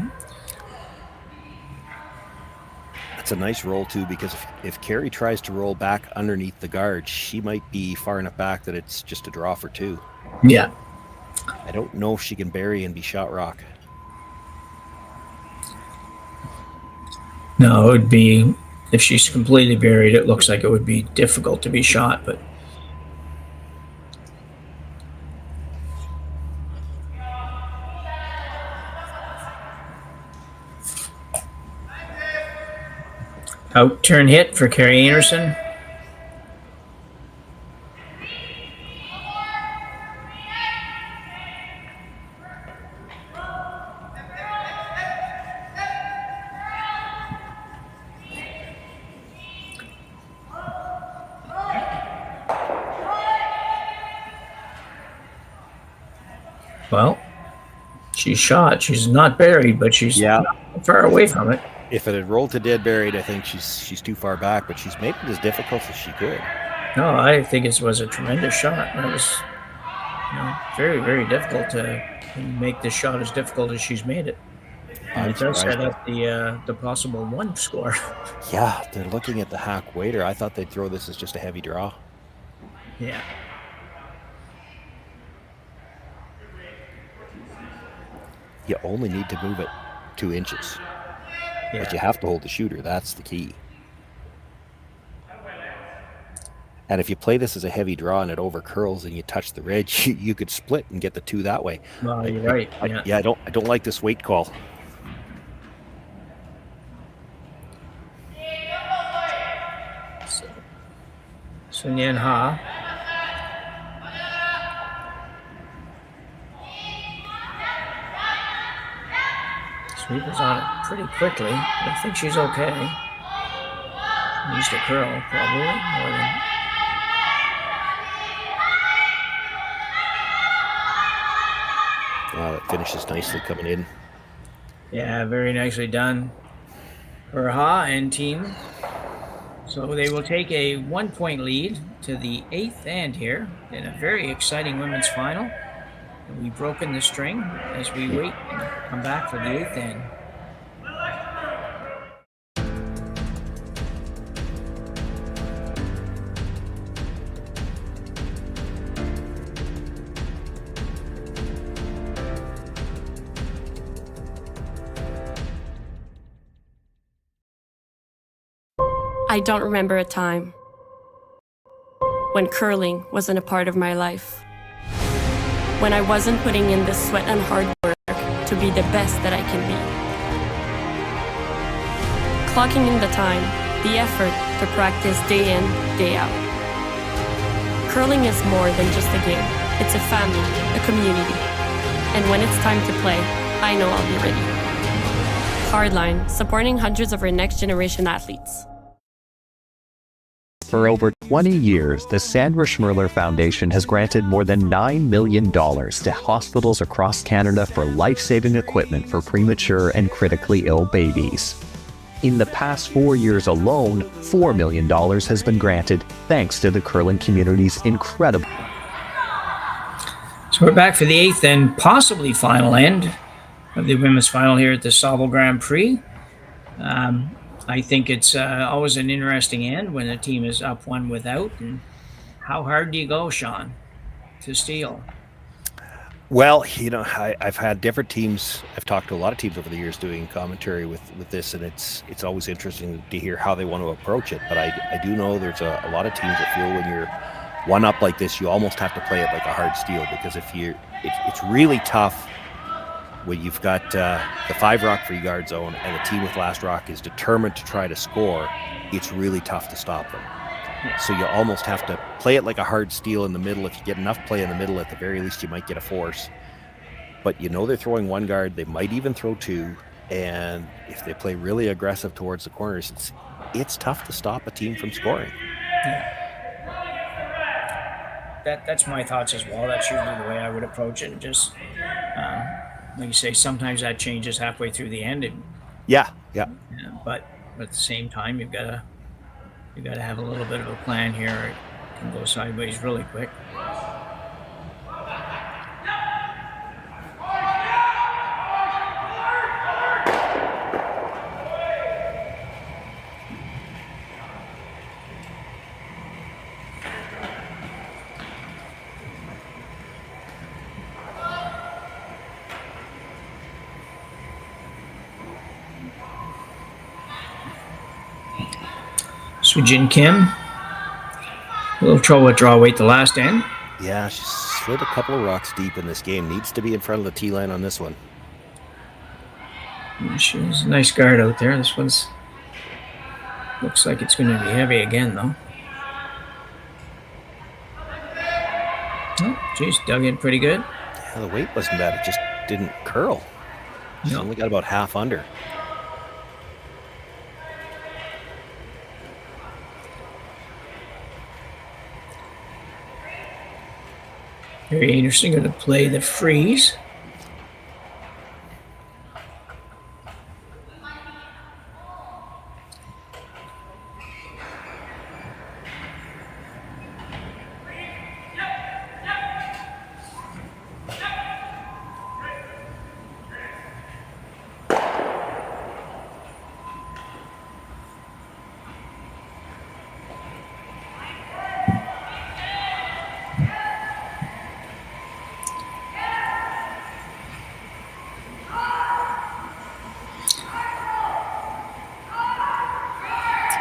It's a nice roll too, because if Kerri tries to roll back underneath the guard, she might be far enough back that it's just a draw for 2. Yeah. I don't know if she can bury and be shot rock. No, it would be, if she's completely buried, it looks like it would be difficult to be shot, but out turn hit for Kerri Einarson. Well, she's shot. She's not buried, but she's not far away from it. If it had rolled to dead buried, I think she's too far back, but she's made it as difficult as she could. No, I think it was a tremendous shot. It was very, very difficult to make this shot as difficult as she's made it. And it does set up the possible 1 score. Yeah, they're looking at the hack waiter. I thought they'd throw this as just a heavy draw. Yeah. You only need to move it 2 inches. Yeah. But you have to hold the shooter. That's the key. And if you play this as a heavy draw and it over curls and you touch the red, you could split and get the 2 that way. Well, you're right. I don't like this weight call. Seungyoun Ha. Sweep is on it pretty quickly. I think she's okay. Needs to curl, probably, more than... Wow, that finishes nicely coming in. Yeah, very nicely done for Ha and team. So they will take a 1-point lead to the 8th end here in a very exciting women's final. And we've broken the string as we wait and come back for the 8th end. I don't remember a time when curling wasn't a part of my life. When I wasn't putting in the sweat and hard work to be the best that I can be. Clocking in the time, the effort to practice day in, day out. Curling is more than just a game. It's a family, a community. And when it's time to play, I know I'll be ready. Hardline, supporting hundreds of our next generation athletes. For over 20 years, the Sandra Schmirler Foundation has granted more than $9 million to hospitals across Canada for life-saving equipment for premature and critically ill babies. In the past 4 years alone, $4 million has been granted thanks to the curling community's incredible. So we're back for the 8th and possibly final end of the women's final here at the Saville Grand Prix. I think it's always an interesting end when a team is up one without. And how hard do you go, Shawn, to steal? Well, you know, I've had different teams. I've talked to a lot of teams over the years doing commentary with this, and it's always interesting to hear how they want to approach it. But I do know there's a lot of teams that feel when you're one up like this, you almost have to play it like a hard steal, because if it's really tough when you've got the 5 rock free guard zone and the team with last rock is determined to try to score. It's really tough to stop them. So you almost have to play it like a hard steal in the middle. If you get enough play in the middle, at the very least, you might get a force. But you know they're throwing one guard. They might even throw 2. And if they play really aggressive towards the corners, it's tough to stop a team from scoring. Yeah. That's my thoughts as well. That's usually the way I would approach it. Just, like you say, sometimes that changes halfway through the end. Yeah. But at the same time, you've got to have a little bit of a plan here. It can go sideways really quick. Seungyoun Kim, a little trouble with draw weight the last end. Yeah, she slid a couple of rocks deep in this game. Needs to be in front of the tee line on this one. She has a nice guard out there. This one's looks like it's going to be heavy again, though. Oh, geez, dug in pretty good. Yeah, the weight wasn't bad. It just didn't curl. She only got about half under. Kerri Einarson going to play the freeze.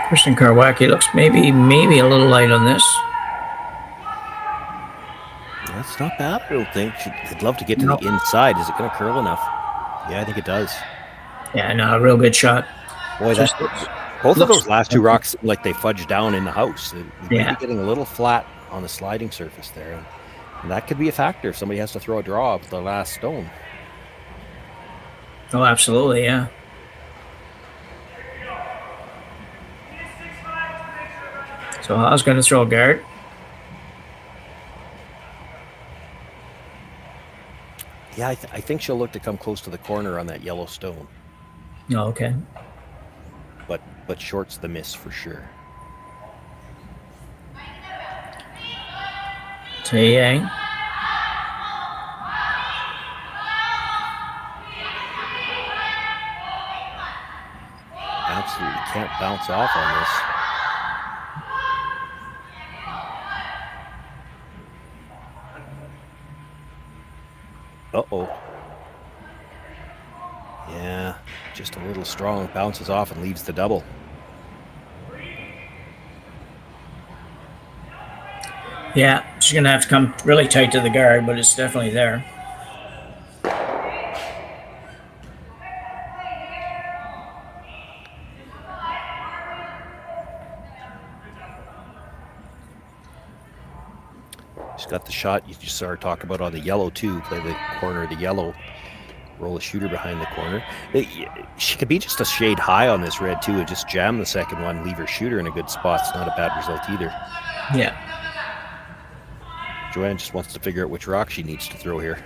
Kristen Karwacki looks maybe a little light on this. That's not bad, I don't think. I'd love to get to the inside. Is it going to curl enough? Yeah, I think it does. Yeah, no, a real good shot. Boy, both of those last 2 rocks seem like they fudged down in the house. They might be getting a little flat on the sliding surface there. And that could be a factor if somebody has to throw a draw with the last stone. Oh, absolutely, yeah. So I was going to throw a guard. Yeah, I think she'll look to come close to the corner on that yellow stone. Oh, okay. But short's the miss for sure. Taeyang. Absolutely can't bounce off on this. Uh-oh. Yeah, just a little strong. Bounces off and leaves the double. Yeah, she's going to have to come really tight to the guard, but it's definitely there. She's got the shot you just saw her talk about on the yellow too. Play the corner of the yellow, roll a shooter behind the corner. She could be just a shade high on this red too and just jam the second one, leave her shooter in a good spot. It's not a bad result either. Yeah. Joanne just wants to figure out which rock she needs to throw here.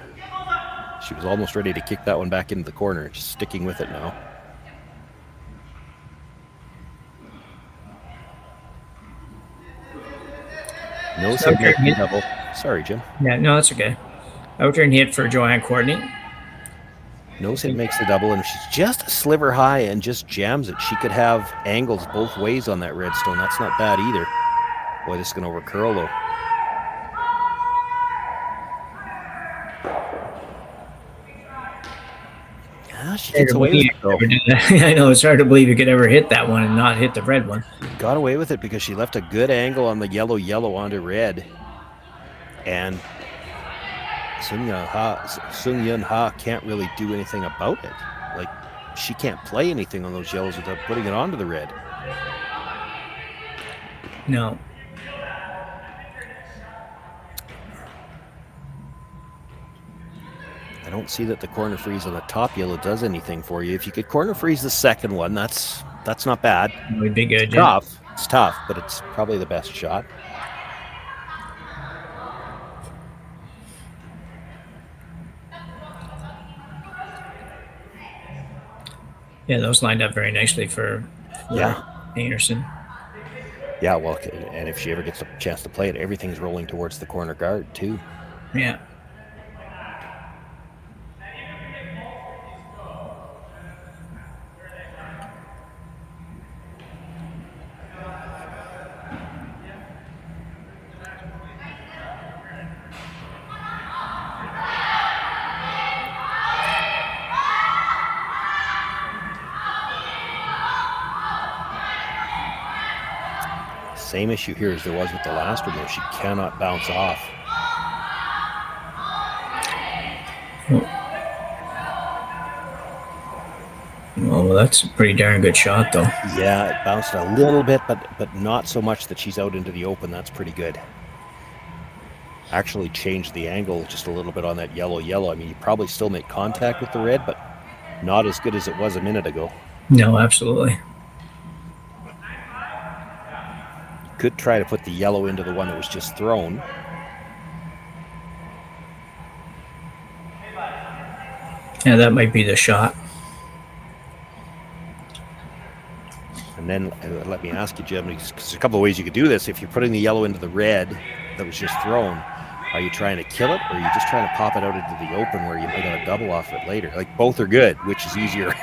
She was almost ready to kick that one back into the corner, just sticking with it now. Nose hit makes the double. Sorry, Jim. Yeah, no, that's okay. Outurn hit for Joanne Courtney. Nose hit makes the double, and if she's just a sliver high and just jams it, she could have angles both ways on that redstone. That's not bad either. Boy, this is going to overcurl, though. Yeah, she gets away with it, though. I know, it's hard to believe you could ever hit that one and not hit the red one. Got away with it because she left a good angle on the yellow onto red. And Seungyoun Ha can't really do anything about it. Like, she can't play anything on those yellows without putting it onto the red. No. I don't see that the corner freeze on the top yellow does anything for you. If you could corner freeze the second one, that's not bad. It would be good. It's tough. It's tough, but it's probably the best shot. Yeah, those lined up very nicely for Einarson. Yeah, well, and if she ever gets a chance to play it, everything's rolling towards the corner guard, too. Yeah. Same issue here as there was with the last one, though. She cannot bounce off. Well, that's a pretty darn good shot, though. Yeah, it bounced a little bit, but not so much that she's out into the open. That's pretty good. Actually changed the angle just a little bit on that yellow. I mean, you probably still make contact with the red, but not as good as it was a minute ago. No, absolutely. Could try to put the yellow into the one that was just thrown. Yeah, that might be the shot. And then let me ask you, Jim, because there's a couple of ways you could do this. If you're putting the yellow into the red that was just thrown, are you trying to kill it, or are you just trying to pop it out into the open where you might have a double off it later? Like, both are good. Which is easier?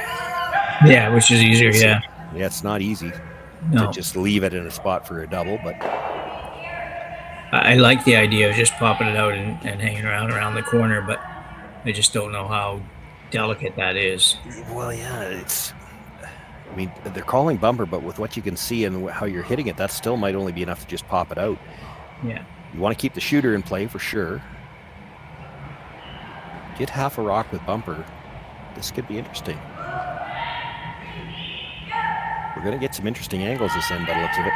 Yeah, which is easier, yeah. Yeah, it's not easy to just leave it in a spot for a double, but I like the idea of just popping it out and hanging around the corner, but I just don't know how delicate that is. Well, yeah, I mean, they're calling bumper, but with what you can see and how you're hitting it, that still might only be enough to just pop it out. Yeah. You want to keep the shooter in play for sure. Get half a rock with bumper. This could be interesting. We're going to get some interesting angles this end by the looks of it.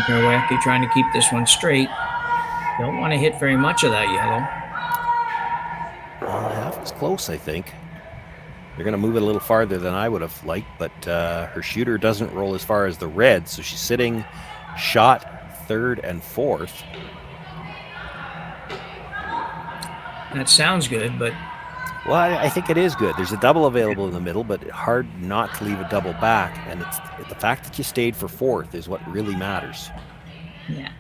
Kerri trying to keep this one straight. Don't want to hit very much of that yellow. Half is close, I think. They're going to move it a little farther than I would have liked, but her shooter doesn't roll as far as the red, so she's sitting shot third and fourth. That sounds good, but... Well, I think it is good. There's a double available in the middle, but hard not to leave a double back, and it's the fact that you stayed for fourth is what really matters. Yeah.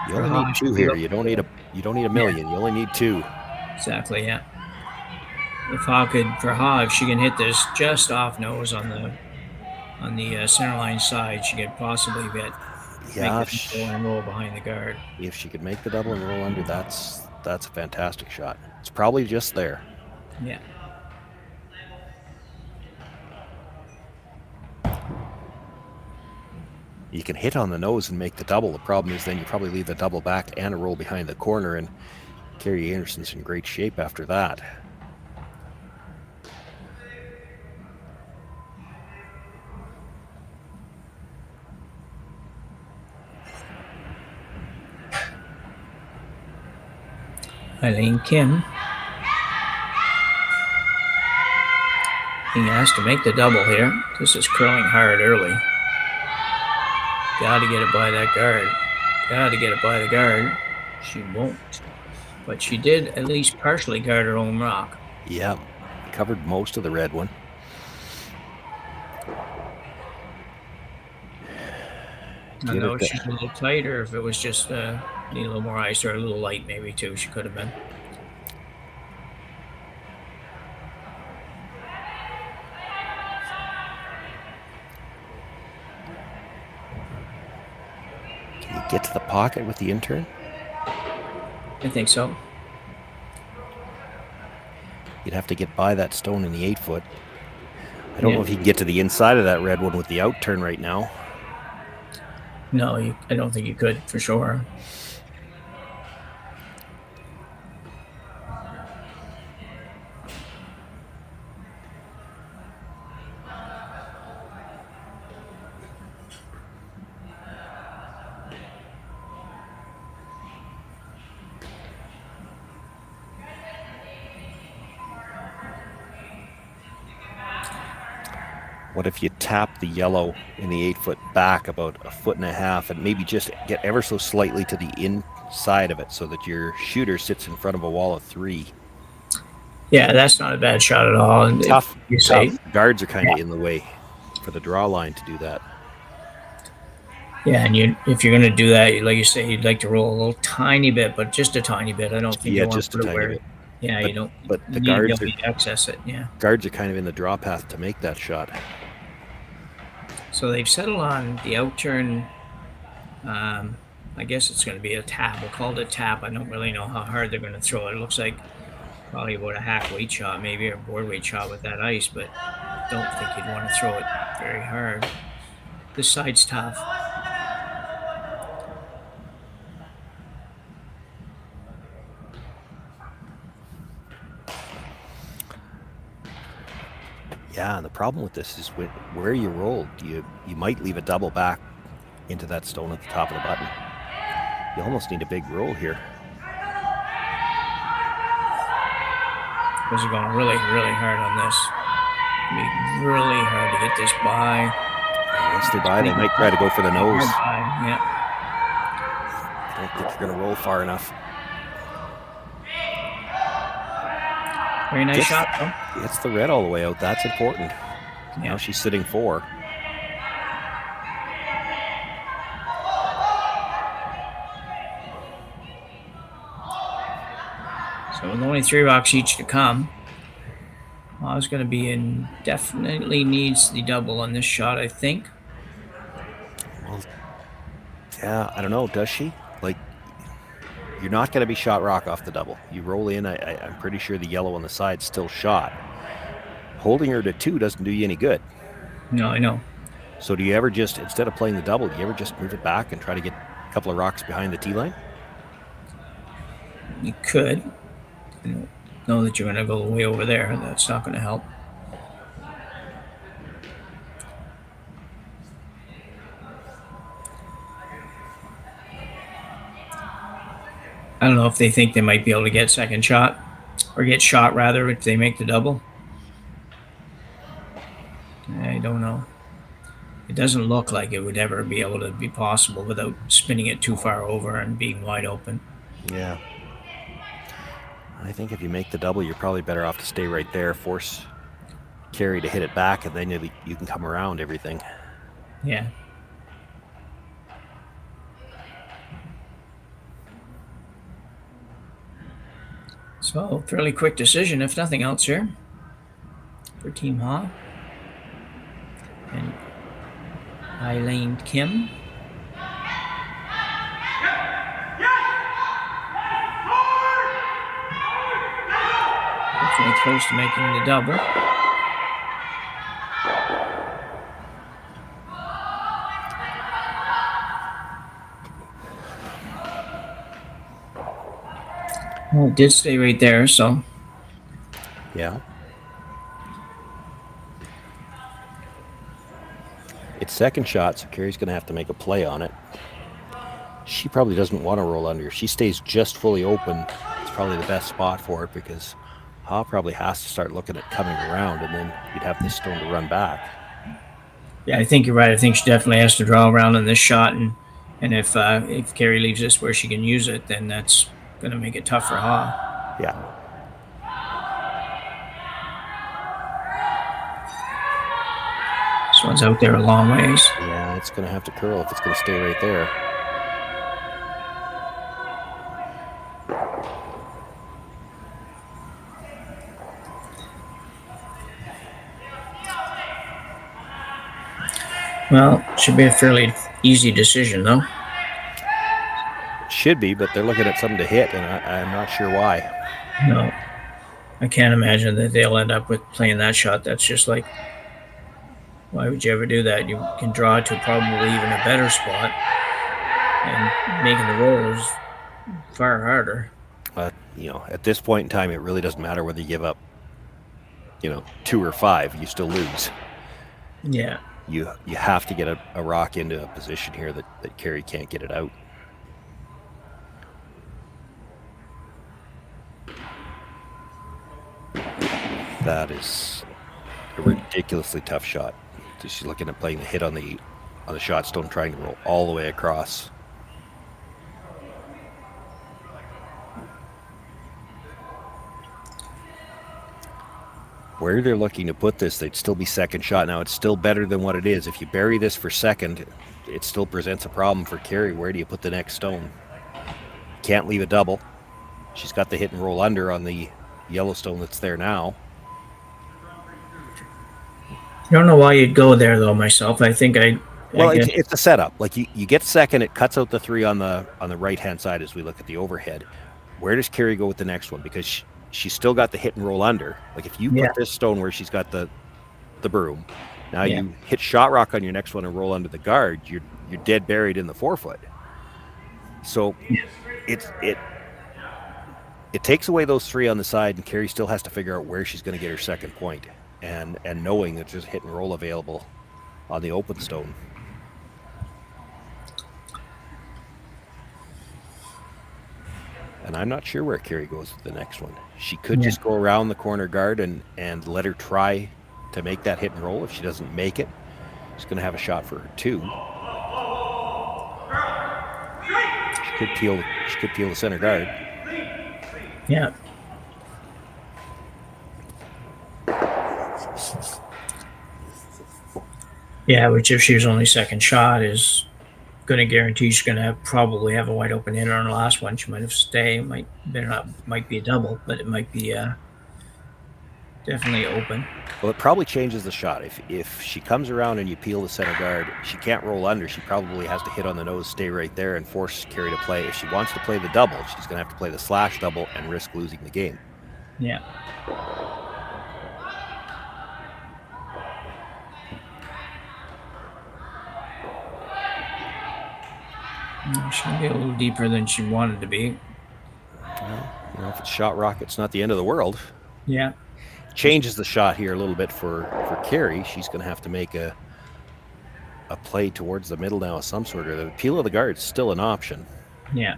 You only need two here. You don't need a million. You only need two. Exactly, yeah. If she can hit this just off nose on the center line side, she could possibly make the double and roll behind the guard. If she could make the double and roll under, that's a fantastic shot. It's probably just there. Yeah. You can hit on the nose and make the double. The problem is then you probably leave the double back and a roll behind the corner, and Kerri Einarson's in great shape after that. Eileen Kim. He has to make the double here. This is curling hard early. Got to get it by that guard. Got to get it by the guard. She won't. But she did at least partially guard her own rock. Yeah, covered most of the red one. I don't know if she's a little tight or if it was just need a little more ice, or a little light maybe too. She could have been. Can you get to the pocket with the intern? I think so. You'd have to get by that stone in the 8-foot. I don't know if you can get to the inside of that red one with the out turn right now. No, I don't think you could, for sure. What if you tap the yellow in the 8-foot back about 1.5 feet and maybe just get ever so slightly to the inside of it so that your shooter sits in front of a wall of 3? Yeah, that's not a bad shot at all. And tough. Say, guards are kind of in the way for the draw line to do that. Yeah, and if you're going to do that, like you say, you'd like to roll a little tiny bit, but just a tiny bit. I don't think you want just to a put it where. tiny bit. Yeah, but, you don't. But the you guards need to access it. Yeah. Guards are kind of in the draw path to make that shot. So they've settled on the out turn. I guess it's going to be a tap. We'll call it a tap. I don't really know how hard they're going to throw it. It looks like probably about a half weight shot, maybe, or a board weight shot with that ice, but I don't think you'd want to throw it very hard. This side's tough. Yeah, and the problem with this is where you roll, you might leave a double back into that stone at the top of the button. You almost need a big roll here. Those are going really, really hard on this. It'll be really hard to get this by. Once they're by, they might try to go for the nose. Yeah. I don't think you're going to roll far enough. Very nice shot, though. Gets the red all the way out. That's important. Yeah. Now she's sitting 4. So with only 3 rocks each to come, I was going to be in. Definitely needs the double on this shot, I think. Well, yeah, I don't know. Does she? Like, you're not going to be shot rock off the double. You roll in. I'm pretty sure the yellow on the side's still shot. Holding her to 2 doesn't do you any good. No, I know. So do you ever just, instead of playing the double, do you ever just move it back and try to get a couple of rocks behind the tee line? You could. I don't know that you're going to go way over there. That's not going to help. I don't know if they think they might be able to get second shot, or get shot rather, if they make the double. I don't know. It doesn't look like it would ever be able to be possible without spinning it too far over and being wide open. Yeah. I think if you make the double, you're probably better off to stay right there, force Kerri to hit it back, and then you can come around everything. Yeah. So, fairly quick decision, if nothing else here, for Team Ha. And Eileen Kim. Definitely close to making the double. Well, it did stay right there, so. Yeah. It's second shot, so Kerri's going to have to make a play on it. She probably doesn't want to roll under. If she stays just fully open, it's probably the best spot for it, because Ha probably has to start looking at coming around, and then you'd have this stone to run back. Yeah, I think you're right. I think she definitely has to draw around in this shot, and if Kerri leaves this where she can use it, then that's going to make it tough for Ha. Yeah. This one's out there a long ways. Yeah, it's going to have to curl if it's going to stay right there. Well, should be a fairly easy decision, though. Should be, but they're looking at something to hit, and I'm not sure why. No. I can't imagine that they'll end up with playing that shot. That's just like, why would you ever do that? You can draw it to probably even a better spot, and making the roll is far harder. At this point in time, it really doesn't matter whether you give up, 2 or 5, you still lose. Yeah. You have to get a rock into a position here that Kerri can't get it out. That is a ridiculously tough shot. She's looking at playing the hit on the shot stone, trying to roll all the way across. Where they're looking to put this, they'd still be second shot. Now, it's still better than what it is. If you bury this for second, it still presents a problem for Kerri. Where do you put the next stone? Can't leave a double. She's got the hit and roll under on the yellow stone that's there now. I don't know why you'd go there, though, myself. I think it's a setup. Like, you get second, it cuts out the 3 on the right-hand side as we look at the overhead. Where does Kerri go with the next one? Because she's still got the hit and roll under. Like, if you put this stone where she's got the broom, now you hit shot rock on your next one and roll under the guard, you're dead buried in the 4-foot. So it takes away those 3 on the side, and Kerri still has to figure out where she's going to get her second point, and knowing that there's hit and roll available on the open stone. And I'm not sure where Kerri goes with the next one. She could just go around the corner guard and let her try to make that hit and roll. If she doesn't make it, she's going to have a shot for her 2. She could peel the center guard. Yeah. Yeah, which if she was only second shot is going to guarantee she's going to probably have a wide open hitter on the last one. She might have stayed, might be a double, but it might be definitely open. Well, it probably changes the shot. If she comes around and you peel the center guard, she can't roll under. She probably has to hit on the nose, stay right there, and force Kerri to play. If she wants to play the double, she's going to have to play the slash double and risk losing the game. Yeah. She'll be a little deeper than she wanted to be. Well, if it's shot rock, it's not the end of the world. Yeah. Changes the shot here a little bit for Kerri. She's going to have to make a play towards the middle now of some sort. Or the peel of the guard is still an option. Yeah.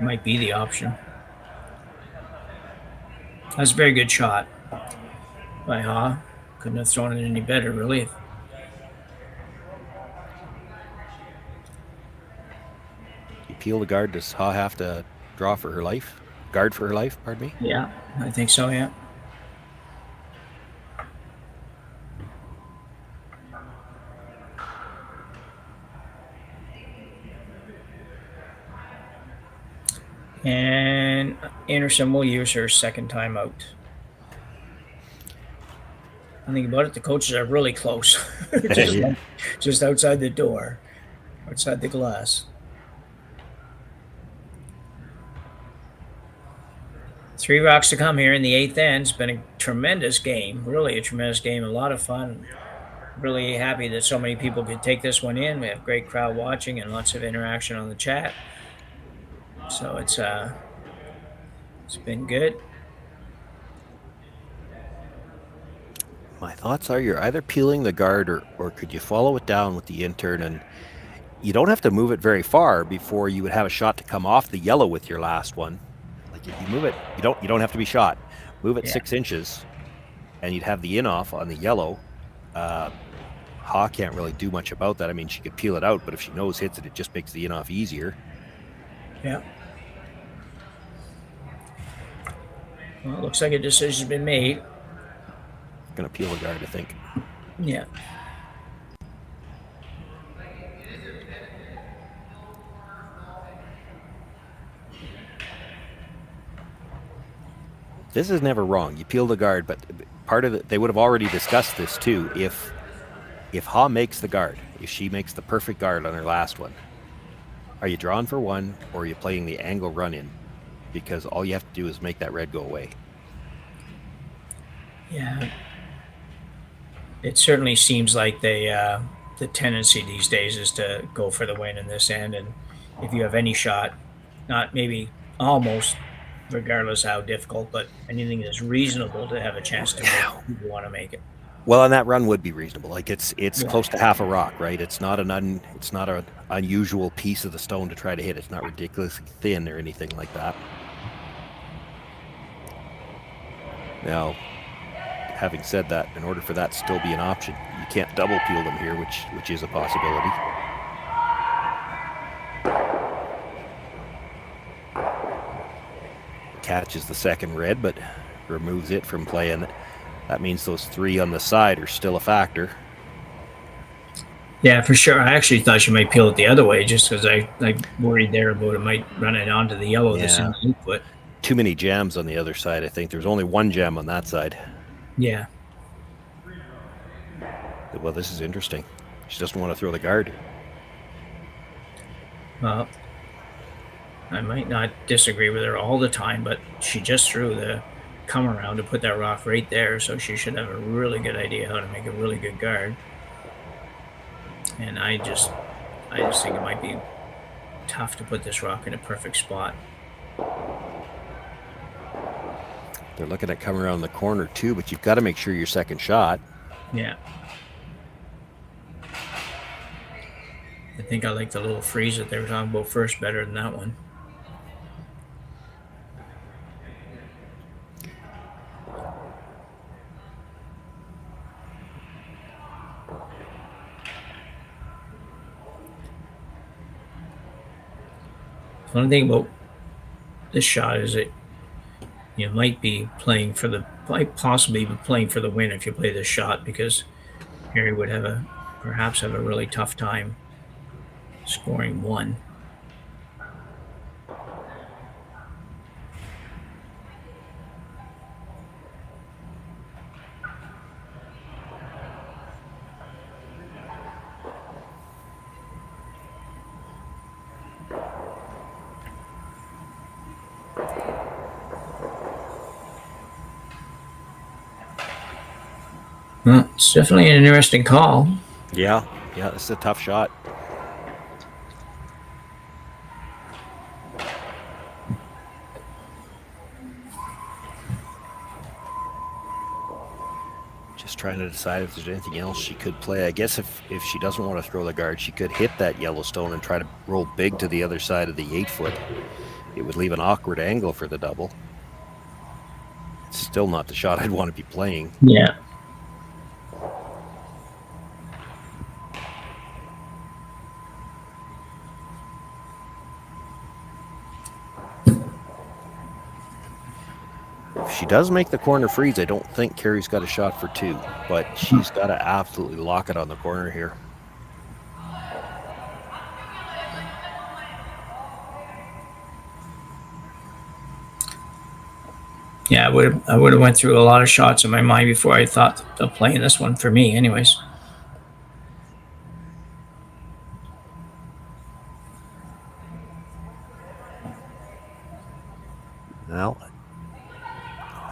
Might be the option. That's a very good shot by Ha. Couldn't have thrown it any better, really. You peel the guard, does Ha have to draw for her life? Guard for her life, pardon me? Yeah, I think so, yeah. And Einarson will use her second time out. I think about it, the coaches are really close. just outside the door, outside the glass. 3 rocks to come here in the 8th end. It's been a tremendous game, really a tremendous game, a lot of fun. Really happy that so many people could take this one in. We have a great crowd watching and lots of interaction on the chat. So it's It's been good. My thoughts are you're either peeling the guard or could you follow it down with the intern, and you don't have to move it very far before you would have a shot to come off the yellow with your last one. Like if you move it, you don't have to be shot. Move it 6 inches and you'd have the in off on the yellow. Ha can't really do much about that. I mean, she could peel it out, but if she nose hits it, it just makes the in off easier. Yeah. Well, it looks like a decision's been made. Gonna peel the guard, I think. Yeah. This is never wrong. You peel the guard, but part of it, they would have already discussed this too. If Ha makes the guard, if she makes the perfect guard on her last one, are you drawn for one or are you playing the angle run in? Because all you have to do is make that red go away. Yeah. It certainly seems like the tendency these days is to go for the win in this end, and if you have any shot, not maybe almost, regardless how difficult, but anything that's reasonable to have a chance to make, you want to make it. Well, and that run would be reasonable. Like it's close to half a rock, right? It's not an unusual piece of the stone to try to hit. It's not ridiculously thin or anything like that. Now, having said that, in order for that to still be an option, you can't double peel them here, which is a possibility. Catches the second red, but removes it from playing. That means those 3 on the side are still a factor. Yeah, for sure. I actually thought she might peel it the other way, just because I worried there about it might run it onto the yellow. This input. Too many jams on the other side. I think there's only 1 jam on that side. Yeah. Well, this is interesting. She doesn't want to throw the guard. Well, I might not disagree with her all the time, but she just threw the come around to put that rock right there, so she should have a really good idea how to make a really good guard. And I just think it might be tough to put this rock in a perfect spot. They're looking at coming around the corner too, but you've got to make sure your second shot. Yeah. I think I like the little freeze that they were talking about first better than that one. One thing about this shot is that you might possibly be playing for the win if you play this shot, because Kerri would perhaps have a really tough time scoring 1. Well, it's definitely an interesting call. Yeah, this is a tough shot. Just trying to decide if there's anything else she could play. I guess if she doesn't want to throw the guard, she could hit that Yellowstone and try to roll big to the other side of the 8-foot. It would leave an awkward angle for the double. It's still not the shot I'd want to be playing. Yeah. If she does make the corner freeze, I don't think Kerri's got a shot for 2, but she's got to absolutely lock it on the corner here. Yeah, I would have went through a lot of shots in my mind before I thought of playing this one, for me anyways. Well,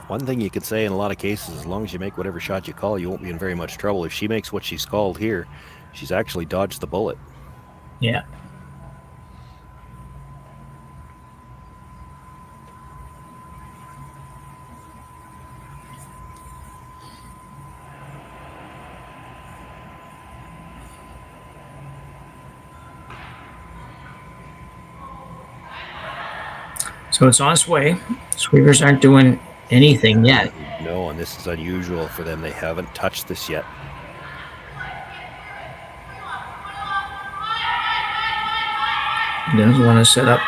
one thing you could say in a lot of cases, as long as you make whatever shot you call, you won't be in very much trouble. If she makes what she's called here, she's actually dodged the bullet. Yeah. So it's on its way. Sweepers aren't doing anything yet. No, and this is unusual for them. They haven't touched this yet. He does want to set up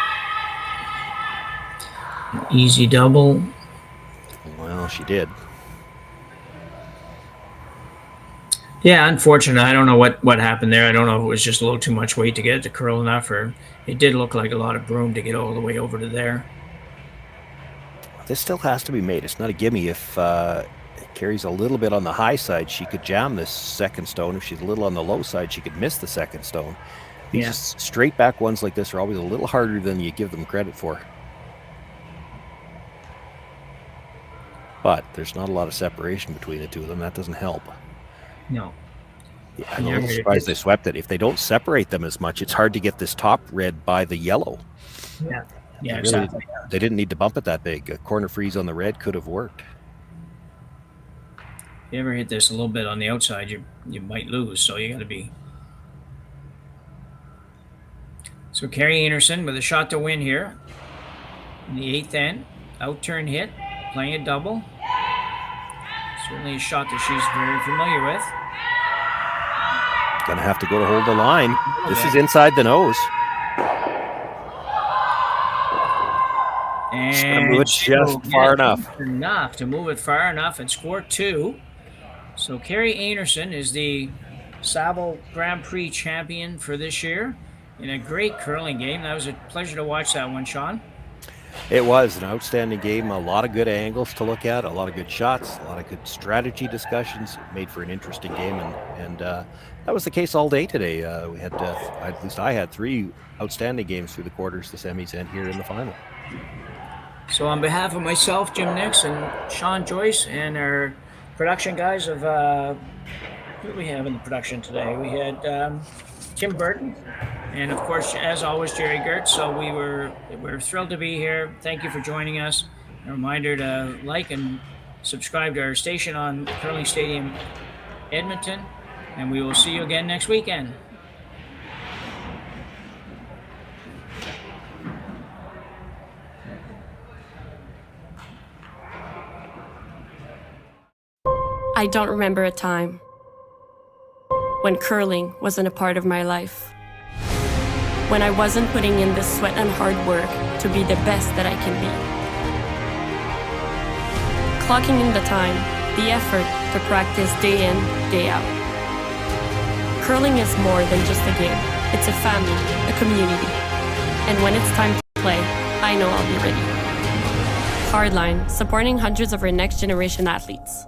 an easy double. Well, she did. Yeah, unfortunate. I don't know what happened there. I don't know if it was just a little too much weight to get it to curl enough, or it did look like a lot of broom to get all the way over to there. This still has to be made. It's not a gimme. If Kerri's a little bit on the high side, she could jam this second stone. If she's a little on the low side, she could miss the second stone. These straight back ones like this are always a little harder than you give them credit for. But there's not a lot of separation between the two of them. That doesn't help. No. Yeah, I'm a little surprised they swept it. If they don't separate them as much, it's hard to get this top red by the yellow. Yeah, Really, exactly. they didn't need to bump it that big. A corner freeze on the red could have worked. If you ever hit this a little bit on the outside, you might lose, so you got to be. So Kerri Einarson with a shot to win here. In the 8th end, out turn hit, playing a double. Certainly a shot that she's very familiar with. Gonna have to go to hold the line. This is inside the nose. And move it just far enough. Enough to move it far enough and score 2. So Kerri Einarson is the Saville Grand Prix champion for this year in a great curling game. That was a pleasure to watch that one, Shawn. It was an outstanding game. A lot of good angles to look at, a lot of good shots, a lot of good strategy discussions. It made for an interesting game, and that was the case all day today. We had, at least I had 3 outstanding games through the quarters, the semis, and here in the final. So on behalf of myself, Jim Nix, and Shawn, Joyce, and our production guys of who do we have in the production today? We had Tim Burton, and of course, as always, Jerry Gertz. So we're thrilled to be here. Thank you for joining us. A reminder to like and subscribe to our station on Curling Stadium, Edmonton, and we will see you again next weekend. I don't remember a time when curling wasn't a part of my life. When I wasn't putting in the sweat and hard work to be the best that I can be. Clocking in the time, the effort to practice day in, day out. Curling is more than just a game. It's a family, a community. And when it's time to play, I know I'll be ready. Hardline, supporting hundreds of our next generation athletes.